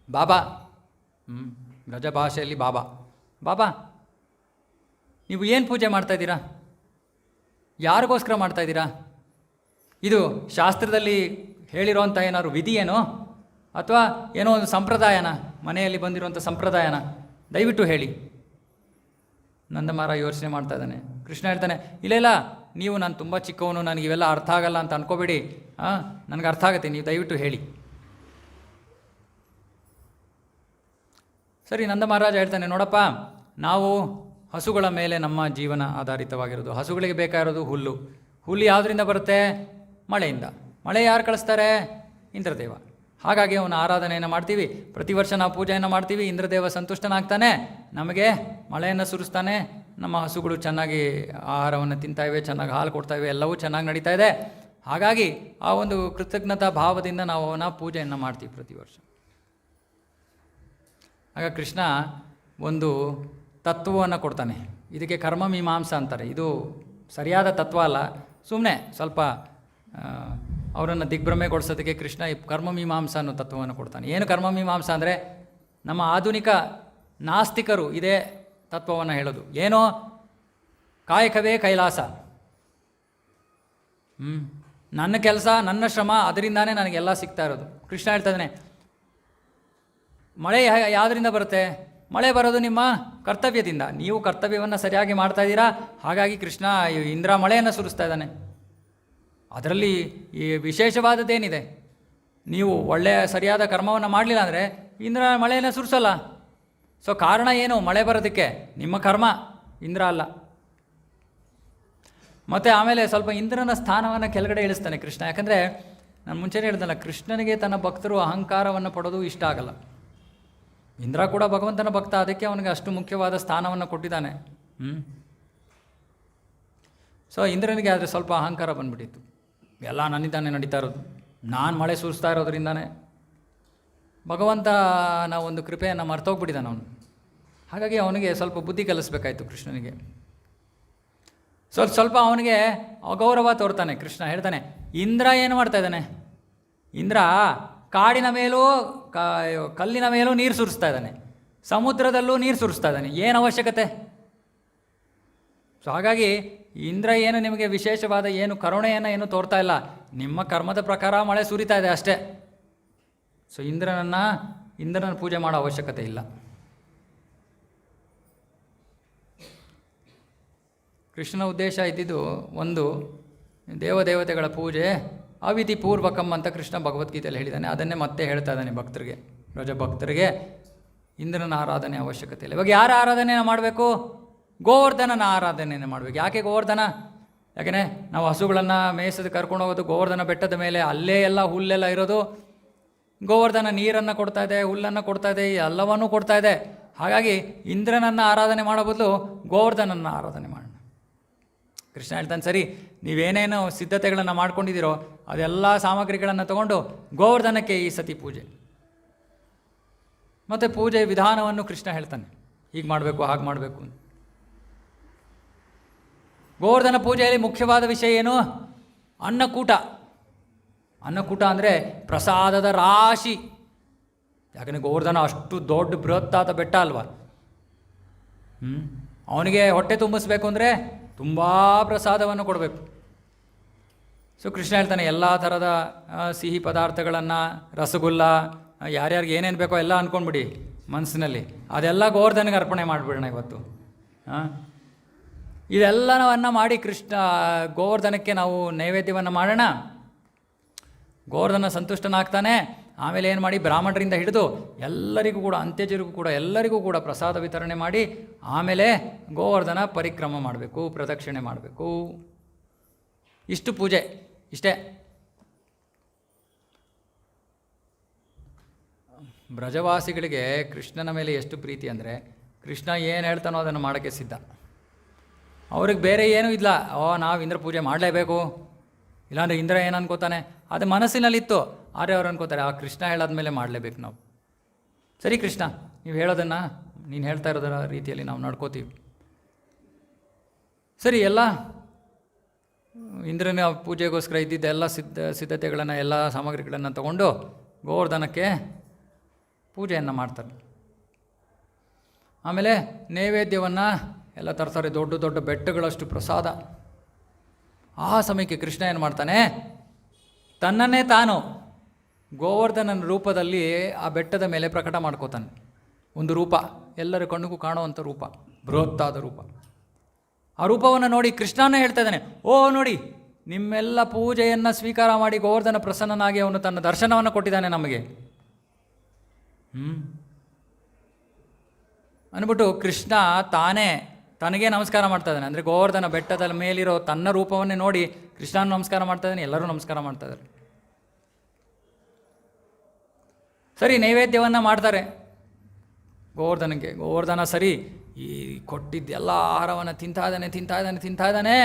ಬಾಬಾ, ಗಜ ಭಾಷೆಯಲ್ಲಿ ಬಾಬಾ, ನೀವು ಏನು ಪೂಜೆ ಮಾಡ್ತಾಯಿದ್ದೀರಾ? ಯಾರಿಗೋಸ್ಕರ ಮಾಡ್ತಾಯಿದ್ದೀರಾ? ಇದು ಶಾಸ್ತ್ರದಲ್ಲಿ ಹೇಳಿರೋಂಥ ಏನಾದ್ರು ವಿಧಿ ಏನೋ, ಅಥವಾ ಏನೋ ಒಂದು ಸಂಪ್ರದಾಯನ, ಮನೆಯಲ್ಲಿ ಬಂದಿರುವಂಥ ಸಂಪ್ರದಾಯನ? ದಯವಿಟ್ಟು ಹೇಳಿ. ನಂದ ಮಹಾರಾಜ ಯೋಚನೆ ಮಾಡ್ತಾ ಇದ್ದಾನೆ. ಕೃಷ್ಣ ಹೇಳ್ತಾನೆ, ಇಲ್ಲ, ನೀವು ನಾನು ತುಂಬ ಚಿಕ್ಕವನು, ನನಗೆ ಇವೆಲ್ಲ ಅರ್ಥ ಆಗಲ್ಲ ಅಂತ ಅನ್ಕೋಬೇಡಿ, ನನಗೆ ಅರ್ಥ ಆಗುತ್ತೆ, ನೀವು ದಯವಿಟ್ಟು ಹೇಳಿ. ಸರಿ, ನಂದ ಮಹಾರಾಜ ಹೇಳ್ತಾನೆ, ನೋಡಪ್ಪ, ನಾವು ಹಸುಗಳ ಮೇಲೆ ನಮ್ಮ ಜೀವನ ಆಧಾರಿತವಾಗಿರೋದು. ಹಸುಗಳಿಗೆ ಬೇಕಾಗಿರೋದು ಹುಲ್ಲು, ಹುಲಿ ಯಾವುದರಿಂದ ಬರುತ್ತೆ? ಮಳೆಯಿಂದ. ಮಳೆ ಯಾರು ಕಳಿಸ್ತಾರೆ? ಇಂದ್ರದೇವ. ಹಾಗಾಗಿ ಅವನ ಆರಾಧನೆಯನ್ನು ಮಾಡ್ತೀವಿ. ಪ್ರತಿ ವರ್ಷ ನಾವು ಪೂಜೆಯನ್ನು ಮಾಡ್ತೀವಿ. ಇಂದ್ರದೇವ ಸಂತುಷ್ಟನಾಗ್ತಾನೆ, ನಮಗೆ ಮಳೆಯನ್ನು ಸುರಿಸ್ತಾನೆ, ನಮ್ಮ ಹಸುಗಳು ಚೆನ್ನಾಗಿ ಆಹಾರವನ್ನು ತಿಂತಾಯಿವೆ, ಚೆನ್ನಾಗಿ ಹಾಲು ಕೊಡ್ತಾಯಿವೆ, ಎಲ್ಲವೂ ಚೆನ್ನಾಗಿ ನಡೀತಾ ಇದೆ. ಹಾಗಾಗಿ ಆ ಒಂದು ಕೃತಜ್ಞತಾ ಭಾವದಿಂದ ನಾವು ಅವನ ಪೂಜೆಯನ್ನು ಮಾಡ್ತೀವಿ ಪ್ರತಿ ವರ್ಷ. ಆಗ ಕೃಷ್ಣ ಒಂದು ತತ್ವವನ್ನು ಕೊಡ್ತಾನೆ. ಇದಕ್ಕೆ ಕರ್ಮ ಮೀಮಾಂಸಾ ಅಂತಾರೆ. ಇದು ಸರಿಯಾದ ತತ್ವ ಅಲ್ಲ, ಸುಮ್ಮನೆ ಸ್ವಲ್ಪ ಅವರನ್ನು ದಿಗ್ಭ್ರಮೆಗೊಳಿಸೋದಕ್ಕೆ ಕೃಷ್ಣ ಈ ಕರ್ಮ ಮೀಮಾಂಸಾ ಅನ್ನೋ ತತ್ವವನ್ನು ಕೊಡ್ತಾನೆ. ಏನು ಕರ್ಮ ಮೀಮಾಂಸಾ ಅಂದರೆ, ನಮ್ಮ ಆಧುನಿಕ ನಾಸ್ತಿಕರು ಇದೇ ತತ್ವವನ್ನು ಹೇಳೋದು. ಏನೋ ಕಾಯಕವೇ ಕೈಲಾಸ, ನನ್ನ ಕೆಲಸ, ನನ್ನ ಶ್ರಮ, ಅದರಿಂದಾನೇ ನನಗೆಲ್ಲ ಸಿಗ್ತಾ ಇರೋದು. ಕೃಷ್ಣ ಹೇಳ್ತಾ ಇದ್ದಾನೆ, ಮಳೆ ಯಾವುದರಿಂದ ಬರುತ್ತೆ? ಮಳೆ ಬರೋದು ನಿಮ್ಮ ಕರ್ತವ್ಯದಿಂದ. ನೀವು ಕರ್ತವ್ಯವನ್ನು ಸರಿಯಾಗಿ ಮಾಡ್ತಾ ಇದ್ದೀರಾ, ಹಾಗಾಗಿ ಕೃಷ್ಣ ಇಂದ್ರ ಮಳೆಯನ್ನು ಸುರಿಸ್ತಾ ಇದ್ದಾನೆ. ಅದರಲ್ಲಿ ಈ ವಿಶೇಷವಾದದ್ದೇನಿದೆ? ನೀವು ಒಳ್ಳೆಯ ಸರಿಯಾದ ಕರ್ಮವನ್ನು ಮಾಡಲಿಲ್ಲ ಅಂದರೆ ಇಂದ್ರ ಮಳೆಯನ್ನು ಸುರಿಸೋಲ್ಲ. ಸೊ ಕಾರಣ ಏನು ಮಳೆ ಬರೋದಕ್ಕೆ? ನಿಮ್ಮ ಕರ್ಮ, ಇಂದ್ರ ಅಲ್ಲ. ಮತ್ತು ಆಮೇಲೆ ಸ್ವಲ್ಪ ಇಂದ್ರನ ಸ್ಥಾನವನ್ನು ಕೆಳಗಡೆ ಇಳಿಸ್ತಾನೆ ಕೃಷ್ಣ. ಯಾಕಂದರೆ ನಾನು ಮುಂಚೆನೇ ಹೇಳ್ದಲ್ಲ, ಕೃಷ್ಣನಿಗೆ ತನ್ನ ಭಕ್ತರು ಅಹಂಕಾರವನ್ನು ಪಡೋದು ಇಷ್ಟ ಆಗಲ್ಲ. ಇಂದ್ರ ಕೂಡ ಭಗವಂತನ ಭಕ್ತ, ಅದಕ್ಕೆ ಅವನಿಗೆ ಅಷ್ಟು ಮುಖ್ಯವಾದ ಸ್ಥಾನವನ್ನು ಕೊಟ್ಟಿದ್ದಾನೆ. ಸೊ ಇಂದ್ರನಿಗೆ ಆದರೆ ಸ್ವಲ್ಪ ಅಹಂಕಾರ ಬಂದ್ಬಿಟ್ಟಿತ್ತು. ಎಲ್ಲ ನನ್ನಿಂದಾನೆ ನಡೀತಾ ಇರೋದು, ನಾನು ಮಳೆ ಸುರಿಸ್ತಾ ಇರೋದ್ರಿಂದಾನೆ. ಭಗವಂತನ ಒಂದು ಕೃಪೆಯನ್ನು ಮರ್ತೋಗ್ಬಿಟ್ಟಿದ್ದಾನೆ ಅವನು. ಹಾಗಾಗಿ ಅವನಿಗೆ ಸ್ವಲ್ಪ ಬುದ್ಧಿ ಕಲಿಸ್ಬೇಕಾಯ್ತು ಕೃಷ್ಣನಿಗೆ. ಸ್ವಲ್ಪ ಅವನಿಗೆ ಅಗೌರವ ತೋರ್ತಾನೆ ಕೃಷ್ಣ. ಹೇಳ್ತಾನೆ, ಇಂದ್ರ ಏನು ಮಾಡ್ತಾ ಇದ್ದಾನೆ? ಇಂದ್ರ ಕಾಡಿನ ಮೇಲೂ ಕಲ್ಲಿನ ಮೇಲೂ ನೀರು ಸುರಿಸ್ತಾ ಇದ್ದಾನೆ, ಸಮುದ್ರದಲ್ಲೂ ನೀರು ಸುರಿಸ್ತಾ ಇದ್ದಾನೆ. ಏನು ಅವಶ್ಯಕತೆ? ಸೊ ಹಾಗಾಗಿ ಇಂದ್ರ ಏನು ನಿಮಗೆ ವಿಶೇಷವಾದ ಏನು ಕರುಣೆಯನ್ನು ಏನು ತೋರ್ತಾ ಇಲ್ಲ, ನಿಮ್ಮ ಕರ್ಮದ ಪ್ರಕಾರ ಮಳೆ ಸುರಿತಾ ಇದೆ ಅಷ್ಟೇ. ಸೊ ಇಂದ್ರನ ಪೂಜೆ ಮಾಡೋ ಅವಶ್ಯಕತೆ ಇಲ್ಲ. ಕೃಷ್ಣನ ಉದ್ದೇಶ ಇದ್ದಿದ್ದು ಒಂದು ದೇವದೇವತೆಗಳ ಪೂಜೆ ಅವಿಧಿ ಪೂರ್ವಕಂ ಅಂತ ಕೃಷ್ಣ ಭಗವದ್ಗೀತೆಯಲ್ಲಿ ಹೇಳಿದ್ದಾನೆ. ಅದನ್ನೇ ಮತ್ತೆ ಹೇಳ್ತಾ ಇದ್ದಾನೆ ಭಕ್ತರಿಗೆ, ರಜ ಭಕ್ತರಿಗೆ. ಇಂದ್ರನ ಆರಾಧನೆ ಅವಶ್ಯಕತೆ ಇಲ್ಲ. ಇವಾಗ ಯಾರ ಆರಾಧನೆಯನ್ನು ಮಾಡಬೇಕು? ಗೋವರ್ಧನನ ಆರಾಧನೆಯನ್ನು ಮಾಡಬೇಕು. ಯಾಕೆ ಗೋವರ್ಧನ? ಯಾಕೆಂದರೆ ನಾವು ಹಸುಗಳನ್ನು ಮೇಯಿಸೋದು ಕರ್ಕೊಂಡು ಹೋಗೋದು ಗೋವರ್ಧನ ಬೆಟ್ಟದ ಮೇಲೆ, ಅಲ್ಲೇ ಎಲ್ಲ ಹುಲ್ಲೆಲ್ಲ ಇರೋದು. ಗೋವರ್ಧನ ನೀರನ್ನು ಕೊಡ್ತಾ ಇದೆ, ಹುಲ್ಲನ್ನು ಕೊಡ್ತಾ ಇದೆ, ಎಲ್ಲವನ್ನೂ ಕೊಡ್ತಾ ಇದೆ. ಹಾಗಾಗಿ ಇಂದ್ರನನ್ನು ಆರಾಧನೆ ಮಾಡೋ ಬದಲು ಗೋವರ್ಧನನ್ನು ಆರಾಧನೆ ಮಾಡೋಣ. ಕೃಷ್ಣ ಹೇಳ್ತಾನೆ, ಸರಿ ನೀವೇನೇನು ಸಿದ್ಧತೆಗಳನ್ನು ಮಾಡ್ಕೊಂಡಿದ್ದೀರೋ ಅದೆಲ್ಲ ಸಾಮಗ್ರಿಗಳನ್ನು ತಗೊಂಡು ಗೋವರ್ಧನಕ್ಕೆ ಈ ಸತಿ ಪೂಜೆ. ಮತ್ತು ಪೂಜೆ ವಿಧಾನವನ್ನು ಕೃಷ್ಣ ಹೇಳ್ತಾನೆ, ಹೀಗೆ ಮಾಡಬೇಕು, ಹಾಗೆ ಮಾಡಬೇಕು. ಗೋವರ್ಧನ ಪೂಜೆಯಲ್ಲಿ ಮುಖ್ಯವಾದ ವಿಷಯ ಏನು? ಅನ್ನಕೂಟ. ಅನ್ನಕೂಟ ಅಂದರೆ ಪ್ರಸಾದದ ರಾಶಿ. ಯಾಕಂದರೆ ಗೋವರ್ಧನ ಅಷ್ಟು ದೊಡ್ಡ ಬೃಹತ್ತಾದ ಬೆಟ್ಟ ಅಲ್ವಾ. ಅವನಿಗೆ ಹೊಟ್ಟೆ ತುಂಬಿಸ್ಬೇಕು ಅಂದರೆ ತುಂಬ ಪ್ರಸಾದವನ್ನು ಕೊಡಬೇಕು. ಸೊ ಕೃಷ್ಣ ಹೇಳ್ತಾನೆ, ಎಲ್ಲ ಥರದ ಸಿಹಿ ಪದಾರ್ಥಗಳನ್ನು, ರಸಗುಲ್ಲ, ಯಾರ್ಯಾರಿಗೆ ಏನೇನು ಬೇಕೋ ಎಲ್ಲ ಅಂದ್ಕೊಂಡ್ಬಿಡಿ ಮನಸ್ಸಿನಲ್ಲಿ, ಅದೆಲ್ಲ ಗೋವರ್ಧನಿಗೆ ಅರ್ಪಣೆ ಮಾಡಿಬಿಡೋಣ ಇವತ್ತು. ಇದೆಲ್ಲವನ್ನು ಮಾಡಿ ಗೋವರ್ಧನಕ್ಕೆ ನಾವು ನೈವೇದ್ಯವನ್ನು ಮಾಡೋಣ. ಗೋವರ್ಧನ ಸಂತುಷ್ಟನಾಗ್ತಾನೆ. ಆಮೇಲೆ ಏನು ಮಾಡಿ, ಬ್ರಾಹ್ಮಣರಿಂದ ಹಿಡಿದು ಎಲ್ಲರಿಗೂ ಕೂಡ, ಅಂತ್ಯಜರಿಗೂ ಕೂಡ, ಎಲ್ಲರಿಗೂ ಕೂಡ ಪ್ರಸಾದ ವಿತರಣೆ ಮಾಡಿ ಆಮೇಲೆ ಗೋವರ್ಧನ ಪರಿಕ್ರಮ ಮಾಡಬೇಕು, ಪ್ರದಕ್ಷಿಣೆ ಮಾಡಬೇಕು. ಇಷ್ಟು ಪೂಜೆ, ಇಷ್ಟೇ. ಬ್ರಜವಾಸಿಗಳಿಗೆ ಕೃಷ್ಣನ ಮೇಲೆ ಎಷ್ಟು ಪ್ರೀತಿ ಅಂದರೆ, ಕೃಷ್ಣ ಏನು ಹೇಳ್ತಾನೋ ಅದನ್ನು ಮಾಡೋಕ್ಕೆ ಸಿದ್ಧ. ಅವ್ರಿಗೆ ಬೇರೆ ಏನೂ ಇಲ್ಲ. ನಾವು ಇಂದ್ರ ಪೂಜೆ ಮಾಡಲೇಬೇಕು, ಇಲ್ಲಾಂದರೆ ಇಂದ್ರ ಏನು ಅನ್ಕೋತಾನೆ, ಅದು ಮನಸ್ಸಿನಲ್ಲಿತ್ತು. ಆದರೆ ಅವ್ರು ಅನ್ಕೋತಾರೆ, ಆ ಕೃಷ್ಣ ಹೇಳಾದ್ಮೇಲೆ ಮಾಡಲೇಬೇಕು ನಾವು. ಸರಿ ಕೃಷ್ಣ, ನೀವು ಹೇಳೋದನ್ನು, ನೀನು ಹೇಳ್ತಾ ಇರೋದರ ರೀತಿಯಲ್ಲಿ ನಾವು ನಡ್ಕೋತೀವಿ. ಸರಿ, ಎಲ್ಲ ಇಂದ್ರನ ಪೂಜೆಗೋಸ್ಕರ ಇದ್ದಿದ್ದ ಎಲ್ಲ ಸಿದ್ಧತೆಗಳನ್ನು, ಎಲ್ಲ ಸಾಮಗ್ರಿಗಳನ್ನು ತಗೊಂಡು ಗೋವರ್ಧನಕ್ಕೆ ಪೂಜೆಯನ್ನು ಮಾಡ್ತಾರೆ. ಆಮೇಲೆ ನೈವೇದ್ಯವನ್ನು ಎಲ್ಲ ತರ್ತಾರೆ, ದೊಡ್ಡ ದೊಡ್ಡ ಬೆಟ್ಟಗಳಷ್ಟು ಪ್ರಸಾದ. ಆ ಸಮಯಕ್ಕೆ ಕೃಷ್ಣ ಏನು ಮಾಡ್ತಾನೆ, ತನ್ನನ್ನೇ ತಾನು ಗೋವರ್ಧನನ ರೂಪದಲ್ಲಿ ಆ ಬೆಟ್ಟದ ಮೇಲೆ ಪ್ರಕಟ ಮಾಡ್ಕೋತಾನೆ. ಒಂದು ರೂಪ, ಎಲ್ಲರ ಕಣ್ಣಿಗೂ ಕಾಣುವಂಥ ರೂಪ, ಬೃಹತ್ತಾದ ರೂಪ. ಆ ರೂಪವನ್ನು ನೋಡಿ ಕೃಷ್ಣನೇ ಹೇಳ್ತಾ ಇದ್ದಾನೆ, ಓ ನೋಡಿ, ನಿಮ್ಮೆಲ್ಲ ಪೂಜೆಯನ್ನು ಸ್ವೀಕಾರ ಮಾಡಿ ಗೋವರ್ಧನ ಪ್ರಸನ್ನನಾಗಿ ಅವನು ತನ್ನ ದರ್ಶನವನ್ನು ಕೊಟ್ಟಿದ್ದಾನೆ ನಮಗೆ. ಅಂದ್ಬಿಟ್ಟು ಕೃಷ್ಣ ತನಗೇ ನಮಸ್ಕಾರ ಮಾಡ್ತಾ ಇದ್ದಾನೆ. ಅಂದರೆ ಗೋವರ್ಧನ ಬೆಟ್ಟದ ಮೇಲಿರೋ ತನ್ನ ರೂಪವನ್ನೇ ನೋಡಿ ಕೃಷ್ಣನ ನಮಸ್ಕಾರ ಮಾಡ್ತಾ ಇದ್ದಾನೆ, ಎಲ್ಲರೂ ನಮಸ್ಕಾರ ಮಾಡ್ತಾ ಇದ್ದಾರೆ. ಸರಿ, ನೈವೇದ್ಯವನ್ನು ಮಾಡ್ತಾರೆ ಗೋವರ್ಧನಕ್ಕೆ. ಗೋವರ್ಧನ ಸರಿ ಈ ಕೊಟ್ಟಿದ್ದೆಲ್ಲ ಆಹಾರವನ್ನು ತಿಂತಾ ಇದ್ದಾನೆ.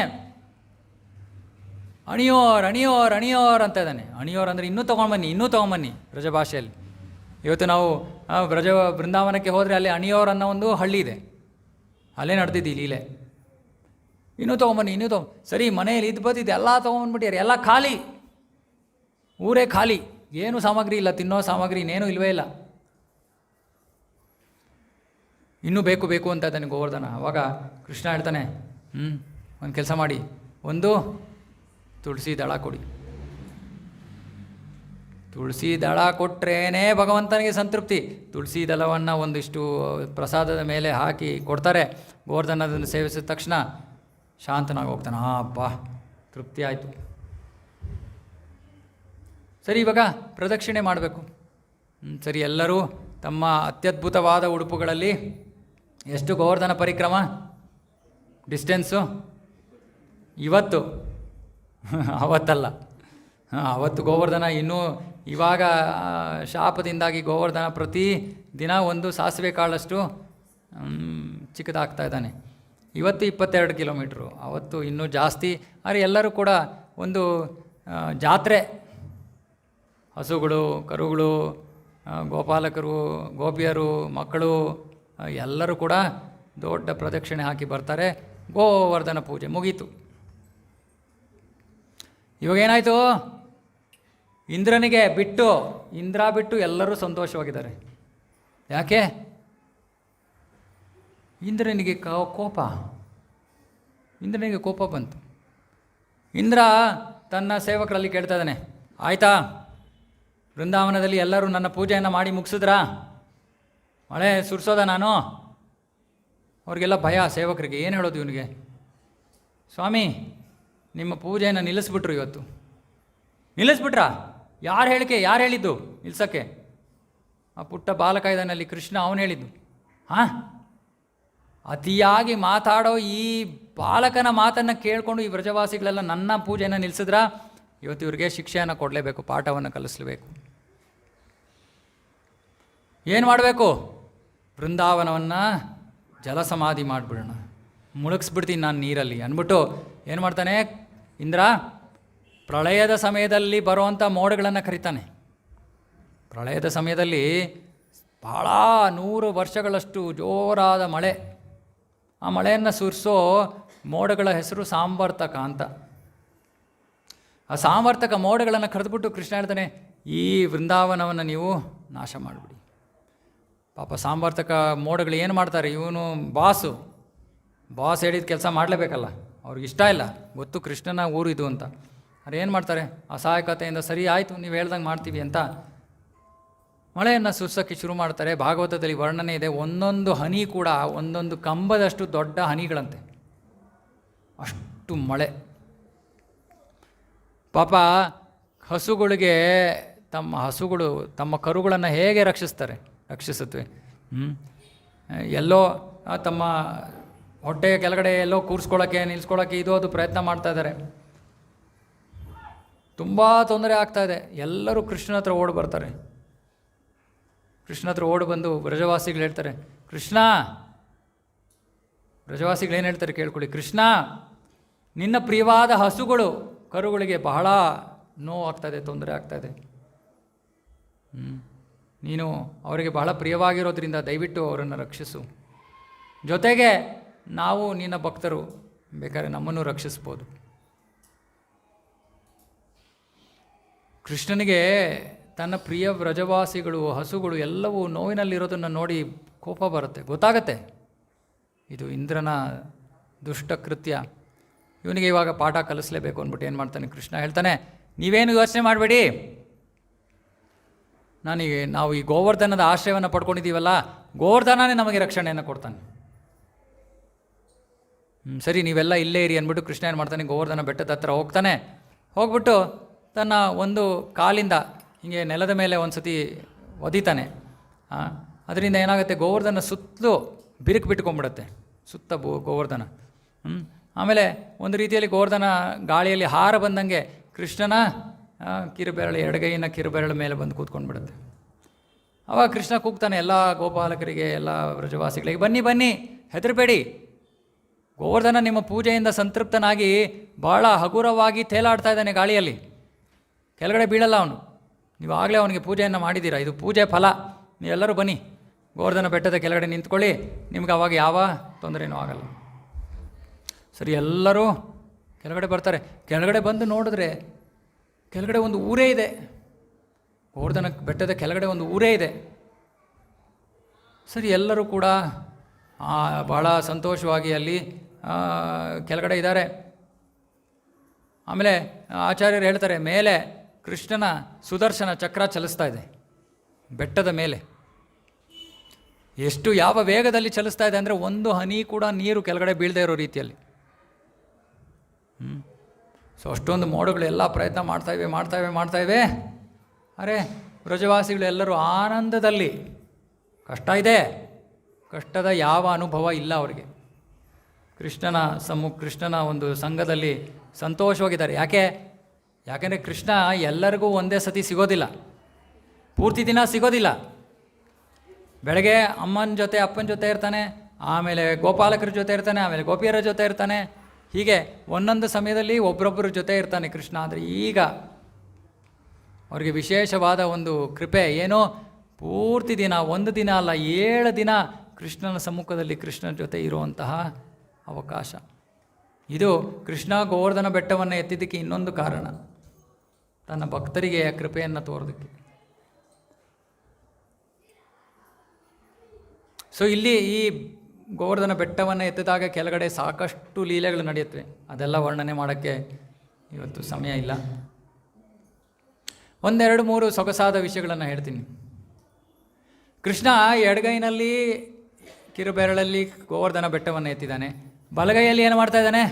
ಅಣಿಯೋರ್ ಅಂತ ಇದ್ದಾನೆ. ಅಣಿಯೋರ್ ಅಂದರೆ ಇನ್ನೂ ತೊಗೊಂಬನ್ನಿ ಬ್ರಜಭಾಷೆಯಲ್ಲಿ. ಇವತ್ತು ನಾವು ಬೃಂದಾವನಕ್ಕೆ ಹೋದರೆ ಅಲ್ಲಿ ಅಣಿಯೋರ್ ಅನ್ನೋ ಒಂದು ಹಳ್ಳಿ ಇದೆ, ಅಲ್ಲೇ ನಡೆದಿದ್ದು ಈ ಲೀಲೆ. ಇನ್ನೂ ತೊಗೊಂಬನ್ನಿ. ಸರಿ, ಮನೆಯಲ್ಲಿ ಬಂದಿದ್ದು ಎಲ್ಲ ತೊಗೊಂಬಂದ್ಬಿಟ್ಟಿದ್ದಾರೆ, ಎಲ್ಲ ಖಾಲಿ, ಊರೇ ಖಾಲಿ, ಏನು ಸಾಮಗ್ರಿ ಇಲ್ಲ, ತಿನ್ನೋ ಸಾಮಗ್ರಿ ಇನ್ನೇನು ಇಲ್ಲವೇ ಇಲ್ಲ. ಇನ್ನೂ ಬೇಕು ಅಂತ ಇದ್ದಾನೆ ಗೋವರ್ಧನ. ಅವಾಗ ಕೃಷ್ಣ ಹೇಳ್ತಾನೆ, ಒಂದು ಕೆಲಸ ಮಾಡಿ, ಒಂದು ತುಳಸಿ ದಳ ಕೊಡಿ. ತುಳಸಿ ದಳ ಕೊಟ್ರೇನೇ ಭಗವಂತನಿಗೆ ಸಂತೃಪ್ತಿ. ತುಳಸಿ ದಳವನ್ನು ಒಂದಿಷ್ಟು ಪ್ರಸಾದದ ಮೇಲೆ ಹಾಕಿ ಕೊಡ್ತಾರೆ. ಗೋವರ್ಧನ ಅದನ್ನು ಸೇವಿಸಿದ ತಕ್ಷಣ ಶಾಂತನಾಗಿ ಹೋಗ್ತಾನೆ. ಅಪ್ಪ, ತೃಪ್ತಿ ಆಯಿತು. ಸರಿ, ಇವಾಗ ಪ್ರದಕ್ಷಿಣೆ ಮಾಡಬೇಕು. ಸರಿ, ಎಲ್ಲರೂ ತಮ್ಮ ಅತ್ಯದ್ಭುತವಾದ ಉಡುಪುಗಳಲ್ಲಿ, ಎಷ್ಟು ಗೋವರ್ಧನ ಪರಿಕ್ರಮ ಡಿಸ್ಟೆನ್ಸು ಇವತ್ತು, ಅವತ್ತಲ್ಲ. ಅವತ್ತು ಗೋವರ್ಧನ ಇನ್ನೂ, ಇವಾಗ ಶಾಪದಿಂದಾಗಿ ಗೋವರ್ಧನ ಪ್ರತಿ ದಿನ ಒಂದು ಸಾಸಿವೆ ಕಾಳಷ್ಟು ಚಿಕ್ಕದಾಗ್ತಾ ಇದ್ದಾನೆ. ಇವತ್ತು 22 ಕಿಲೋಮೀಟ್ರು, ಅವತ್ತು ಇನ್ನೂ ಜಾಸ್ತಿ. ಆದರೆ ಎಲ್ಲರೂ ಕೂಡ ಒಂದು ಜಾತ್ರೆ, ಹಸುಗಳು, ಕರುಗಳು, ಗೋಪಾಲಕರು, ಗೋಪಿಯರು, ಮಕ್ಕಳು ಎಲ್ಲರೂ ಕೂಡ ದೊಡ್ಡ ಪ್ರದಕ್ಷಿಣೆ ಹಾಕಿ ಬರ್ತಾರೆ. ಗೋವರ್ಧನ ಪೂಜೆ ಮುಗೀತು. ಇವಾಗ ಏನಾಯಿತು? ಇಂದ್ರ ಬಿಟ್ಟು ಎಲ್ಲರೂ ಸಂತೋಷವಾಗಿದ್ದಾರೆ. ಯಾಕೆ? ಇಂದ್ರನಿಗೆ ಕೋಪ ಬಂತು. ಇಂದ್ರ ತನ್ನ ಸೇವಕರಲ್ಲಿ ಕೇಳ್ತಾ ಇದ್ದಾನೆ, ಆಯಿತಾ, ಬೃಂದಾವನದಲ್ಲಿ ಎಲ್ಲರೂ ನನ್ನ ಪೂಜೆಯನ್ನು ಮಾಡಿ ಮುಗಿಸಿದ್ರಾ? ಮಳೆ ಸುರಿಸೋದ ನಾನು? ಅವ್ರಿಗೆಲ್ಲ ಭಯ, ಸೇವಕರಿಗೆ. ಏನು ಹೇಳೋದು ಇವನಿಗೆ? ಸ್ವಾಮಿ, ನಿಮ್ಮ ಪೂಜೆಯನ್ನು ನಿಲ್ಲಿಸ್ಬಿಟ್ರು ಇವತ್ತು. ನಿಲ್ಲಿಸ್ಬಿಟ್ರಾ? ಯಾರು ಹೇಳಿದ್ದು ನಿಲ್ಸೋಕ್ಕೆ? ಆ ಪುಟ್ಟ ಬಾಲಕ ಇದ್ದಾನಲ್ಲಿ ಕೃಷ್ಣ, ಅವನು ಹೇಳಿದ್ದು. ಅತಿಯಾಗಿ ಮಾತಾಡೋ ಈ ಬಾಲಕನ ಮಾತನ್ನು ಕೇಳಿಕೊಂಡು ಈ ವ್ರಜವಾಸಿಗಳೆಲ್ಲ ನನ್ನ ಪೂಜೆಯನ್ನು ನಿಲ್ಲಿಸಿದ್ರಾ? ಇವತ್ತು ಇವ್ರಿಗೆ ಶಿಕ್ಷೆಯನ್ನು ಕೊಡಲೇಬೇಕು, ಪಾಠವನ್ನು ಕಲಿಸಲೇಬೇಕು. ಏನು ಮಾಡಬೇಕು? ಬೃಂದಾವನವನ್ನು ಜಲಸಮಾಧಿ ಮಾಡಿಬಿಡೋಣ, ಮುಳುಗಿಸ್ಬಿಡ್ತೀನಿ ನಾನು ನೀರಲ್ಲಿ ಅಂದ್ಬಿಟ್ಟು ಏನು ಮಾಡ್ತಾನೆ ಇಂದ್ರ? ಪ್ರಳಯದ ಸಮಯದಲ್ಲಿ ಬರುವಂಥ ಮೋಡಗಳನ್ನು ಕರೀತಾನೆ. ಪ್ರಳಯದ ಸಮಯದಲ್ಲಿ ಭಾಳ 100 ವರ್ಷಗಳಷ್ಟು ಜೋರಾದ ಮಳೆ, ಆ ಮಳೆಯನ್ನು ಸುರಿಸೋ ಮೋಡಗಳ ಹೆಸರು ಸಾಂವರ್ತಕ ಅಂತ. ಆ ಸಾಂವರ್ತಕ ಮೋಡಗಳನ್ನು ಕರೆದುಬಿಟ್ಟು ಕೃಷ್ಣ ಹೇಳ್ತಾನೆ, ಈ ವೃಂದಾವನವನ್ನು ನೀವು ನಾಶ ಮಾಡಿಬಿಡಿ. ಪಾಪ ಸಾಂವರ್ತಕ ಮೋಡಗಳು ಏನು ಮಾಡ್ತಾರೆ? ಇವನು ಬಾಸ್ ಹೇಳಿದ ಕೆಲಸ ಮಾಡಲೇಬೇಕಲ್ಲ, ಅವ್ರಿಗೆ ಇಷ್ಟ ಇಲ್ಲ, ಗೊತ್ತು ಕೃಷ್ಣನ ಊರು ಇದು ಅಂತ. ಅವ್ರು ಏನು ಮಾಡ್ತಾರೆ? ಅಸಹಾಯಕತೆಯಿಂದ ಸರಿ ಆಯಿತು, ನೀವು ಹೇಳ್ದಂಗೆ ಮಾಡ್ತೀವಿ ಅಂತ ಮಳೆಯನ್ನು ಸುರಿಸೋಕ್ಕೆ ಶುರು ಮಾಡ್ತಾರೆ. ಭಾಗವತದಲ್ಲಿ ವರ್ಣನೆ ಇದೆ, ಒಂದೊಂದು ಹನಿ ಕೂಡ ಒಂದೊಂದು ಕಂಬದಷ್ಟು ದೊಡ್ಡ ಹನಿಗಳಂತೆ, ಅಷ್ಟು ಮಳೆ. ಪಾಪ ಹಸುಗಳಿಗೆ ಹಸುಗಳು ತಮ್ಮ ಕರುಗಳನ್ನು ಹೇಗೆ ರಕ್ಷಿಸುತ್ತವೆ? ಎಲ್ಲೋ ತಮ್ಮ ಹೊಟ್ಟೆಯ ಕೆಳಗಡೆ ಎಲ್ಲೋ ನಿಲ್ಲಿಸ್ಕೊಳ್ಳೋಕ್ಕೆ ಇದು ಅದು ಪ್ರಯತ್ನ ಮಾಡ್ತಾ ಇದ್ದಾರೆ. ತುಂಬ ತೊಂದರೆ ಆಗ್ತಾಯಿದೆ. ಎಲ್ಲರೂ ಕೃಷ್ಣನ ಹತ್ರ ಓಡಿ ಬರ್ತಾರೆ. ಕೃಷ್ಣ ಹತ್ರ ಓಡಿ ಬಂದು ಬ್ರಜವಾಸಿಗಳು ಹೇಳ್ತಾರೆ, ಬ್ರಜವಾಸಿಗಳು ಏನು ಹೇಳ್ತಾರೆ ಕೇಳ್ಕೊಳ್ಳಿ. ಕೃಷ್ಣ, ನಿನ್ನ ಪ್ರಿಯವಾದ ಹಸುಗಳು, ಕರುಗಳಿಗೆ ಬಹಳ ನೋವಾಗ್ತಾಯಿದೆ, ತೊಂದರೆ ಆಗ್ತಾಯಿದೆ. ನೀನು ಅವರಿಗೆ ಬಹಳ ಪ್ರಿಯವಾಗಿರೋದ್ರಿಂದ ದಯವಿಟ್ಟು ಅವರನ್ನು ರಕ್ಷಿಸು. ಜೊತೆಗೆ ನಾವು ನಿನ್ನ ಭಕ್ತರು, ಬೇಕಾದ್ರೆ ನಮ್ಮನ್ನು ರಕ್ಷಿಸ್ಬೋದು. ಕೃಷ್ಣನಿಗೆ ತನ್ನ ಪ್ರಿಯ ವ್ರಜವಾಸಿಗಳು, ಹಸುಗಳು ಎಲ್ಲವೂ ನೋವಿನಲ್ಲಿರೋದನ್ನು ನೋಡಿ ಕೋಪ ಬರುತ್ತೆ, ಗೊತ್ತಾಗತ್ತೆ ಇದು ಇಂದ್ರನ ದುಷ್ಟಕೃತ್ಯ. ಇವನಿಗೆ ಇವಾಗ ಪಾಠ ಕಲಿಸ್ಲೇಬೇಕು ಅಂದ್ಬಿಟ್ಟು ಏನು ಮಾಡ್ತಾನೆ ಕೃಷ್ಣ ಹೇಳ್ತಾನೆ, ನೀವೇನು ಯೋಚನೆ ಮಾಡಬೇಡಿ, ನಾವು ಈ ಗೋವರ್ಧನದ ಆಶ್ರಯವನ್ನು ಪಡ್ಕೊಂಡಿದ್ದೀವಲ್ಲ, ಗೋವರ್ಧನನೇ ನಮಗೆ ರಕ್ಷಣೆಯನ್ನು ಕೊಡ್ತಾನೆ. ಸರಿ, ನೀವೆಲ್ಲ ಇಲ್ಲೇ ಇರಿ ಅಂದ್ಬಿಟ್ಟು ಕೃಷ್ಣ ಏನು ಮಾಡ್ತಾನೆ, ಗೋವರ್ಧನ ಬೆಟ್ಟದ ಹತ್ರ ಹೋಗ್ಬಿಟ್ಟು ತನ್ನ ಒಂದು ಕಾಲಿಂದ ಹೀಗೆ ನೆಲದ ಮೇಲೆ ಒಂದು ಸತಿ ಒದಿತಾನೆ. ಅದರಿಂದ ಏನಾಗುತ್ತೆ, ಗೋವರ್ಧನ ಸುತ್ತಲೂ ಬಿರುಕು ಬಿಟ್ಕೊಂಡ್ಬಿಡುತ್ತೆ, ಸುತ್ತ ಗೋವರ್ಧನ. ಆಮೇಲೆ ಒಂದು ರೀತಿಯಲ್ಲಿ ಗೋವರ್ಧನ ಗಾಳಿಯಲ್ಲಿ ಹಾರ ಬಂದಂಗೆ ಕೃಷ್ಣನ ಕಿರುಬೆರಳು ಎಡಗೈನ ಕಿರುಬೆರಳ ಮೇಲೆ ಬಂದು ಕೂತ್ಕೊಂಡು ಬಿಡುತ್ತೆ. ಅವಾಗ ಕೃಷ್ಣ ಕೂಗ್ತಾನೆ ಎಲ್ಲ ಗೋಪಾಲಕರಿಗೆ, ಎಲ್ಲ ವ್ರಜವಾಸಿಗಳಿಗೆ, ಬನ್ನಿ ಬನ್ನಿ, ಹೆದರಬೇಡಿ. ಗೋವರ್ಧನ ನಿಮ್ಮ ಪೂಜೆಯಿಂದ ಸಂತೃಪ್ತನಾಗಿ ಭಾಳ ಹಗುರವಾಗಿ ತೇಲಾಡ್ತಾ ಇದ್ದಾನೆ ಗಾಳಿಯಲ್ಲಿ, ಕೆಳಗಡೆ ಬೀಳಲ್ಲ ಅವನು. ನೀವು ಆಗಲೇ ಅವನಿಗೆ ಪೂಜೆಯನ್ನು ಮಾಡಿದ್ದೀರಾ, ಇದು ಪೂಜೆ ಫಲ. ನೀವೆಲ್ಲರೂ ಬನ್ನಿ, ಗೋವರ್ಧನ ಬೆಟ್ಟದ ಕೆಳಗಡೆ ನಿಂತ್ಕೊಳ್ಳಿ, ನಿಮ್ಗೆ ಅವಾಗ ಯಾವ ತೊಂದರೆನೂ ಆಗಲ್ಲ. ಸರಿ, ಎಲ್ಲರೂ ಕೆಳಗಡೆ ಬರ್ತಾರೆ. ಕೆಳಗಡೆ ಬಂದು ನೋಡಿದ್ರೆ ಕೆಳಗಡೆ ಒಂದು ಊರೇ ಇದೆ. ಗೋವರ್ಧನ ಬೆಟ್ಟದ ಕೆಳಗಡೆ ಒಂದು ಊರೇ ಇದೆ. ಸರಿ, ಎಲ್ಲರೂ ಕೂಡ ಭಾಳ ಸಂತೋಷವಾಗಿ ಅಲ್ಲಿ ಕೆಳಗಡೆ ಇದ್ದಾರೆ. ಆಮೇಲೆ ಆಚಾರ್ಯರು ಹೇಳ್ತಾರೆ, ಮೇಲೆ ಕೃಷ್ಣನ ಸುದರ್ಶನ ಚಕ್ರ ಚಲಿಸ್ತಾ ಇದೆ ಬೆಟ್ಟದ ಮೇಲೆ. ಎಷ್ಟು ಯಾವ ವೇಗದಲ್ಲಿ ಚಲಿಸ್ತಾ ಇದೆ ಅಂದರೆ ಒಂದು ಹನಿ ಕೂಡ ನೀರು ಕೆಳಗಡೆ ಬೀಳದೇ ಇರೋ ರೀತಿಯಲ್ಲಿ. ಸೊ ಅಷ್ಟೊಂದು ಮೋಡಗಳು ಎಲ್ಲ ಪ್ರಯತ್ನ ಮಾಡ್ತಾಯಿವೆ. ಅರೆ, ವ್ರಜವಾಸಿಗಳು ಎಲ್ಲರೂ ಆನಂದದಲ್ಲಿ. ಕಷ್ಟ ಇದೆ, ಕಷ್ಟದ ಯಾವ ಅನುಭವ ಇಲ್ಲ ಅವರಿಗೆ. ಕೃಷ್ಣನ ಒಂದು ಸಂಘದಲ್ಲಿ ಸಂತೋಷವಾಗಿದ್ದಾರೆ. ಯಾಕೆಂದರೆ ಕೃಷ್ಣ ಎಲ್ಲರಿಗೂ ಒಂದೇ ಸತಿ ಸಿಗೋದಿಲ್ಲ, ಪೂರ್ತಿ ದಿನ ಸಿಗೋದಿಲ್ಲ. ಬೆಳಗ್ಗೆ ಅಮ್ಮನ ಜೊತೆ ಅಪ್ಪನ ಜೊತೆ ಇರ್ತಾನೆ, ಆಮೇಲೆ ಗೋಪಾಲಕರ ಜೊತೆ ಇರ್ತಾನೆ, ಆಮೇಲೆ ಗೋಪಿಯರ ಜೊತೆ ಇರ್ತಾನೆ. ಹೀಗೆ ಒಂದೊಂದು ಸಮಯದಲ್ಲಿ ಒಬ್ಬರೊಬ್ಬರ ಜೊತೆ ಇರ್ತಾನೆ ಕೃಷ್ಣ. ಆದರೆ ಈಗ ಅವರಿಗೆ ವಿಶೇಷವಾದ ಒಂದು ಕೃಪೆ, ಏನೋ ಪೂರ್ತಿ ದಿನ, ಒಂದು ದಿನ ಅಲ್ಲ 7 ದಿನ ಕೃಷ್ಣನ ಸಮ್ಮುಖದಲ್ಲಿ ಕೃಷ್ಣನ ಜೊತೆ ಇರುವಂತಹ ಅವಕಾಶ. ಇದು ಕೃಷ್ಣ ಗೋವರ್ಧನ ಬೆಟ್ಟವನ್ನು ಎತ್ತಿದ್ದಕ್ಕೆ ಇನ್ನೊಂದು ಕಾರಣ, ತನ್ನ ಭಕ್ತರಿಗೆ ಕೃಪೆಯನ್ನು ತೋರೋದಕ್ಕೆ. ಸೊ ಇಲ್ಲಿ ಈ ಗೋವರ್ಧನ ಬೆಟ್ಟವನ್ನು ಎತ್ತಿದಾಗ ಕೆಳಗಡೆ ಸಾಕಷ್ಟು ಲೀಲೆಗಳು ನಡೆಯುತ್ತವೆ. ಅದೆಲ್ಲ ವರ್ಣನೆ ಮಾಡೋಕ್ಕೆ ಇವತ್ತು ಸಮಯ ಇಲ್ಲ. 1-2-3 ಸೊಗಸಾದ ವಿಷಯಗಳನ್ನು ಹೇಳ್ತೀನಿ. ಕೃಷ್ಣ ಎಡಗೈನಲ್ಲಿ ಕಿರುಬೆರಳಲ್ಲಿ ಗೋವರ್ಧನ ಬೆಟ್ಟವನ್ನು ಎತ್ತಿದ್ದಾನೆ. ಬಲಗೈಯಲ್ಲಿ ಏನು ಮಾಡ್ತಾ ಇದ್ದಾನೆ?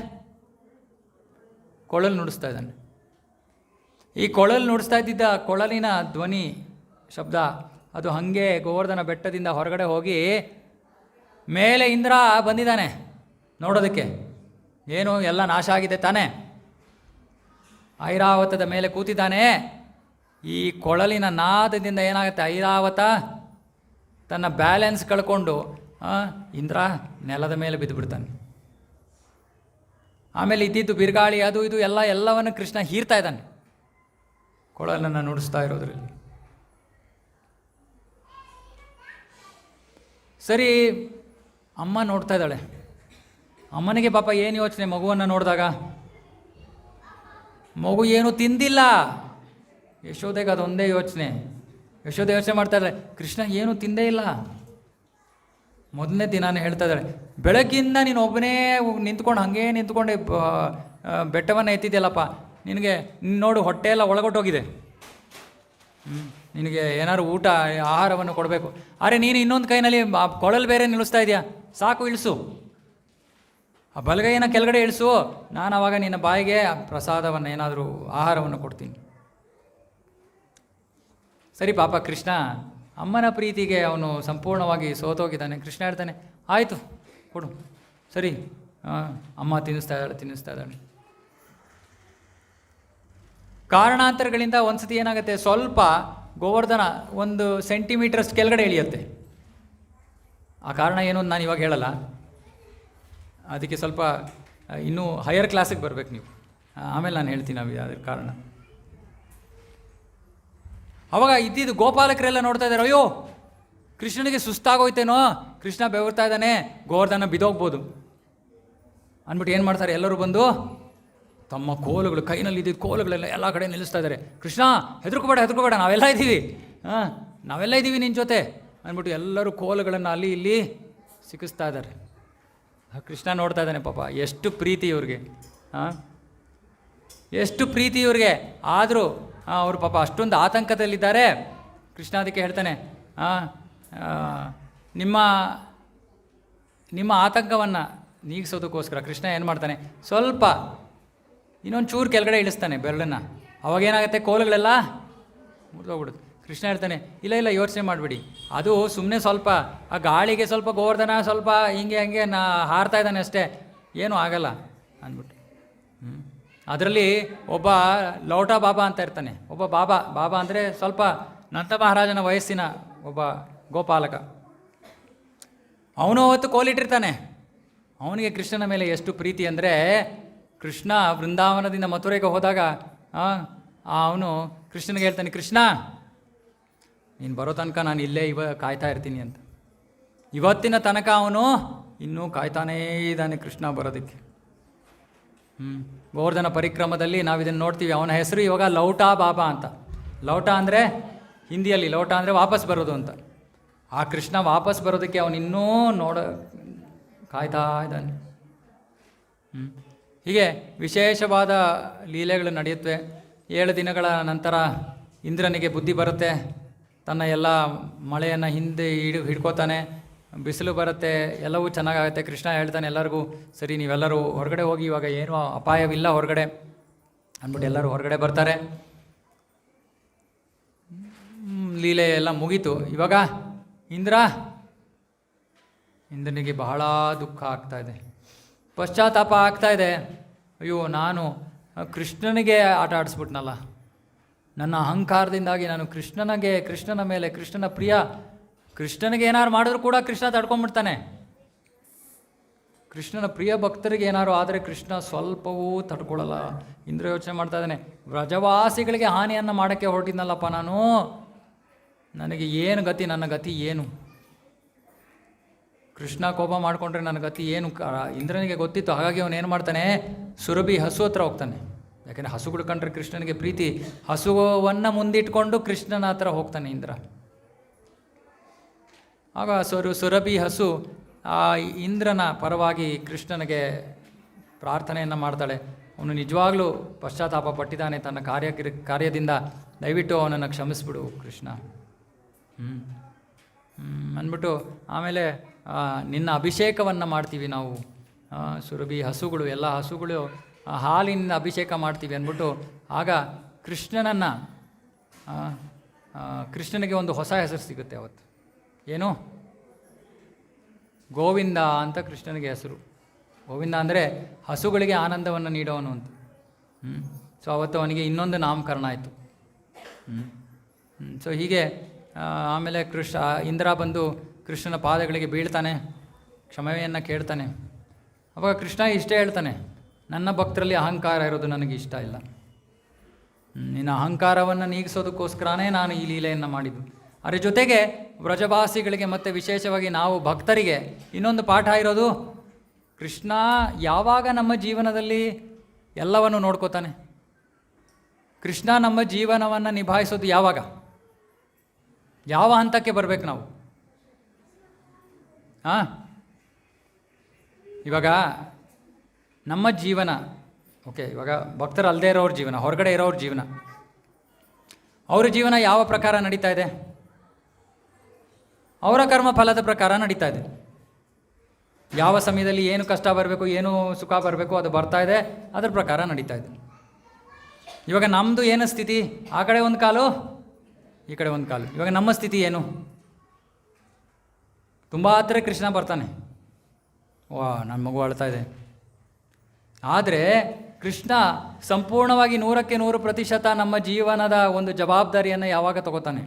ಕೊಳಲು ನುಡಿಸ್ತಾ ಇದ್ದಾನೆ. ಈ ಕೊಳಲು ನುಡಿಸ್ತಾ ಇದ್ದಿದ್ದ ಕೊಳಲಿನ ಧ್ವನಿ ಶಬ್ದ ಅದು ಹಾಗೆ ಗೋವರ್ಧನ ಬೆಟ್ಟದಿಂದ ಹೊರಗಡೆ ಹೋಗಿ ಮೇಲೆ ಇಂದ್ರ ಬಂದಿದ್ದಾನೆ ನೋಡೋದಕ್ಕೆ. ಏನು ಎಲ್ಲ ನಾಶ ಆಗಿದೆ ತಾನೇ, ಐರಾವತದ ಮೇಲೆ ಕೂತಿದ್ದಾನೆ. ಈ ಕೊಳಲಿನ ನಾದದಿಂದ ಏನಾಗುತ್ತೆ, ಐರಾವತ ತನ್ನ ಬ್ಯಾಲೆನ್ಸ್ ಕಳ್ಕೊಂಡು ಇಂದ್ರ ನೆಲದ ಮೇಲೆ ಬಿದ್ದು ಬಿಡ್ತಾನೆ. ಆಮೇಲೆ ಇದ್ದಿದ್ದು ಬಿರುಗಾಳಿ ಅದು ಇದು ಎಲ್ಲವನ್ನು ಕೃಷ್ಣ ಹೀರ್ತಾ ಇದ್ದಾನೆ ಕೊಳಲನ್ನು ನುಡಿಸ್ತಾ ಇರೋದ್ರಲ್ಲಿ. ಸರಿ, ಅಮ್ಮ ನೋಡ್ತಾ ಇದ್ದಾಳೆ. ಅಮ್ಮನಿಗೆ ಪಾಪ ಏನು ಯೋಚನೆ, ಮಗುವನ್ನು ನೋಡಿದಾಗ ಮಗು ಏನು ತಿಂದಿಲ್ಲ. ಯಶೋದೆಗೆ ಅದೊಂದೇ ಯೋಚನೆ. ಯಶೋದೆ ಯೋಚನೆ ಮಾಡ್ತಾ ಇದ್ದಾಳೆ, ಕೃಷ್ಣ ಏನು ತಿಂದೇ ಇಲ್ಲ. ಮೊದಲನೇ ದಿನಾನೇ ಹೇಳ್ತಾ ಇದ್ದಾಳೆ, ಬೆಳಗ್ಗಿಂದ ನೀನು ಒಬ್ಬನೇ ನಿಂತ್ಕೊಂಡು ಬೆಟ್ಟವನ್ನು ಎತ್ತಿದ್ಯಲ್ಲಪ್ಪ, ನಿನಗೆ ನೋಡು ಹೊಟ್ಟೆ ಎಲ್ಲ ಒಳಗೊಟ್ಟೋಗಿದೆ. ನಿನಗೆ ಏನಾದ್ರು ಆಹಾರವನ್ನು ಕೊಡಬೇಕು. ಅರೆ, ನೀನು ಇನ್ನೊಂದು ಕೈನಲ್ಲಿ ಕೊಳಲು ಬೇರೆ ನಿಲ್ಲಿಸ್ತಾ ಇದೆಯಾ, ಸಾಕು ಇಳಿಸು. ಆ ಬಲಗೈನ ಕೆಳಗಡೆ ಇಳಿಸು, ನಾನು ಆವಾಗ ನಿನ್ನ ಬಾಯಿಗೆ ಪ್ರಸಾದವನ್ನು ಏನಾದರೂ ಆಹಾರವನ್ನು ಕೊಡ್ತೀನಿ. ಸರಿ, ಪಾಪ ಕೃಷ್ಣ ಅಮ್ಮನ ಪ್ರೀತಿಗೆ ಅವನು ಸಂಪೂರ್ಣವಾಗಿ ಸೋತೋಗಿದ್ದಾನೆ. ಕೃಷ್ಣ ಹೇಳ್ತಾನೆ, ಆಯಿತು ಕೊಡು. ಸರಿ, ಅಮ್ಮ ತಿನ್ನಿಸ್ತಾ ಇದ್ದಾಳೆ. ಕಾರಣಾಂತರಗಳಿಂದ ಒಂದು ಸತಿ ಏನಾಗುತ್ತೆ, ಸ್ವಲ್ಪ ಗೋವರ್ಧನ 1 ಸೆಂಟಿಮೀಟರ್ಸ್ ಕೆಳಗಡೆ ಇಳಿಯುತ್ತೆ. ಆ ಕಾರಣ ಏನು ಅಂತ ನಾನು ಇವಾಗ ಹೇಳಲ್ಲ, ಅದಕ್ಕೆ ಸ್ವಲ್ಪ ಇನ್ನೂ ಹೈಯರ್ ಕ್ಲಾಸಿಗೆ ಬರಬೇಕು ನೀವು, ಆಮೇಲೆ ನಾನು ಹೇಳ್ತೀನಿ ಅದ್ರ ಕಾರಣ. ಅವಾಗ ಇದ್ದಿದ್ದು ಗೋಪಾಲಕರೆಲ್ಲ ನೋಡ್ತಾ ಇದ್ದಾರೆ, ಅಯ್ಯೋ ಕೃಷ್ಣನಿಗೆ ಸುಸ್ತಾಗೋಯ್ತೇನೋ, ಕೃಷ್ಣ ಬೆವರ್ತಾ ಇದ್ದಾನೆ, ಗೋವರ್ಧನ ಬಿದ್ದೋಗ್ಬೋದು ಅಂದ್ಬಿಟ್ಟು ಏನು ಮಾಡ್ತಾರೆ, ಎಲ್ಲರೂ ಬಂದು ತಮ್ಮ ಕೋಲುಗಳು, ಕೈನಲ್ಲಿ ಇದ್ದಿದ್ದು ಕೋಲುಗಳೆಲ್ಲ ಎಲ್ಲ ಕಡೆ ನಿಲ್ಲಿಸ್ತಾ ಇದ್ದಾರೆ. ಕೃಷ್ಣ ಹೆದರ್ಕೋಬೇಡ, ನಾವೆಲ್ಲ ಇದ್ದೀವಿ ನಿನ್ನ ಜೊತೆ ಅಂದ್ಬಿಟ್ಟು ಎಲ್ಲರೂ ಕೋಲುಗಳನ್ನು ಅಲ್ಲಿ ಇಲ್ಲಿ ಸಿಕ್ಕಿಸ್ತಾ ಇದ್ದಾರೆ. ಕೃಷ್ಣ ನೋಡ್ತಾ ಇದ್ದಾನೆ, ಪಾಪ ಎಷ್ಟು ಪ್ರೀತಿ ಇವ್ರಿಗೆ, ಎಷ್ಟು ಪ್ರೀತಿ ಇವ್ರಿಗೆ. ಆದರೂ ಅವರು ಪಾಪ ಅಷ್ಟೊಂದು ಆತಂಕದಲ್ಲಿದ್ದಾರೆ. ಕೃಷ್ಣ ಅದಕ್ಕೆ ಹೇಳ್ತಾನೆ, ನಿಮ್ಮ ಆತಂಕವನ್ನು ನೀಗಿಸೋದಕ್ಕೋಸ್ಕರ ಕೃಷ್ಣ ಏನು ಮಾಡ್ತಾನೆ, ಸ್ವಲ್ಪ ಇನ್ನೊಂದು ಚೂರು ಕೆಳಗಡೆ ಇಳಿಸ್ತಾನೆ ಬೆರಳನ್ನು. ಅವಾಗೇನಾಗುತ್ತೆ, ಕೋಲುಗಳೆಲ್ಲ ಮುರಿದೋಗ್ಬಿಡುತ್ತೆ. ಕೃಷ್ಣ ಹೇಳ್ತಾನೆ, ಇಲ್ಲ ಯೋಚನೆ ಮಾಡಬೇಡಿ, ಅದು ಸುಮ್ಮನೆ ಸ್ವಲ್ಪ ಆ ಗಾಳಿಗೆ ಸ್ವಲ್ಪ ಗೋವರ್ಧನ ಸ್ವಲ್ಪ ಹಿಂಗೆ ಹಾರ್ತಾ ಇದ್ದಾನೆ ಅಷ್ಟೇ, ಏನೂ ಆಗಲ್ಲ. ಅಂದ್ಬಿಟ್ಟು. ಅದರಲ್ಲಿ ಒಬ್ಬ ಲೌಟ ಬಾಬಾ ಅಂತ ಇರ್ತಾನೆ. ಒಬ್ಬ ಬಾಬಾ ಅಂದರೆ ಸ್ವಲ್ಪ ನಂದ ಮಹಾರಾಜನ ವಯಸ್ಸಿನ ಒಬ್ಬ ಗೋಪಾಲಕ. ಅವನು ಅವತ್ತು ಕೋಲಿಟ್ಟಿರ್ತಾನೆ. ಅವನಿಗೆ ಕೃಷ್ಣನ ಮೇಲೆ ಎಷ್ಟು ಪ್ರೀತಿ ಅಂದರೆ, ಕೃಷ್ಣ ವೃಂದಾವನದಿಂದ ಮಥುರೆಗೆ ಹೋದಾಗ ಅವನು ಕೃಷ್ಣನಿಗೆ ಹೇಳ್ತಾನೆ, ಕೃಷ್ಣ ನೀನು ಬರೋ ತನಕ ನಾನು ಇಲ್ಲೇ ಕಾಯ್ತಾ ಇರ್ತೀನಿ ಅಂತ. ಇವತ್ತಿನ ತನಕ ಅವನು ಇನ್ನೂ ಕಾಯ್ತಾನೇ ಇದ್ದಾನೆ ಕೃಷ್ಣ ಬರೋದಕ್ಕೆ. ಗೋವರ್ಧನ ಪರಿಕ್ರಮದಲ್ಲಿ ನಾವು ಇದನ್ನು ನೋಡ್ತೀವಿ. ಅವನ ಹೆಸರು ಇವಾಗ ಲೌಟಾ ಬಾಬಾ ಅಂತ. ಲೌಟ ಅಂದರೆ ಹಿಂದಿಯಲ್ಲಿ, ಲೌಟ ಅಂದರೆ ವಾಪಸ್ ಬರೋದು ಅಂತ. ಆ ಕೃಷ್ಣ ವಾಪಸ್ ಬರೋದಕ್ಕೆ ಅವನಿನ್ನೂ ಕಾಯ್ತಾ ಇದ್ದಾನೆ. ಹೀಗೆ ವಿಶೇಷವಾದ ಲೀಲೆಗಳು ನಡೆಯುತ್ತವೆ. 7 ದಿನಗಳ ನಂತರ ಇಂದ್ರನಿಗೆ ಬುದ್ಧಿ ಬರುತ್ತೆ. ತನ್ನ ಎಲ್ಲ ಮಳೆಯನ್ನು ಹಿಂದೆ ಹಿಡ್ಕೋತಾನೆ. ಬಿಸಿಲು ಬರುತ್ತೆ, ಎಲ್ಲವೂ ಚೆನ್ನಾಗಾಗುತ್ತೆ. ಕೃಷ್ಣ ಹೇಳ್ತಾನೆ ಎಲ್ಲರಿಗೂ, ಸರಿ ನೀವೆಲ್ಲರೂ ಹೊರಗಡೆ ಹೋಗಿ, ಇವಾಗ ಏನೂ ಅಪಾಯವಿಲ್ಲ ಹೊರಗಡೆ ಅಂದ್ಬಿಟ್ಟು ಎಲ್ಲರೂ ಹೊರಗಡೆ ಬರ್ತಾರೆ. ಲೀಲೆ ಎಲ್ಲ ಮುಗೀತು. ಇವಾಗ ಇಂದ್ರನಿಗೆ ಬಹಳ ದುಃಖ ಆಗ್ತಾ ಇದೆ, ಪಶ್ಚಾತ್ತಾಪ ಆಗ್ತಾ ಇದೆ. ಅಯ್ಯೋ, ನಾನು ಕೃಷ್ಣನಿಗೆ ಆಟ ಆಡಿಸ್ಬಿಟ್ನಲ್ಲ, ನನ್ನ ಅಹಂಕಾರದಿಂದಾಗಿ ನಾನು ಕೃಷ್ಣನ ಮೇಲೆ, ಕೃಷ್ಣನ ಪ್ರಿಯ, ಕೃಷ್ಣನಿಗೆ ಏನಾರು ಮಾಡಿದ್ರು ಕೂಡ ಕೃಷ್ಣ ತಡ್ಕೊಂಡ್ಬಿಡ್ತಾನೆ. ಕೃಷ್ಣನ ಪ್ರಿಯ ಭಕ್ತರಿಗೆ ಏನಾರು ಆದರೆ ಕೃಷ್ಣ ಸ್ವಲ್ಪವೂ ತಡ್ಕೊಳ್ಳಲ್ಲ. ಇಂದ್ರ ಯೋಚನೆ ಮಾಡ್ತಾ ಇದ್ದಾನೆ, ವ್ರಜವಾಸಿಗಳಿಗೆ ಹಾನಿಯನ್ನು ಮಾಡೋಕ್ಕೆ ಹೊರಟಿದ್ನಲ್ಲಪ್ಪ ನಾನು, ನನಗೆ ಏನು ಗತಿ, ನನ್ನ ಗತಿ ಏನು? ಕೃಷ್ಣ ಕೋಪ ಮಾಡಿಕೊಂಡ್ರೆ ನನ್ನ ಗತಿ ಏನು? ಇಂದ್ರನಿಗೆ ಗೊತ್ತಿತ್ತು. ಹಾಗಾಗಿ ಅವನು ಏನು ಮಾಡ್ತಾನೆ, ಸುರಭಿ ಹಸು ಹತ್ರ ಹೋಗ್ತಾನೆ. ಯಾಕೆಂದರೆ ಹಸುಗಳು ಕಂಡ್ರೆ ಕೃಷ್ಣನಿಗೆ ಪ್ರೀತಿ. ಹಸುವನ್ನು ಮುಂದಿಟ್ಕೊಂಡು ಕೃಷ್ಣನ ಹತ್ರ ಹೋಗ್ತಾನೆ ಇಂದ್ರ. ಆಗ ಸುರಭಿ ಹಸು ಆ ಇಂದ್ರನ ಪರವಾಗಿ ಕೃಷ್ಣನಿಗೆ ಪ್ರಾರ್ಥನೆಯನ್ನು ಮಾಡ್ತಾಳೆ. ಅವನು ನಿಜವಾಗ್ಲೂ ಪಶ್ಚಾತ್ತಾಪ ಪಟ್ಟಿದ್ದಾನೆ ತನ್ನ ಕಾರ್ಯದಿಂದ, ದಯವಿಟ್ಟು ಅವನನ್ನು ಕ್ಷಮಿಸ್ಬಿಡು ಕೃಷ್ಣ ಅಂದ್ಬಿಟ್ಟು, ಆಮೇಲೆ ನಿನ್ನ ಅಭಿಷೇಕವನ್ನು ಮಾಡ್ತೀವಿ ನಾವು, ಸುರಭಿ ಹಸುಗಳು, ಎಲ್ಲ ಹಸುಗಳು ಹಾಲಿನಿಂದ ಅಭಿಷೇಕ ಮಾಡ್ತೀವಿ ಅಂದ್ಬಿಟ್ಟು, ಆಗ ಕೃಷ್ಣನಿಗೆ ಒಂದು ಹೊಸ ಹೆಸರು ಸಿಗುತ್ತೆ ಅವತ್ತು. ಏನು? ಗೋವಿಂದ ಅಂತ ಕೃಷ್ಣನಿಗೆ ಹೆಸರು. ಗೋವಿಂದ ಅಂದರೆ ಹಸುಗಳಿಗೆ ಆನಂದವನ್ನು ನೀಡೋನು ಅಂತ. ಸೊ ಅವತ್ತು ಅವನಿಗೆ ಇನ್ನೊಂದು ನಾಮಕರಣ ಆಯಿತು. ಸೊ ಹೀಗೆ ಆಮೇಲೆ ಇಂದ್ರ ಬಂದು ಕೃಷ್ಣನ ಪಾದಗಳಿಗೆ ಬೀಳ್ತಾನೆ, ಕ್ಷಮೆಯನ್ನು ಕೇಳ್ತಾನೆ. ಅವಾಗ ಕೃಷ್ಣ ಇಷ್ಟೇ ಹೇಳ್ತಾನೆ, ನನ್ನ ಭಕ್ತರಲ್ಲಿ ಅಹಂಕಾರ ಇರೋದು ನನಗೆ ಇಷ್ಟ ಇಲ್ಲ. ನಿನ್ನ ಅಹಂಕಾರವನ್ನು ನೀಗಿಸೋದಕ್ಕೋಸ್ಕರನೇ ನಾನು ಈ ಲೀಲೆಯನ್ನು ಮಾಡಿದ್ದು. ಅದರ ಜೊತೆಗೆ ವ್ರಜವಾಸಿಗಳಿಗೆ ಮತ್ತು ವಿಶೇಷವಾಗಿ ನಾವು ಭಕ್ತರಿಗೆ ಇನ್ನೊಂದು ಪಾಠ ಇರೋದು, ಕೃಷ್ಣ ಯಾವಾಗ ನಮ್ಮ ಜೀವನದಲ್ಲಿ ಎಲ್ಲವನ್ನು ನೋಡ್ಕೋತಾನೆ. ಕೃಷ್ಣ ನಮ್ಮ ಜೀವನವನ್ನು ನಿಭಾಯಿಸೋದು ಯಾವಾಗ, ಯಾವ ಹಂತಕ್ಕೆ ಬರಬೇಕು ನಾವು? ಇವಾಗ ನಮ್ಮ ಜೀವನ ಓಕೆ, ಇವಾಗ ಭಕ್ತರು ಅಲ್ಲದೆ ಇರೋರ ಜೀವನ, ಹೊರಗಡೆ ಇರೋರ ಜೀವನ, ಅವ್ರ ಜೀವನ ಯಾವ ಪ್ರಕಾರ ನಡೀತಾ ಇದೆ? ಅವರ ಕರ್ಮ ಫಲದ ಪ್ರಕಾರ ನಡೀತಾ ಇದೆ. ಯಾವ ಸಮಯದಲ್ಲಿ ಏನು ಕಷ್ಟ ಬರಬೇಕು, ಏನು ಸುಖ ಬರಬೇಕು, ಅದು ಬರ್ತಾ ಇದೆ, ಅದರ ಪ್ರಕಾರ ನಡೀತಾ ಇದೆ. ಇವಾಗ ನಮ್ಮದು ಏನು ಸ್ಥಿತಿ? ಆ ಕಡೆ ಒಂದು ಕಾಲು, ಈ ಕಡೆ ಒಂದು ಕಾಲು. ಇವಾಗ ನಮ್ಮ ಸ್ಥಿತಿ ಏನು? ತುಂಬ ಹತ್ತಿರ ಕೃಷ್ಣ ಬರ್ತಾನೆ, ನನ್ನ ಮಗು ಅಳ್ತಾ ಇದೆ. ಆದರೆ ಕೃಷ್ಣ ಸಂಪೂರ್ಣವಾಗಿ 100% ನಮ್ಮ ಜೀವನದ ಒಂದು ಜವಾಬ್ದಾರಿಯನ್ನು ಯಾವಾಗ ತಗೋತಾನೆ?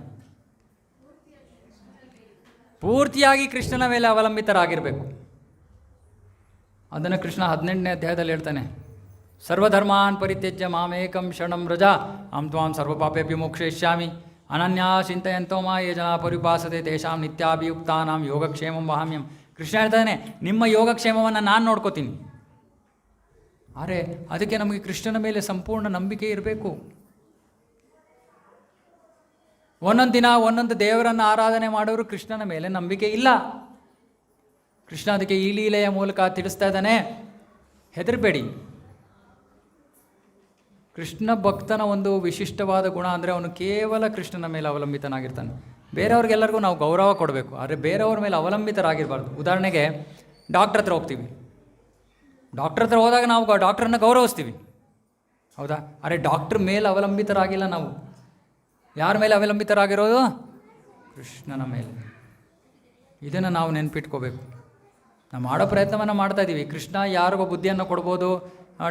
ಪೂರ್ತಿಯಾಗಿ ಕೃಷ್ಣನ ಮೇಲೆ ಅವಲಂಬಿತರಾಗಿರಬೇಕು. ಅದನ್ನು ಕೃಷ್ಣ 18ನೇ ಅಧ್ಯಾಯದಲ್ಲಿ ಹೇಳ್ತಾನೆ, ಸರ್ವಧರ್ಮಾನ್ ಪರಿತ್ಯಜ್ಯ ಮಾಮೇಕಂ ಶರಣಂ ವ್ರಜ ಅಹಂ ತ್ವಾಂ ಸರ್ವಪಾಪೇಭ್ಯೋ ಮೋಕ್ಷಯಿಷ್ಯಾಮಿ ಅನನ್ಯಾ ಚಿಂತಯಂತೋ ಮಾ ಯೇ ಜನಾ ಪರಿಪಾಸತೆ ತೇಷಾಂ ನಿತ್ಯಾಭಿಯುಕ್ತಾನಾಂ ಯೋಗಕ್ಷೇಮಂ ವಹಾಮ್ಯಂ. ಕೃಷ್ಣ ಹೇಳ್ತಾನೆ, ನಿಮ್ಮ ಯೋಗಕ್ಷೇಮವನ್ನು ನಾನು ನೋಡ್ಕೋತೀನಿ. ಆದರೆ ಅದಕ್ಕೆ ನಮಗೆ ಕೃಷ್ಣನ ಮೇಲೆ ಸಂಪೂರ್ಣ ನಂಬಿಕೆ ಇರಬೇಕು. ಒಂದೊಂದು ದಿನ ಒಂದೊಂದು ದೇವರನ್ನು ಆರಾಧನೆ ಮಾಡೋರು ಕೃಷ್ಣನ ಮೇಲೆ ನಂಬಿಕೆ ಇಲ್ಲ. ಕೃಷ್ಣ ಅದಕ್ಕೆ ಈ ಲೀಲೆಯ ಮೂಲಕ ತಿಳಿಸ್ತಾ ಇದ್ದಾನೆ, ಹೆದರಬೇಡಿ. ಕೃಷ್ಣ ಭಕ್ತನ ಒಂದು ವಿಶಿಷ್ಟವಾದ ಗುಣ ಅಂದರೆ ಅವನು ಕೇವಲ ಕೃಷ್ಣನ ಮೇಲೆ ಅವಲಂಬಿತನಾಗಿರ್ತಾನೆ. ಬೇರೆಯವ್ರಿಗೆಲ್ಲರಿಗೂ ನಾವು ಗೌರವ ಕೊಡಬೇಕು, ಆದರೆ ಬೇರೆಯವ್ರ ಮೇಲೆ ಅವಲಂಬಿತರಾಗಿರಬಾರ್ದು. ಉದಾಹರಣೆಗೆ ಡಾಕ್ಟ್ರ್ ಹತ್ರ ಹೋಗ್ತೀವಿ, ಡಾಕ್ಟ್ರ್ ಹತ್ರ ಹೋದಾಗ ನಾವು ಡಾಕ್ಟ್ರನ್ನ ಗೌರವಿಸ್ತೀವಿ, ಹೌದಾ? ಆದರೆ ಡಾಕ್ಟ್ರ್ ಮೇಲೆ ಅವಲಂಬಿತರಾಗಿಲ್ಲ ನಾವು. ಯಾರ ಮೇಲೆ ಅವಲಂಬಿತರಾಗಿರೋದು? ಕೃಷ್ಣನ ಮೇಲೆ. ಇದನ್ನು ನಾವು ನೆನಪಿಟ್ಕೋಬೇಕು. ನಾವು ಮಾಡೋ ಪ್ರಯತ್ನವನ್ನು ಮಾಡ್ತಾ ಇದ್ದೀವಿ. ಕೃಷ್ಣ ಯಾರಿಗೋ ಬುದ್ಧಿಯನ್ನು ಕೊಡ್ಬೋದು,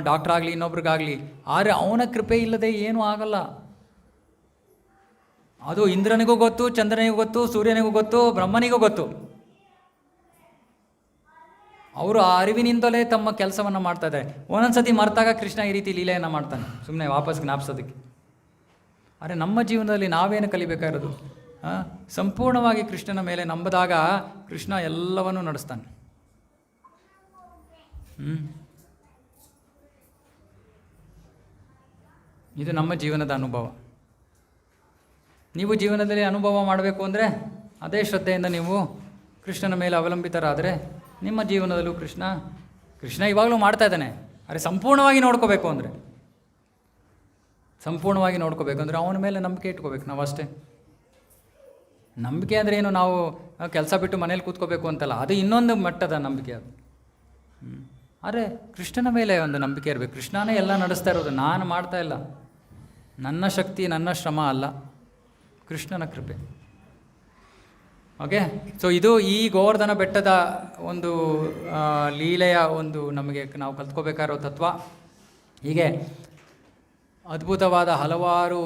ಡಾಕ್ಟ್ರಾಗಲಿ ಇನ್ನೊಬ್ರಿಗಾಗಲಿ. ಆದರೆ ಅವನ ಕೃಪೆ ಇಲ್ಲದೆ ಏನೂ ಆಗಲ್ಲ. ಅದು ಇಂದ್ರನಿಗೂ ಗೊತ್ತು, ಚಂದ್ರನಿಗೂ ಗೊತ್ತು, ಸೂರ್ಯನಿಗೂ ಗೊತ್ತು, ಬ್ರಹ್ಮನಿಗೂ ಗೊತ್ತು. ಅವರು ಆ ಅರಿವಿನಿಂದಲೇ ತಮ್ಮ ಕೆಲಸವನ್ನು ಮಾಡ್ತಾ ಇದ್ದಾರೆ. ಒಂದೊಂದ್ಸತಿ ಮರೆತಾಗ ಕೃಷ್ಣ ಈ ರೀತಿ ಲೀಲೆಯನ್ನು ಮಾಡ್ತಾನೆ, ಸುಮ್ಮನೆ ವಾಪಸ್ ಜ್ಞಾಪಿಸೋದಕ್ಕೆ. ಆದರೆ ನಮ್ಮ ಜೀವನದಲ್ಲಿ ನಾವೇನು ಕಲಿಬೇಕಾಗಿರೋದು? ಸಂಪೂರ್ಣವಾಗಿ ಕೃಷ್ಣನ ಮೇಲೆ ನಂಬಿದಾಗ ಕೃಷ್ಣ ಎಲ್ಲವನ್ನೂ ನಡೆಸ್ತಾನೆ. ಇದು ನಮ್ಮ ಜೀವನದ ಅನುಭವ. ನೀವು ಜೀವನದಲ್ಲಿ ಅನುಭವ ಮಾಡಬೇಕು ಅಂದರೆ ಅದೇ ಶ್ರದ್ಧೆಯಿಂದ ನೀವು ಕೃಷ್ಣನ ಮೇಲೆ ಅವಲಂಬಿತರಾದರೆ ನಿಮ್ಮ ಜೀವನದಲ್ಲೂ ಕೃಷ್ಣ ಇವಾಗಲೂ ಮಾಡ್ತಾ ಇದ್ದಾನೆ. ಆದರೆ ಸಂಪೂರ್ಣವಾಗಿ ನೋಡ್ಕೋಬೇಕು ಅಂದರೆ ಅವನ ಮೇಲೆ ನಂಬಿಕೆ ಇಟ್ಕೋಬೇಕು ನಾವು ಅಷ್ಟೇ. ನಂಬಿಕೆ ಅಂದರೆ ಏನು, ನಾವು ಕೆಲಸ ಬಿಟ್ಟು ಮನೇಲಿ ಕೂತ್ಕೋಬೇಕು ಅಂತಲ್ಲ, ಅದು ಇನ್ನೊಂದು ಮಟ್ಟದ ನಂಬಿಕೆ ಅದು. ಆದರೆ ಕೃಷ್ಣನ ಮೇಲೆ ಒಂದು ನಂಬಿಕೆ ಇರಬೇಕು. ಕೃಷ್ಣನೇ ಎಲ್ಲ ನಡೆಸ್ತಾ ಇರೋದು, ನಾನು ಮಾಡ್ತಾ ಇಲ್ಲ, ನನ್ನ ಶಕ್ತಿ ನನ್ನ ಶ್ರಮ ಅಲ್ಲ, ಕೃಷ್ಣನ ಕೃಪೆ. ಓಕೆ, ಸೊ ಇದು ಈ ಗೋವರ್ಧನ ಬೆಟ್ಟದ ಒಂದು ಲೀಲೆಯ ಒಂದು ನಮಗೆ ನಾವು ಕಲ್ತ್ಕೋಬೇಕಾಗಿರೋ ತತ್ವ. ಹೀಗೆ ಅದ್ಭುತವಾದ ಹಲವಾರು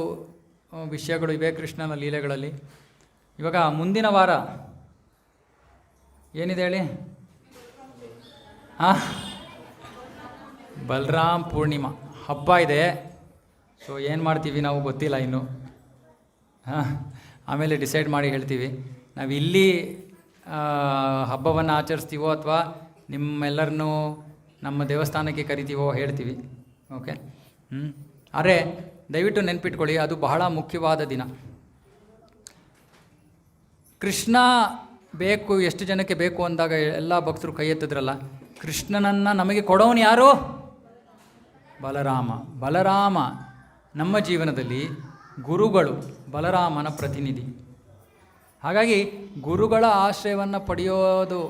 ವಿಷಯಗಳು ಇವೆ ಕೃಷ್ಣನ ಲೀಲೆಗಳಲ್ಲಿ. ಇವಾಗ ಮುಂದಿನ ವಾರ ಏನಿದೆ ಹೇಳಿ? ಬಲರಾಮ್ ಪೂರ್ಣಿಮಾ ಹಬ್ಬ ಇದೆ. ಸೊ ಏನು ಮಾಡ್ತೀವಿ ನಾವು ಗೊತ್ತಿಲ್ಲ ಇನ್ನು. ಆಮೇಲೆ ಡಿಸೈಡ್ ಮಾಡಿ ಹೇಳ್ತೀವಿ. ನಾವು ಇಲ್ಲಿ ಹಬ್ಬವನ್ನು ಆಚರಿಸ್ತೀವೋ ಅಥವಾ ನಿಮ್ಮೆಲ್ಲರನ್ನೂ ನಮ್ಮ ದೇವಸ್ಥಾನಕ್ಕೆ ಕರಿತೀವೋ ಹೇಳ್ತೀವಿ. ಓಕೆ, ಆದರೆ ದಯವಿಟ್ಟು ನೆನ್ಪಿಟ್ಕೊಳ್ಳಿ, ಅದು ಬಹಳ ಮುಖ್ಯವಾದ ದಿನ. ಕೃಷ್ಣ ಬೇಕು, ಎಷ್ಟು ಜನಕ್ಕೆ ಬೇಕು ಅಂದಾಗ ಎಲ್ಲ ಭಕ್ತರು ಕೈ ಎತ್ತಿದ್ರಲ್ಲ. ಕೃಷ್ಣನನ್ನು ನಮಗೆ ಕೊಡೋನು ಯಾರು? ಬಲರಾಮ ನಮ್ಮ ಜೀವನದಲ್ಲಿ ಗುರುಗಳು ಬಲರಾಮನ ಪ್ರತಿನಿಧಿ. ಹಾಗಾಗಿ ಗುರುಗಳ ಆಶ್ರಯವನ್ನು ಪಡೆಯೋದು,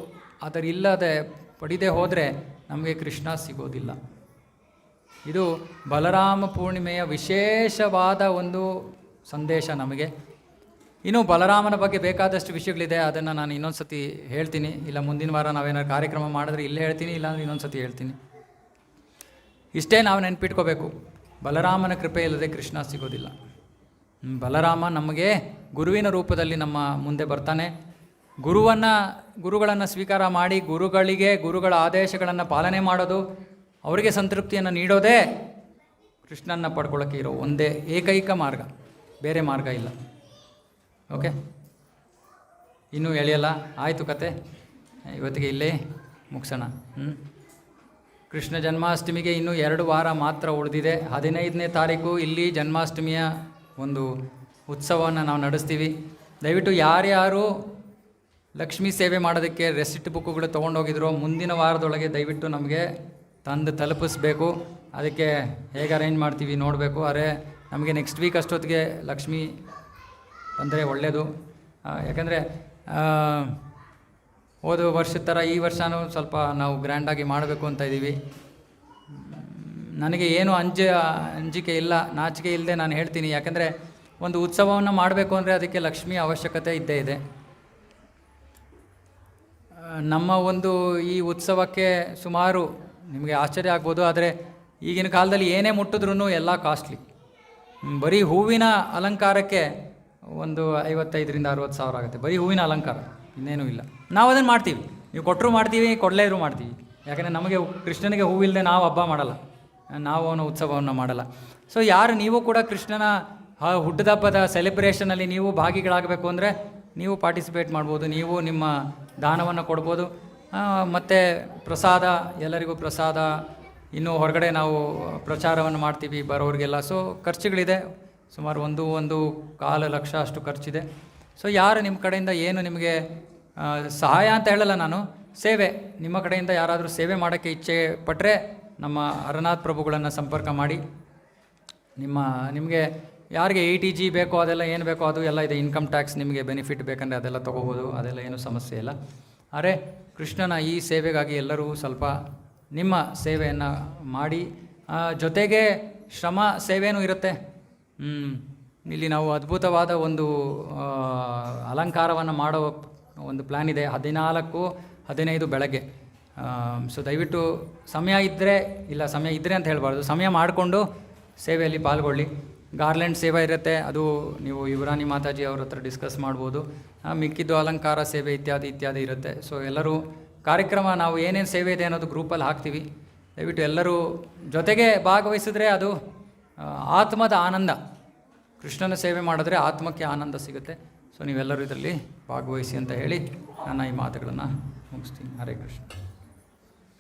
ಪಡೆದೇ ಹೋದರೆ ನಮಗೆ ಕೃಷ್ಣ ಸಿಗೋದಿಲ್ಲ. ಇದು ಬಲರಾಮ ಪೂರ್ಣಿಮೆಯ ವಿಶೇಷವಾದ ಒಂದು ಸಂದೇಶ ನಮಗೆ. ಇನ್ನು ಬಲರಾಮನ ಬಗ್ಗೆ ಬೇಕಾದಷ್ಟು ವಿಷಯಗಳಿದೆ, ಅದನ್ನು ನಾನು ಇನ್ನೊಂದು ಸತಿ ಹೇಳ್ತೀನಿ. ಇಲ್ಲ ಮುಂದಿನ ವಾರ ನಾವೇನಾದ್ರು ಕಾರ್ಯಕ್ರಮ ಮಾಡಿದ್ರೆ ಇಲ್ಲೇ ಹೇಳ್ತೀನಿ, ಇಲ್ಲಾಂದ್ರೆ ಇನ್ನೊಂದು ಸತಿ ಹೇಳ್ತೀನಿ. ಇಷ್ಟೇ ನಾವು ನೆನ್ಪಿಟ್ಕೋಬೇಕು, ಬಲರಾಮನ ಕೃಪೆ ಇಲ್ಲದೆ ಕೃಷ್ಣ ಸಿಗೋದಿಲ್ಲ. ಬಲರಾಮ ನಮಗೆ ಗುರುವಿನ ರೂಪದಲ್ಲಿ ನಮ್ಮ ಮುಂದೆ ಬರ್ತಾನೆ. ಗುರುಗಳನ್ನು ಸ್ವೀಕಾರ ಮಾಡಿ ಗುರುಗಳ ಆದೇಶಗಳನ್ನು ಪಾಲನೆ ಮಾಡೋದು, ಅವರಿಗೆ ಸಂತೃಪ್ತಿಯನ್ನು ನೀಡೋದೇ ಕೃಷ್ಣನ ಪಡ್ಕೊಳ್ಳೋಕ್ಕೆ ಇರೋ ಒಂದೇ ಏಕೈಕ ಮಾರ್ಗ, ಬೇರೆ ಮಾರ್ಗ ಇಲ್ಲ. ಓಕೆ, ಇನ್ನೂ ಎಳೆಯಲ್ಲ, ಆಯಿತು ಕತೆ, ಇವತ್ತಿಗೆ ಇಲ್ಲೇ ಮುಗಿಸೋಣ. ಕೃಷ್ಣ ಜನ್ಮಾಷ್ಟಮಿಗೆ ಇನ್ನೂ 2 ವಾರ ಮಾತ್ರ ಉಳಿದಿದೆ. 15ನೇ ತಾರೀಕು ಇಲ್ಲಿ ಜನ್ಮಾಷ್ಟಮಿಯ ಒಂದು ಉತ್ಸವವನ್ನು ನಾವು ನಡೆಸ್ತೀವಿ. ದಯವಿಟ್ಟು ಯಾರ್ಯಾರು ಲಕ್ಷ್ಮೀ ಸೇವೆ ಮಾಡೋದಕ್ಕೆ ರೆಸಿಪ್ಟ್ ಬುಕ್ಕುಗಳು ತೊಗೊಂಡೋಗಿದ್ರು ಮುಂದಿನ ವಾರದೊಳಗೆ ದಯವಿಟ್ಟು ನಮಗೆ ತಂದು ತಲುಪಿಸ್ಬೇಕು. ಅದಕ್ಕೆ ಹೇಗೆ ಅರೇಂಜ್ ಮಾಡ್ತೀವಿ ನೋಡಬೇಕು. ಆದರೆ ನಮಗೆ ನೆಕ್ಸ್ಟ್ ವೀಕ್ ಅಷ್ಟೊತ್ತಿಗೆ ಲಕ್ಷ್ಮೀ ಬಂದರೆ ಒಳ್ಳೆಯದು. ಯಾಕಂದರೆ ಹೋದ ವರ್ಷದ ಥರ ಈ ವರ್ಷವೂ ಸ್ವಲ್ಪ ನಾವು ಗ್ರ್ಯಾಂಡಾಗಿ ಮಾಡಬೇಕು ಅಂತ ಇದ್ದೀವಿ. ನನಗೆ ಏನು ಅಂಜಿಕೆ ಇಲ್ಲ, ನಾಚಿಕೆ ಇಲ್ಲದೆ ನಾನು ಹೇಳ್ತೀನಿ. ಯಾಕಂದರೆ ಒಂದು ಉತ್ಸವವನ್ನು ಮಾಡಬೇಕು ಅಂದರೆ ಅದಕ್ಕೆ ಲಕ್ಷ್ಮಿ ಅವಶ್ಯಕತೆ ಇದ್ದೇ ಇದೆ. ನಮ್ಮ ಒಂದು ಈ ಉತ್ಸವಕ್ಕೆ ಸುಮಾರು ನಿಮಗೆ ಆಶ್ಚರ್ಯ ಆಗ್ಬೋದು, ಆದರೆ ಈಗಿನ ಕಾಲದಲ್ಲಿ ಏನೇ ಮುಟ್ಟಿದ್ರೂ ಎಲ್ಲ ಕಾಸ್ಟ್ಲಿ. ಬರೀ ಹೂವಿನ ಅಲಂಕಾರಕ್ಕೆ ಒಂದು 55,000 to 60,000 ಆಗುತ್ತೆ, ಬರೀ ಹೂವಿನ ಅಲಂಕಾರ, ಇನ್ನೇನೂ ಇಲ್ಲ. ನಾವು ಅದನ್ನು ಮಾಡ್ತೀವಿ, ನೀವು ಕೊಟ್ಟರು ಮಾಡ್ತೀವಿ, ಕೊಡಲೇ ಇರು ಮಾಡ್ತೀವಿ. ಯಾಕಂದರೆ ನಮಗೆ ಕೃಷ್ಣನಿಗೆ ಹೂವಿಲ್ಲದೆ ನಾವು ಹಬ್ಬ ಮಾಡಲ್ಲ, ನಾವು ಅವನ ಉತ್ಸವವನ್ನು ಮಾಡಲ್ಲ. ಸೊ ಯಾರು ನೀವು ಕೂಡ ಕೃಷ್ಣನ ಹುಟ್ಟುಹಬ್ಬದ ಸೆಲೆಬ್ರೇಷನಲ್ಲಿ ನೀವು ಭಾಗಿಗಳಾಗಬೇಕು ಅಂದರೆ ನೀವು ಪಾರ್ಟಿಸಿಪೇಟ್ ಮಾಡ್ಬೋದು. ನೀವು ನಿಮ್ಮ ದಾನವನ್ನು ಕೊಡ್ಬೋದು. ಮತ್ತು ಪ್ರಸಾದ, ಎಲ್ಲರಿಗೂ ಪ್ರಸಾದ, ಇನ್ನೂ ಹೊರಗಡೆ ನಾವು ಪ್ರಚಾರವನ್ನು ಮಾಡ್ತೀವಿ ಬರೋರಿಗೆಲ್ಲ. ಸೊ ಖರ್ಚುಗಳಿದೆ, ಸುಮಾರು 1.25 ಲಕ್ಷ ಅಷ್ಟು ಖರ್ಚಿದೆ. ಸೊ ಯಾರು ನಿಮ್ಮ ಕಡೆಯಿಂದ ಏನು ನಿಮಗೆ ಸಹಾಯ ಅಂತ ಹೇಳಲ್ಲ ನಾನು, ಸೇವೆ, ನಿಮ್ಮ ಕಡೆಯಿಂದ ಯಾರಾದರೂ ಸೇವೆ ಮಾಡೋಕ್ಕೆ ಇಚ್ಛೆ ಪಟ್ಟರೆ ನಮ್ಮ ಹರನಾಥ್ ಪ್ರಭುಗಳನ್ನು ಸಂಪರ್ಕ ಮಾಡಿ. ನಿಮಗೆ ಯಾರಿಗೆ 80G ಬೇಕೋ ಅದೆಲ್ಲ ಏನು ಬೇಕೋ ಅದು ಎಲ್ಲ ಇದೆ. ಇನ್ಕಮ್ ಟ್ಯಾಕ್ಸ್ ನಿಮಗೆ ಬೆನಿಫಿಟ್ ಬೇಕಂದರೆ ಅದೆಲ್ಲ ತೊಗೋಬೋದು, ಅದೆಲ್ಲ ಏನೂ ಸಮಸ್ಯೆ ಇಲ್ಲ. ಆದರೆ ಕೃಷ್ಣನ ಈ ಸೇವೆಗಾಗಿ ಎಲ್ಲರೂ ಸ್ವಲ್ಪ ನಿಮ್ಮ ಸೇವೆಯನ್ನು ಮಾಡಿ, ಜೊತೆಗೆ ಶ್ರಮ ಸೇವೆಯೂ ಇರುತ್ತೆ. ಇಲ್ಲಿ ನಾವು ಅದ್ಭುತವಾದ ಒಂದು ಅಲಂಕಾರವನ್ನು ಮಾಡೋ ಒಂದು ಪ್ಲ್ಯಾನ್ ಇದೆ. 14-15 ಬೆಳಗ್ಗೆ ಸೊ ದಯವಿಟ್ಟು ಸಮಯ ಇದ್ದರೆ ಅಂತ ಹೇಳಬಾರ್ದು, ಸಮಯ ಮಾಡಿಕೊಂಡು ಸೇವೆಯಲ್ಲಿ ಪಾಲ್ಗೊಳ್ಳಿ. ಗಾರ್ಲೆಂಡ್ ಸೇವೆ ಇರುತ್ತೆ, ಅದು ನೀವು ಯುವರಾಣಿ ಮಾತಾಜಿ ಅವ್ರ ಹತ್ರ ಡಿಸ್ಕಸ್ ಮಾಡ್ಬೋದು. ಮಿಕ್ಕಿದ್ದು ಅಲಂಕಾರ ಸೇವೆ ಇತ್ಯಾದಿ ಇರುತ್ತೆ. ಸೊ ಎಲ್ಲರೂ ಕಾರ್ಯಕ್ರಮ ನಾವು ಏನೇನು ಸೇವೆ ಇದೆ ಅನ್ನೋದು ಗ್ರೂಪಲ್ಲಿ ಹಾಕ್ತೀವಿ. ದಯವಿಟ್ಟು ಎಲ್ಲರೂ ಜೊತೆಗೆ ಭಾಗವಹಿಸಿದ್ರೆ ಅದು ಆತ್ಮದ ಆನಂದ. ಕೃಷ್ಣನ ಸೇವೆ ಮಾಡಿದ್ರೆ ಆತ್ಮಕ್ಕೆ ಆನಂದ ಸಿಗುತ್ತೆ. ಸೊ ನೀವೆಲ್ಲರೂ ಇದರಲ್ಲಿ ಭಾಗವಹಿಸಿ ಅಂತ ಹೇಳಿ ನನ್ನ ಈ ಮಾತುಗಳನ್ನು ಮುಗಿಸ್ತೀನಿ. ಹರೇ ಕೃಷ್ಣ.